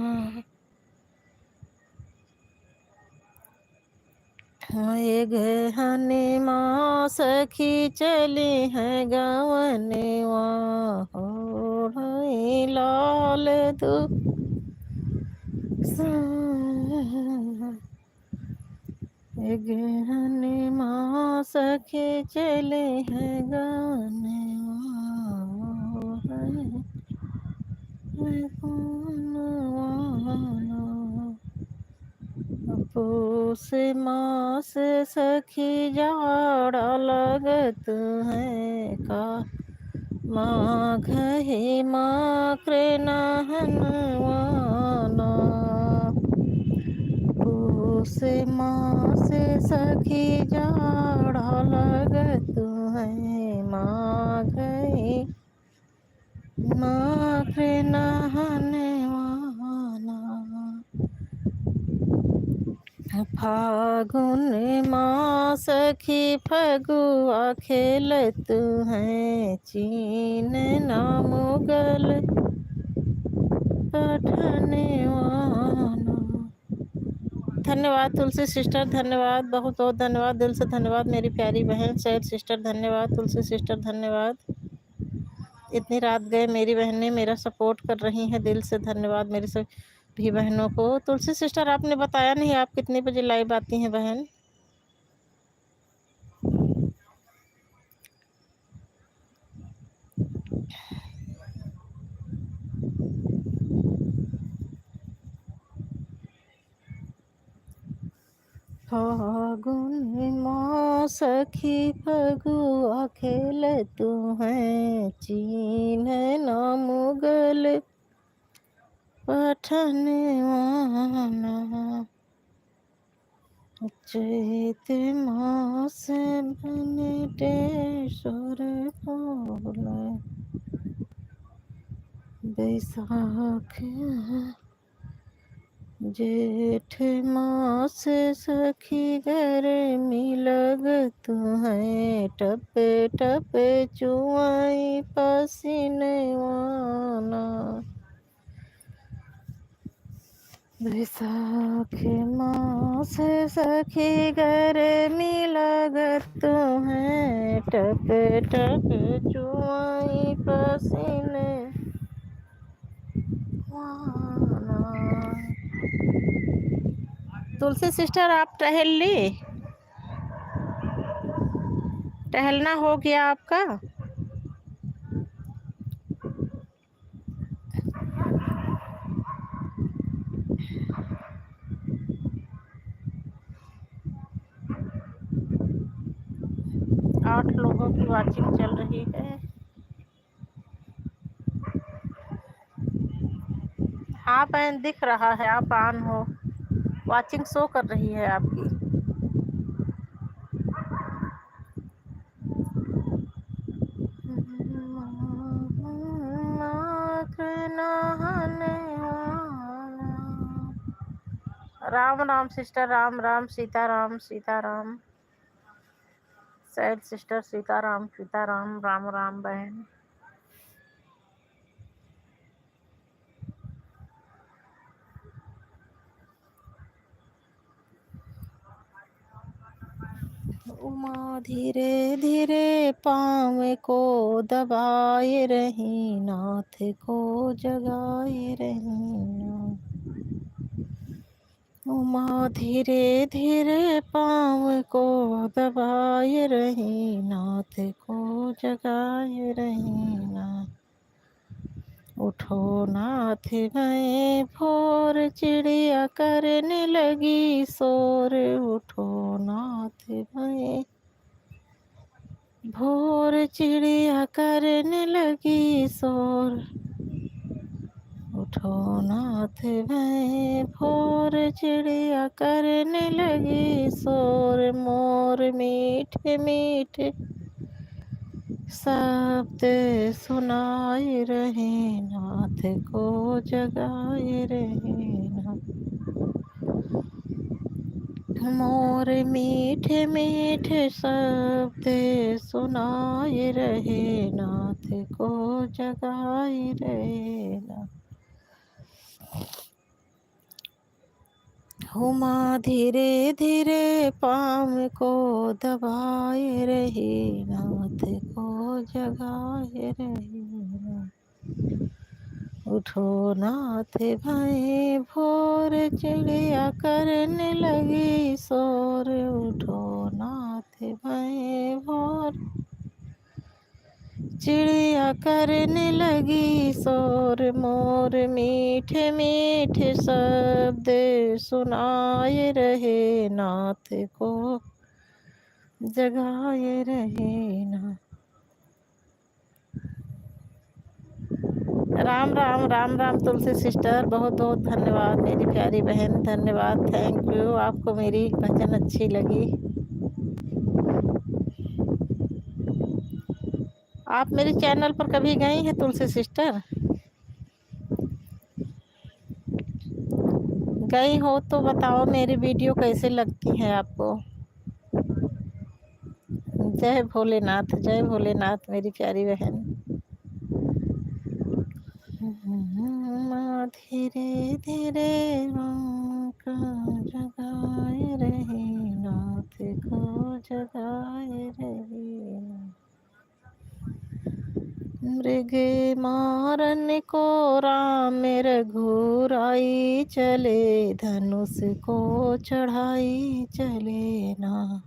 गहने माँ सखी चली है गवने हो लाल दू गहने माँ सखी चले है गवने पूस मास सखी जाड़ा लगत है का माघ ही माक्र नहनवाना पूस मास सखी जाड़ा लगत है माघ रे नहाने वाला, फागुन माँ सखी फगुआ खेलत हैं, चीन ना मुगल पठने वाला। धन्यवाद तुलसी सिस्टर, धन्यवाद, बहुत बहुत धन्यवाद, दिल से धन्यवाद मेरी प्यारी बहन सैद सिस्टर, धन्यवाद तुलसी सिस्टर, धन्यवाद। इतनी रात गए मेरी बहनें मेरा सपोर्ट कर रही हैं, दिल से धन्यवाद मेरी सभी बहनों को। तुलसी सिस्टर आपने बताया नहीं आप कितने बजे लाइव आती हैं बहन? फागुन माँ सखी फगुआ खेलत हैं, चीन ना मुगल पठने वाला। चैत मास बनेटेश्वर बोले, बैसाख जेठ मास सखी गर्मी लगत हैं, टपे टपे चुआई पसीनवाना। बैसाख मास सखी गर्मी लगत हैं, टपे टपे चुआई पसीने वाना। तुलसी सिस्टर आप टहल ली? टहलना हो गया आपका? आठ लोगों की वाचिंग चल रही है। हाँ बहन दिख रहा है आप ऑन हो, वाचिंग शो कर रही है आपकी। Ram Ram sister, Ram Ram, Sitaram Sitaram, sad sister, Sitaram Sitaram, Ram Ram बहन। उमा धीरे धीरे पाँव को दबाए रही, नाथ को जगाए रही। उमा धीरे धीरे पाँव को दबाए रही, नाथ को जगाए रही ना। उठो नाथ मैं भोर, चिड़िया करने लगी शोर। उठो नाथ मैं भोर, चिड़िया करने लगी शोर। उठो नाथ मैं भोर, चिड़िया करने लगी शोर। मोर मीठे मीठे शब्द सुनाए रहे, नाथ को जगाए रहे ना। मोर मीठे मीठे शब्द सुनाए रहे, नाथ को जगाए रहे ना। उमा धीरे धीरे पाँव को दबाए रही, नाथ को जगाए रही ना। उठो नाथ भाई भोर, चिड़िया करने लगी शोर। उठो नाथ भाई भोर, चिड़िया करने लगी शोर। मोर मीठे मीठे शब्द सुनाए रहे, नाथ को जगाए रहे ना। राम राम, राम राम तुलसी सिस्टर, बहुत बहुत धन्यवाद मेरी प्यारी बहन, धन्यवाद, थैंक यू। आपको मेरी भजन अच्छी लगी। आप मेरे चैनल पर कभी गई हैं तुलसी सिस्टर? गई हो तो बताओ मेरी वीडियो कैसे लगती है आपको। जय भोलेनाथ, जय भोलेनाथ मेरी प्यारी बहन। माँ धीरे धीरे को जगाए रही, नाथ को जगाए रही। मृग मारन को राम रघुराई चले, धनुष को चढ़ाई चले ना।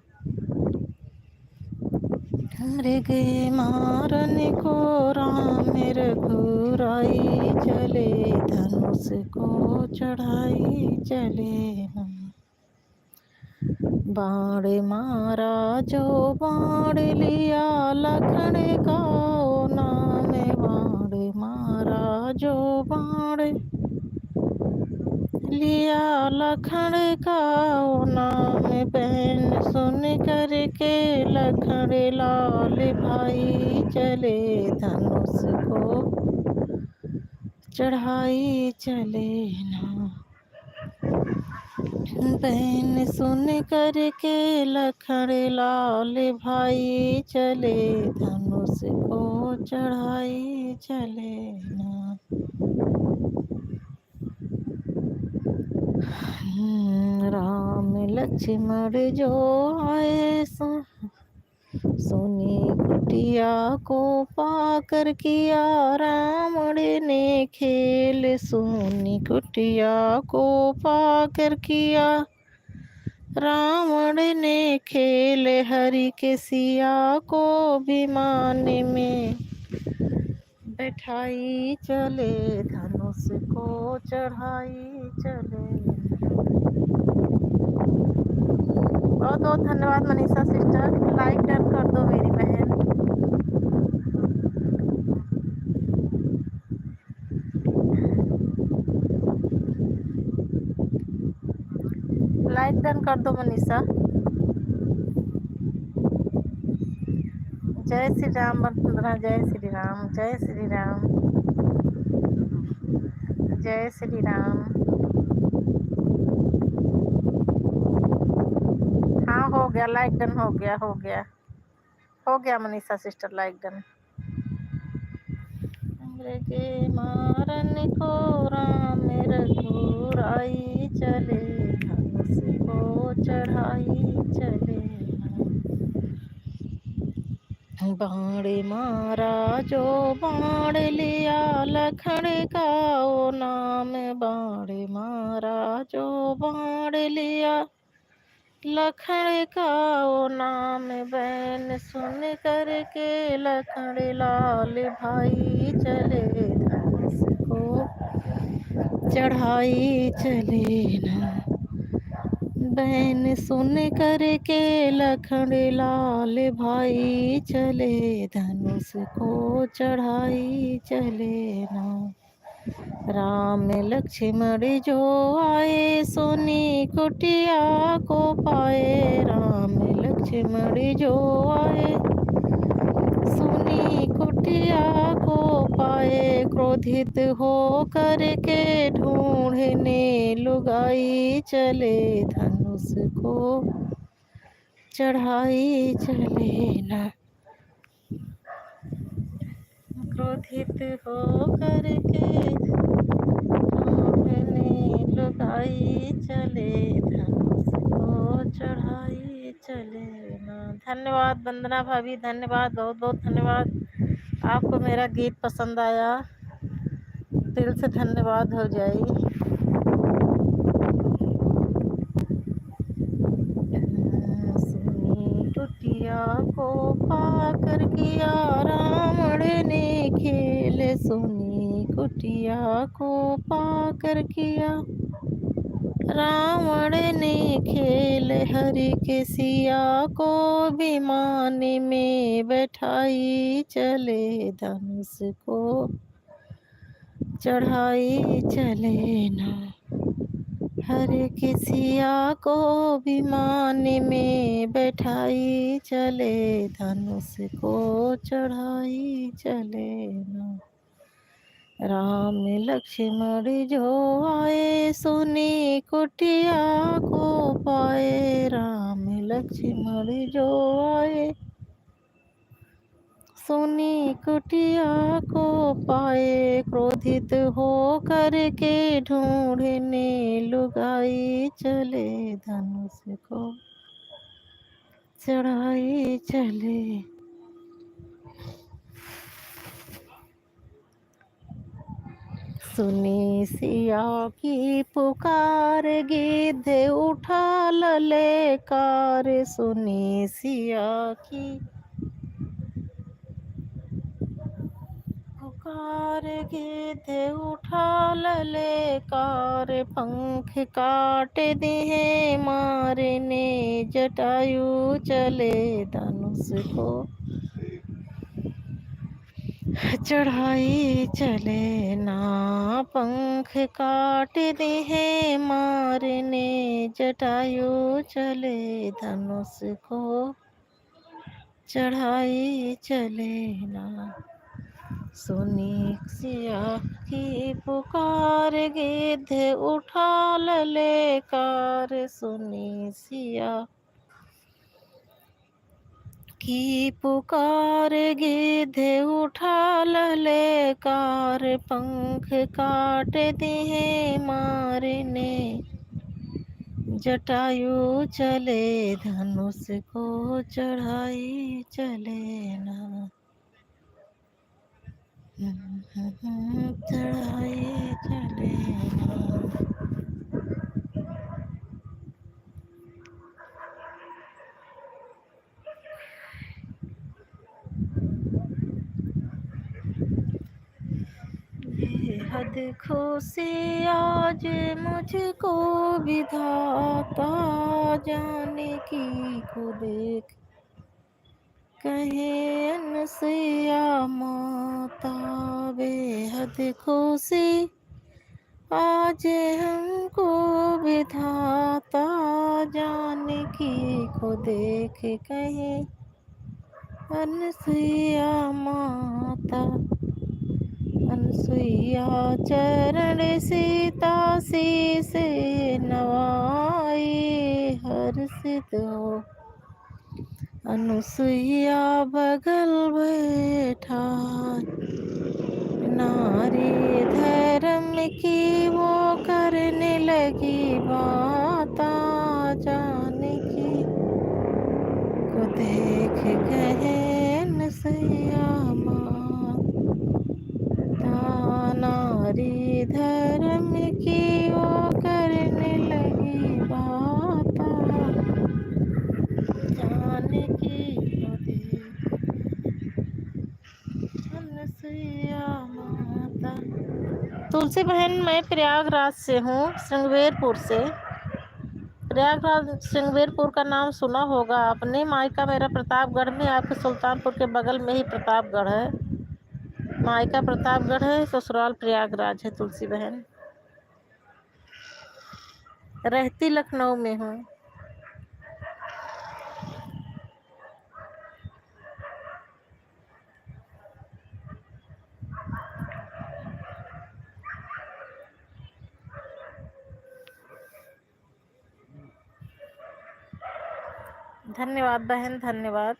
मृग मारन को राम रघुराई चले, धनुष को चढ़ाई चले ना। बाण मारा जो बाण लिया, लखन का नाम बाण मारा जो बाण लिया, लखन का नाम। बहन सुन करके लखन लाल भाई चले, धनुष को चढ़ाई चले ना। बहन सुन करके लखन लाल भाई चले, धनुष को चढ़ाई चले ना। राम लक्ष्मण जो आए सोनी कुटिया को पाकर किया, रावण ने खेल सोनी कुटिया को पाकर किया। रावण ने खेल हरि के सिया को विमान में बैठाई चले, धनुष को चढ़ाई चले। बहुत बहुत धन्यवाद मनीषा सिस्टर। लाइक डन कर दो मेरी बहन। लाइक डन कर दो मनीषा। जय श्री राम वंदना, जय श्री राम, जय श्री राम, जय श्री राम। हाँ हो गया, लाइक डन हो गया, हो गया, हो गया मनीषा सिस्टर, लाइक डन। मृग मारन को राम रघुराई चले, धनुष को चढ़ाई चले। बाण मारा जो बाण लिया, लखन का ओ नाम। बाण मारा जो बाण लिया, लखन का ओ नाम। बैन सुन करके लखन लाल भाई चले, धनुष को चढ़ाई चले ना। बैन सुन करके लखन लाल भाई चले, धनुष को चढ़ाई चले ना। राम लक्ष्मण जो आए सोनी कुटिया को पाए, राम लक्ष्मण जो आए सोनी कुटिया को पाए। क्रोधित हो करके ढूंढने लुगाई चले, धनुष को चढ़ाई चले ना। क्रोधित हो करके ढूंढने लुगाई चले, धनुष को चढ़ाई चले ना। धन्यवाद वंदना भाभी, धन्यवाद, बहुत बहुत धन्यवाद। आपको मेरा गीत पसंद आया, दिल से धन्यवाद हो जाए। सोनी कुटिया को पाकर किया, रावण ने खेल सोनी कुटिया को पाकर किया। रावण ने खेल हरि के सिया को विमान में बैठाई चले, धनुष को चढ़ाई चले ना। हरि के सिया को विमान में बैठाई चले, धनुष को चढ़ाई चले ना। राम लक्ष्मण जो आए, सोनी कुटिया को पाए। राम लक्ष्मण जो आए, सोनी कुटिया को पाए। क्रोधित हो करके ढूंढने लुगाई, चले धनुष को चढ़ाई चले। सुनी सिया की पुकार, गिद्ध उठा ललकार। सुनी सिया की पुकार, गिद्ध उठा ललकार। पंख काट दिए मारने, जटायु चले धनुष को चढ़ाई चले ना। पंख काट दिए मारने, जटायु चले धनुष को चढ़ाई चले ना। सुनी सिया की पुकार, गिद्ध उठा ललकार। सुनी सिया की पुकार, गिद्ध उठा ललकार। पंख काट दिए मारने, जटायु चले धनुष को चढ़ाई चले ना। चढ़ाई चले ना। बेहद खुशी आज मुझको विधाता, जाने की को देख कहे अनसुया माता। बेहद खुशी आज हमको विधाता, जाने की को देख कहे अनसुया माता। अनसुईया चरण सीता शीस नवाई, हर्षित हो अनुसुईया बगल बैठा। नारी धर्म की वो करने लगी बाता, जाने की को देख कहे अनसुईया नारी धर्म की वो करने लगी बाता, जाने की अनसुईया माता। तुलसी बहन, मैं प्रयागराज से हूँ, श्रृंगवेरपुर से। प्रयागराज श्रृंगवेरपुर का नाम सुना होगा आपने। मायका मेरा प्रतापगढ़ में, आपके सुल्तानपुर के बगल में ही प्रतापगढ़ है। मायका प्रतापगढ़ है, ससुराल प्रयागराज है तुलसी बहन। रहती लखनऊ में हूँ। धन्यवाद बहन, धन्यवाद।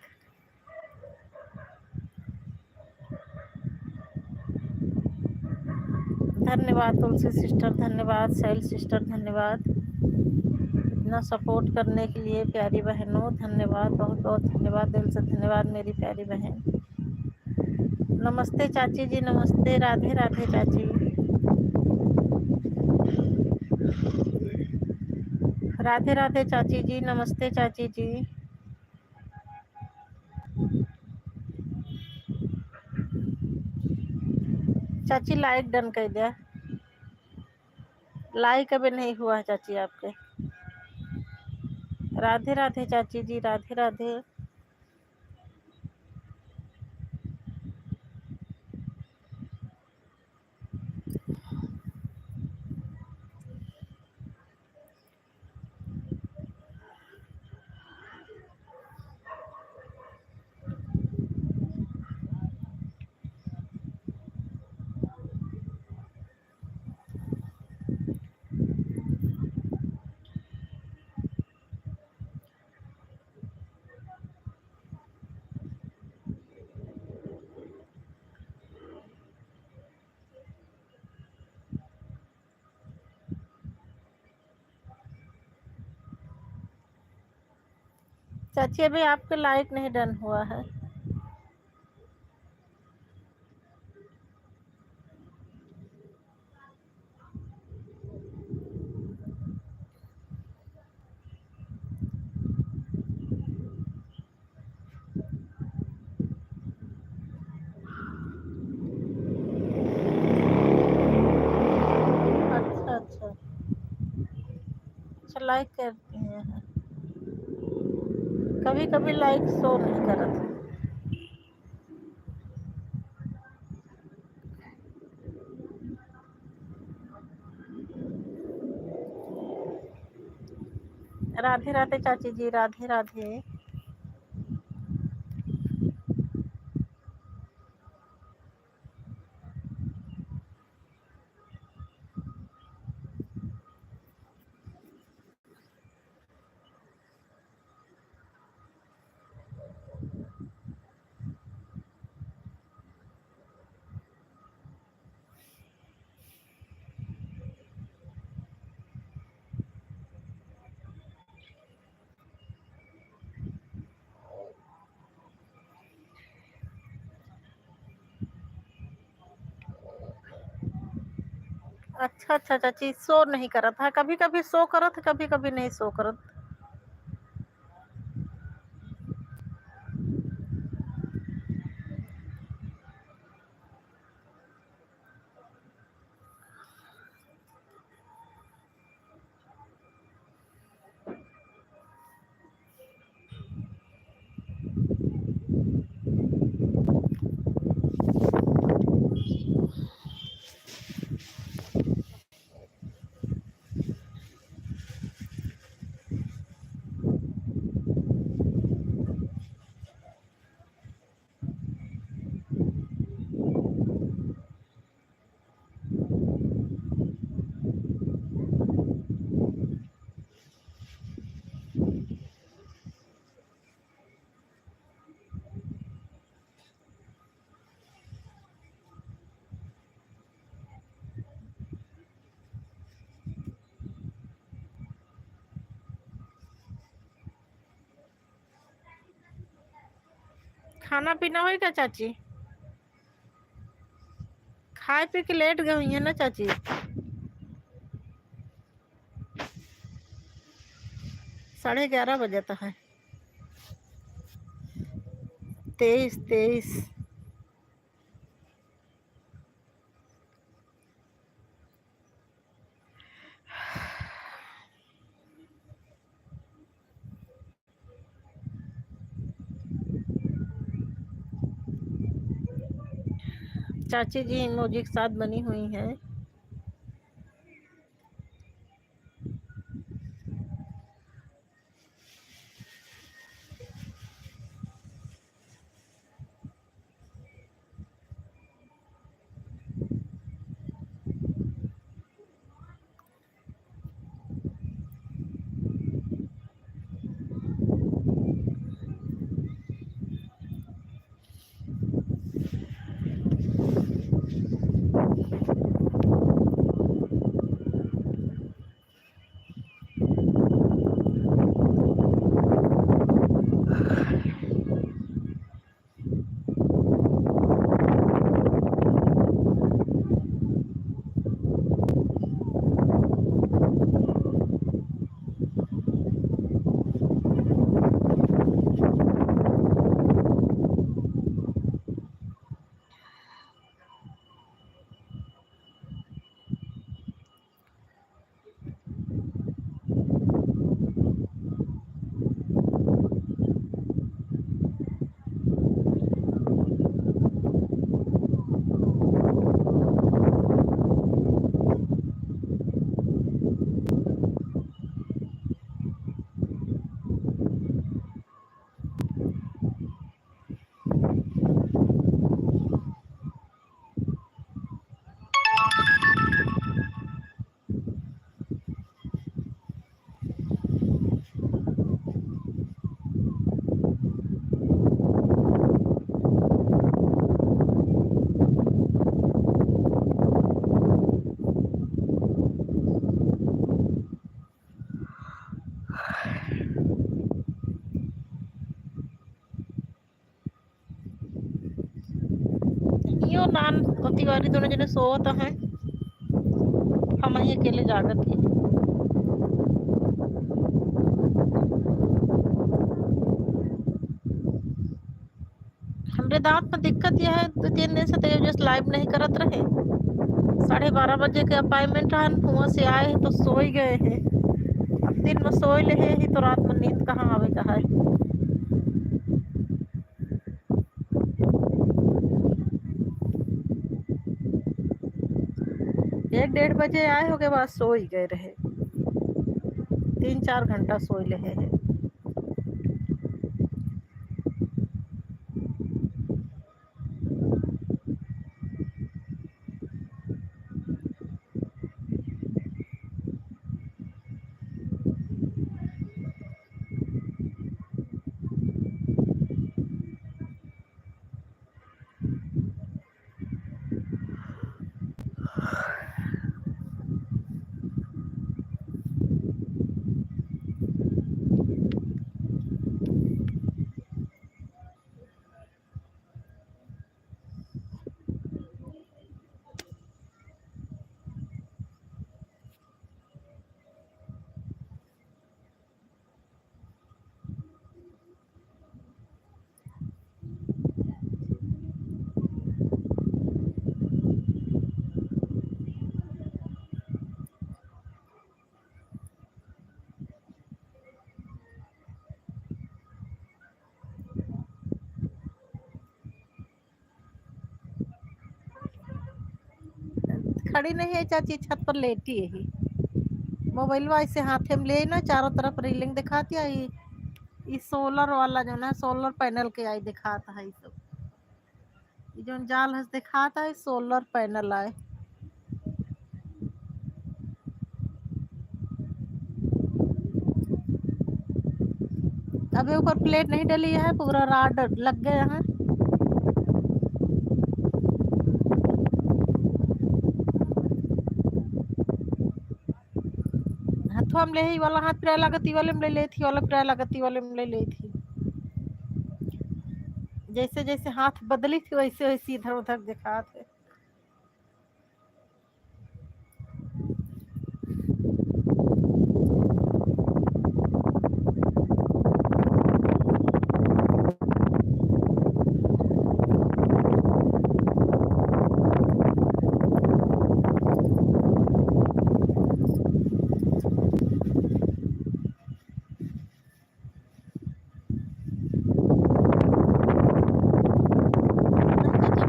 धन्यवाद तुलसी सिस्टर, धन्यवाद शैल सिस्टर, धन्यवाद इतना सपोर्ट करने के लिए प्यारी बहनों। धन्यवाद, बहुत बहुत धन्यवाद, दिल से धन्यवाद मेरी प्यारी बहन। नमस्ते चाची जी, नमस्ते। राधे राधे चाची। राधे राधे चाची जी, नमस्ते चाची जी। चाची लाइक डन कर दिया। लाइक अभी नहीं हुआ है चाची आपके। राधे राधे चाची जी, राधे राधे। चाची अभी आपके लाइक नहीं डन हुआ है। अच्छा अच्छा अच्छा, लाइक कर दिए हैं। कभी कभी लाइक शो नहीं करत है। राधे राधे चाची जी, राधे राधे। अच्छा अच्छा चाची, शो नहीं करत है, कभी कभी शो करत है, कभी कभी नहीं शो करत। खाना पीना हुई क्या चाची? खाए पी के लेट गई है ना चाची? 11:30 बजे तक है। 23 चाची जी इमोजी के साथ बनी हुई है। नान तिवारी दोनों जने सोवत हैं, हम ही अकेले जागत ही। हमरे दांत में दिक्कत यह है 2-3 दिन से जस्ट लाइव नहीं करत रहे। 12:30 बजे के अपॉइंटमेंट रहन, वहाँ से आए तो सो ही गए हैं। अब दिन में सोए ले ही तो रात में नींद कहाँ आवे कहा है। 1-1:30 बजे आए हो के बाद सो ही गए रहे। 3-4 घंटा सोए ले हैं। खड़ी नहीं है चाची, छत पर लेटी है ही। मोबाइल ऐसे हाथे में ले ना, चारों तरफ रीलिंग दिखाती है। ये सोलर वाला जो ना, सोलर पैनल के आई दिखाता है। सब जो जाल हंस दिखाता है सोलर पैनल आए। अभी ऊपर प्लेट नहीं डली है, पूरा राड लग गया है। हाथों में ले ही वाला हाथ प्याला गति वाले में ले थी, वाला प्याला गति वाले में ले थी। जैसे जैसे हाथ बदली थी वैसे वैसे इधर उधर दिखा थे।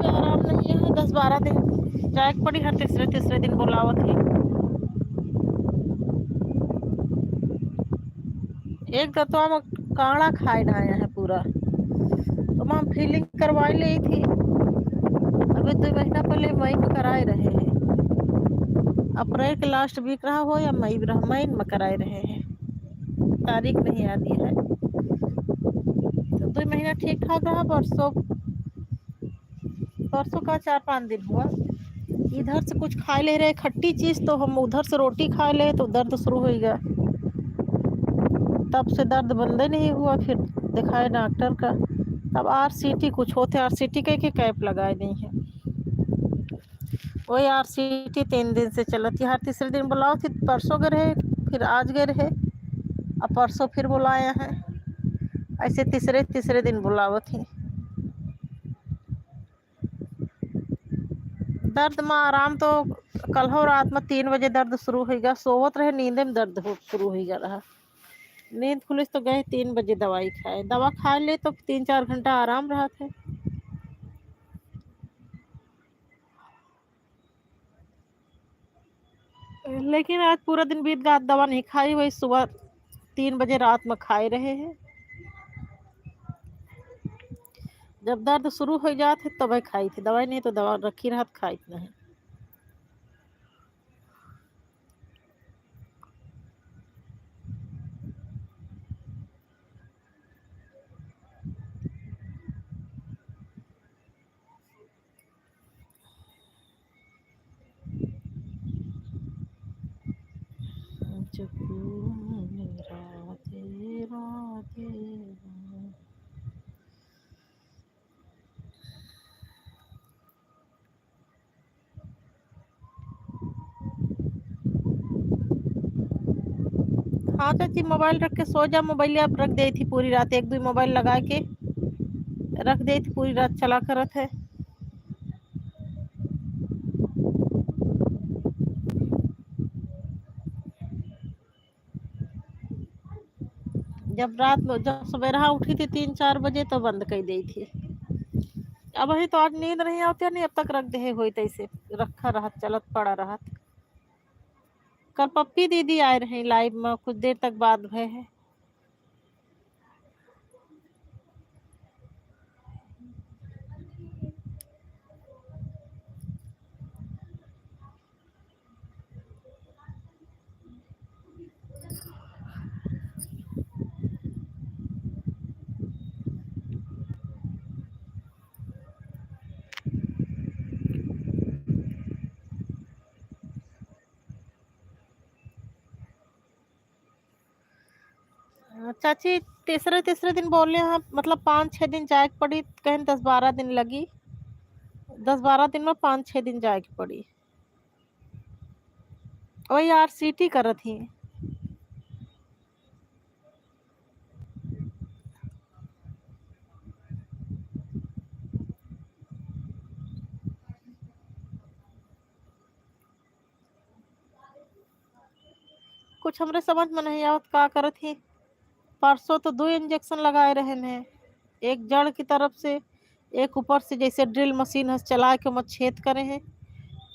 आराम नहीं है, 10-12 दिन जाए पड़ी। हर तीसरे दिन बुलावत थी। एक तो हम काढ़ा खाए आया है पूरा, तो हम फीलिंग करवाई ली थी। अभी 2 महीना पहले मई में कराए रहे हैं। अप्रैल के लास्ट वीक रहा हो या मई में कराए रहे हैं, तारीख नहीं आती है। तो 2 महीना ठीक ठाक रहा। परसों का 4-5 दिन हुआ। इधर से कुछ खा ले रहे खट्टी चीज, तो हम उधर से रोटी खा ले तो दर्द शुरू हो गया। तब से दर्द बंद नहीं हुआ। फिर दिखाए डॉक्टर का, तब RCT कुछ होते, RCT के कैप लगाए नहीं है। वही RCT 3 दिन से चलती। हर तीसरे दिन बुलाओ थी। परसों गए रहे, फिर आज गए रहे, अब परसों फिर बुलाया है। ऐसे तीसरे दिन बुलावत थी। दर्द में आराम तो कल हो रात में 3 बजे दर्द शुरू हो गया। सोवत रहे, नींद में दर्द शुरू हो गया रहा। नींद खुली तो गए 3 बजे दवाई खाए। दवा खा ले तो 3-4 घंटा आराम रहा थे। लेकिन आज पूरा दिन बीत गया, दवा नहीं खाई। वही सुबह 3 बजे रात में खाए रहे हैं। जब दर्द शुरू हो जाते तब खाई थी दवाई, नहीं तो दवा रखी रहा खाई नहीं। राधे राधे। हाँ चाची मोबाइल रख के सो जा। मोबाइल आप रख दी थी पूरी रात, एक दो मोबाइल लगा के रख दी थी, पूरी रात चला करत है। जब सवेरा उठी थी 3-4 बजे तो बंद कर दी थी। अब वही तो आज नींद नहीं आती, नहीं अब तक रख दे हुई तैसे रखा रहत, चलत पड़ा रहत। कल पप्पी दीदी आए रहे लाइव में, कुछ देर तक बात भय है। चाची तीसरे दिन बोले हैं, मतलब 5-6 दिन जाए पड़ी, कहीं 10-12 दिन लगी। 10-12 दिन में 5-6 दिन जाए पड़ी। वही RCT करत थी। कुछ हमरे समझ में नहीं आवत का करत थी। परसों तो 2 इंजेक्शन लगाए रहे हैं, एक जड़ की तरफ से, एक ऊपर से, जैसे ड्रिल मशीन चला के मत छेद करे हैं,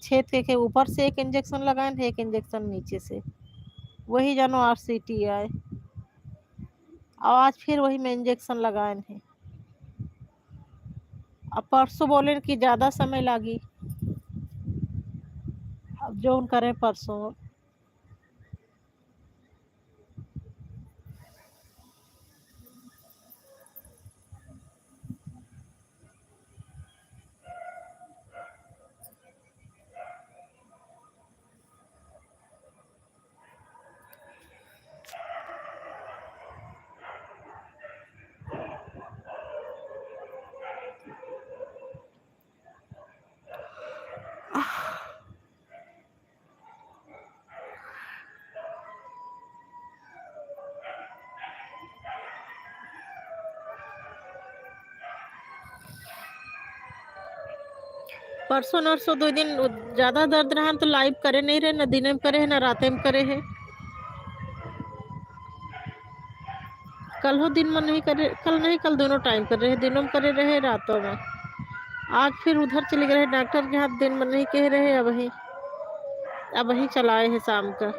छेद के ऊपर से एक इंजेक्शन लगाए हैं, एक इंजेक्शन नीचे से। वही जानो RCT आए, और आज फिर वही में इंजेक्शन लगाए हैं। अब परसों बोले कि ज़्यादा समय लगी, अब जो उन करे परसों। परसों नरसों 2 दिन ज़्यादा दर्द रहा तो लाइव करे नहीं रहे, न दिन में करे है न रात में करे है। कल हो दिन में नहीं करे, कल नहीं, कल दोनों टाइम कर रहे हैं, दिनों में करे रहे, रातों में। आज फिर उधर चले गए डॉक्टर के हाथ, दिन में नहीं कह रहे। अब वही चलाए हैं शाम का।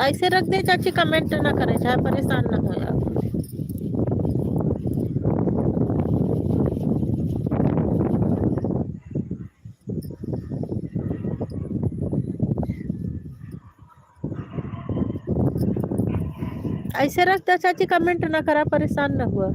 ऐसे रख दे चाची, कमेंट ना करे, चाहे परेशान ना हो आप। ऐसे रख दो चाची, कमेंट ना करा, परेशान न हुआ।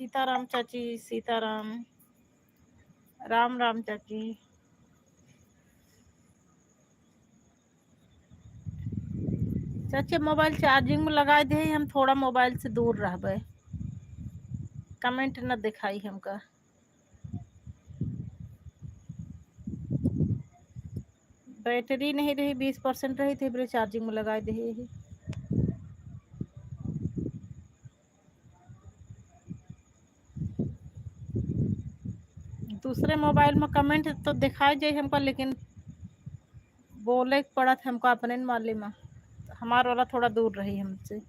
सीताराम चाची, सीताराम। राम राम चाची। चाची मोबाइल चार्जिंग में लगा दे, हम थोड़ा मोबाइल से दूर रहबे, कमेंट न दिखाई हमका। बैटरी नहीं रही, 20% रही थी, बड़े चार्जिंग में लगा दे। दूसरे मोबाइल में कमेंट तो दिखाई जाए हमको, लेकिन बोले पड़ा था हमको अपने वाले में, हमारा वाला थोड़ा दूर रही हमसे।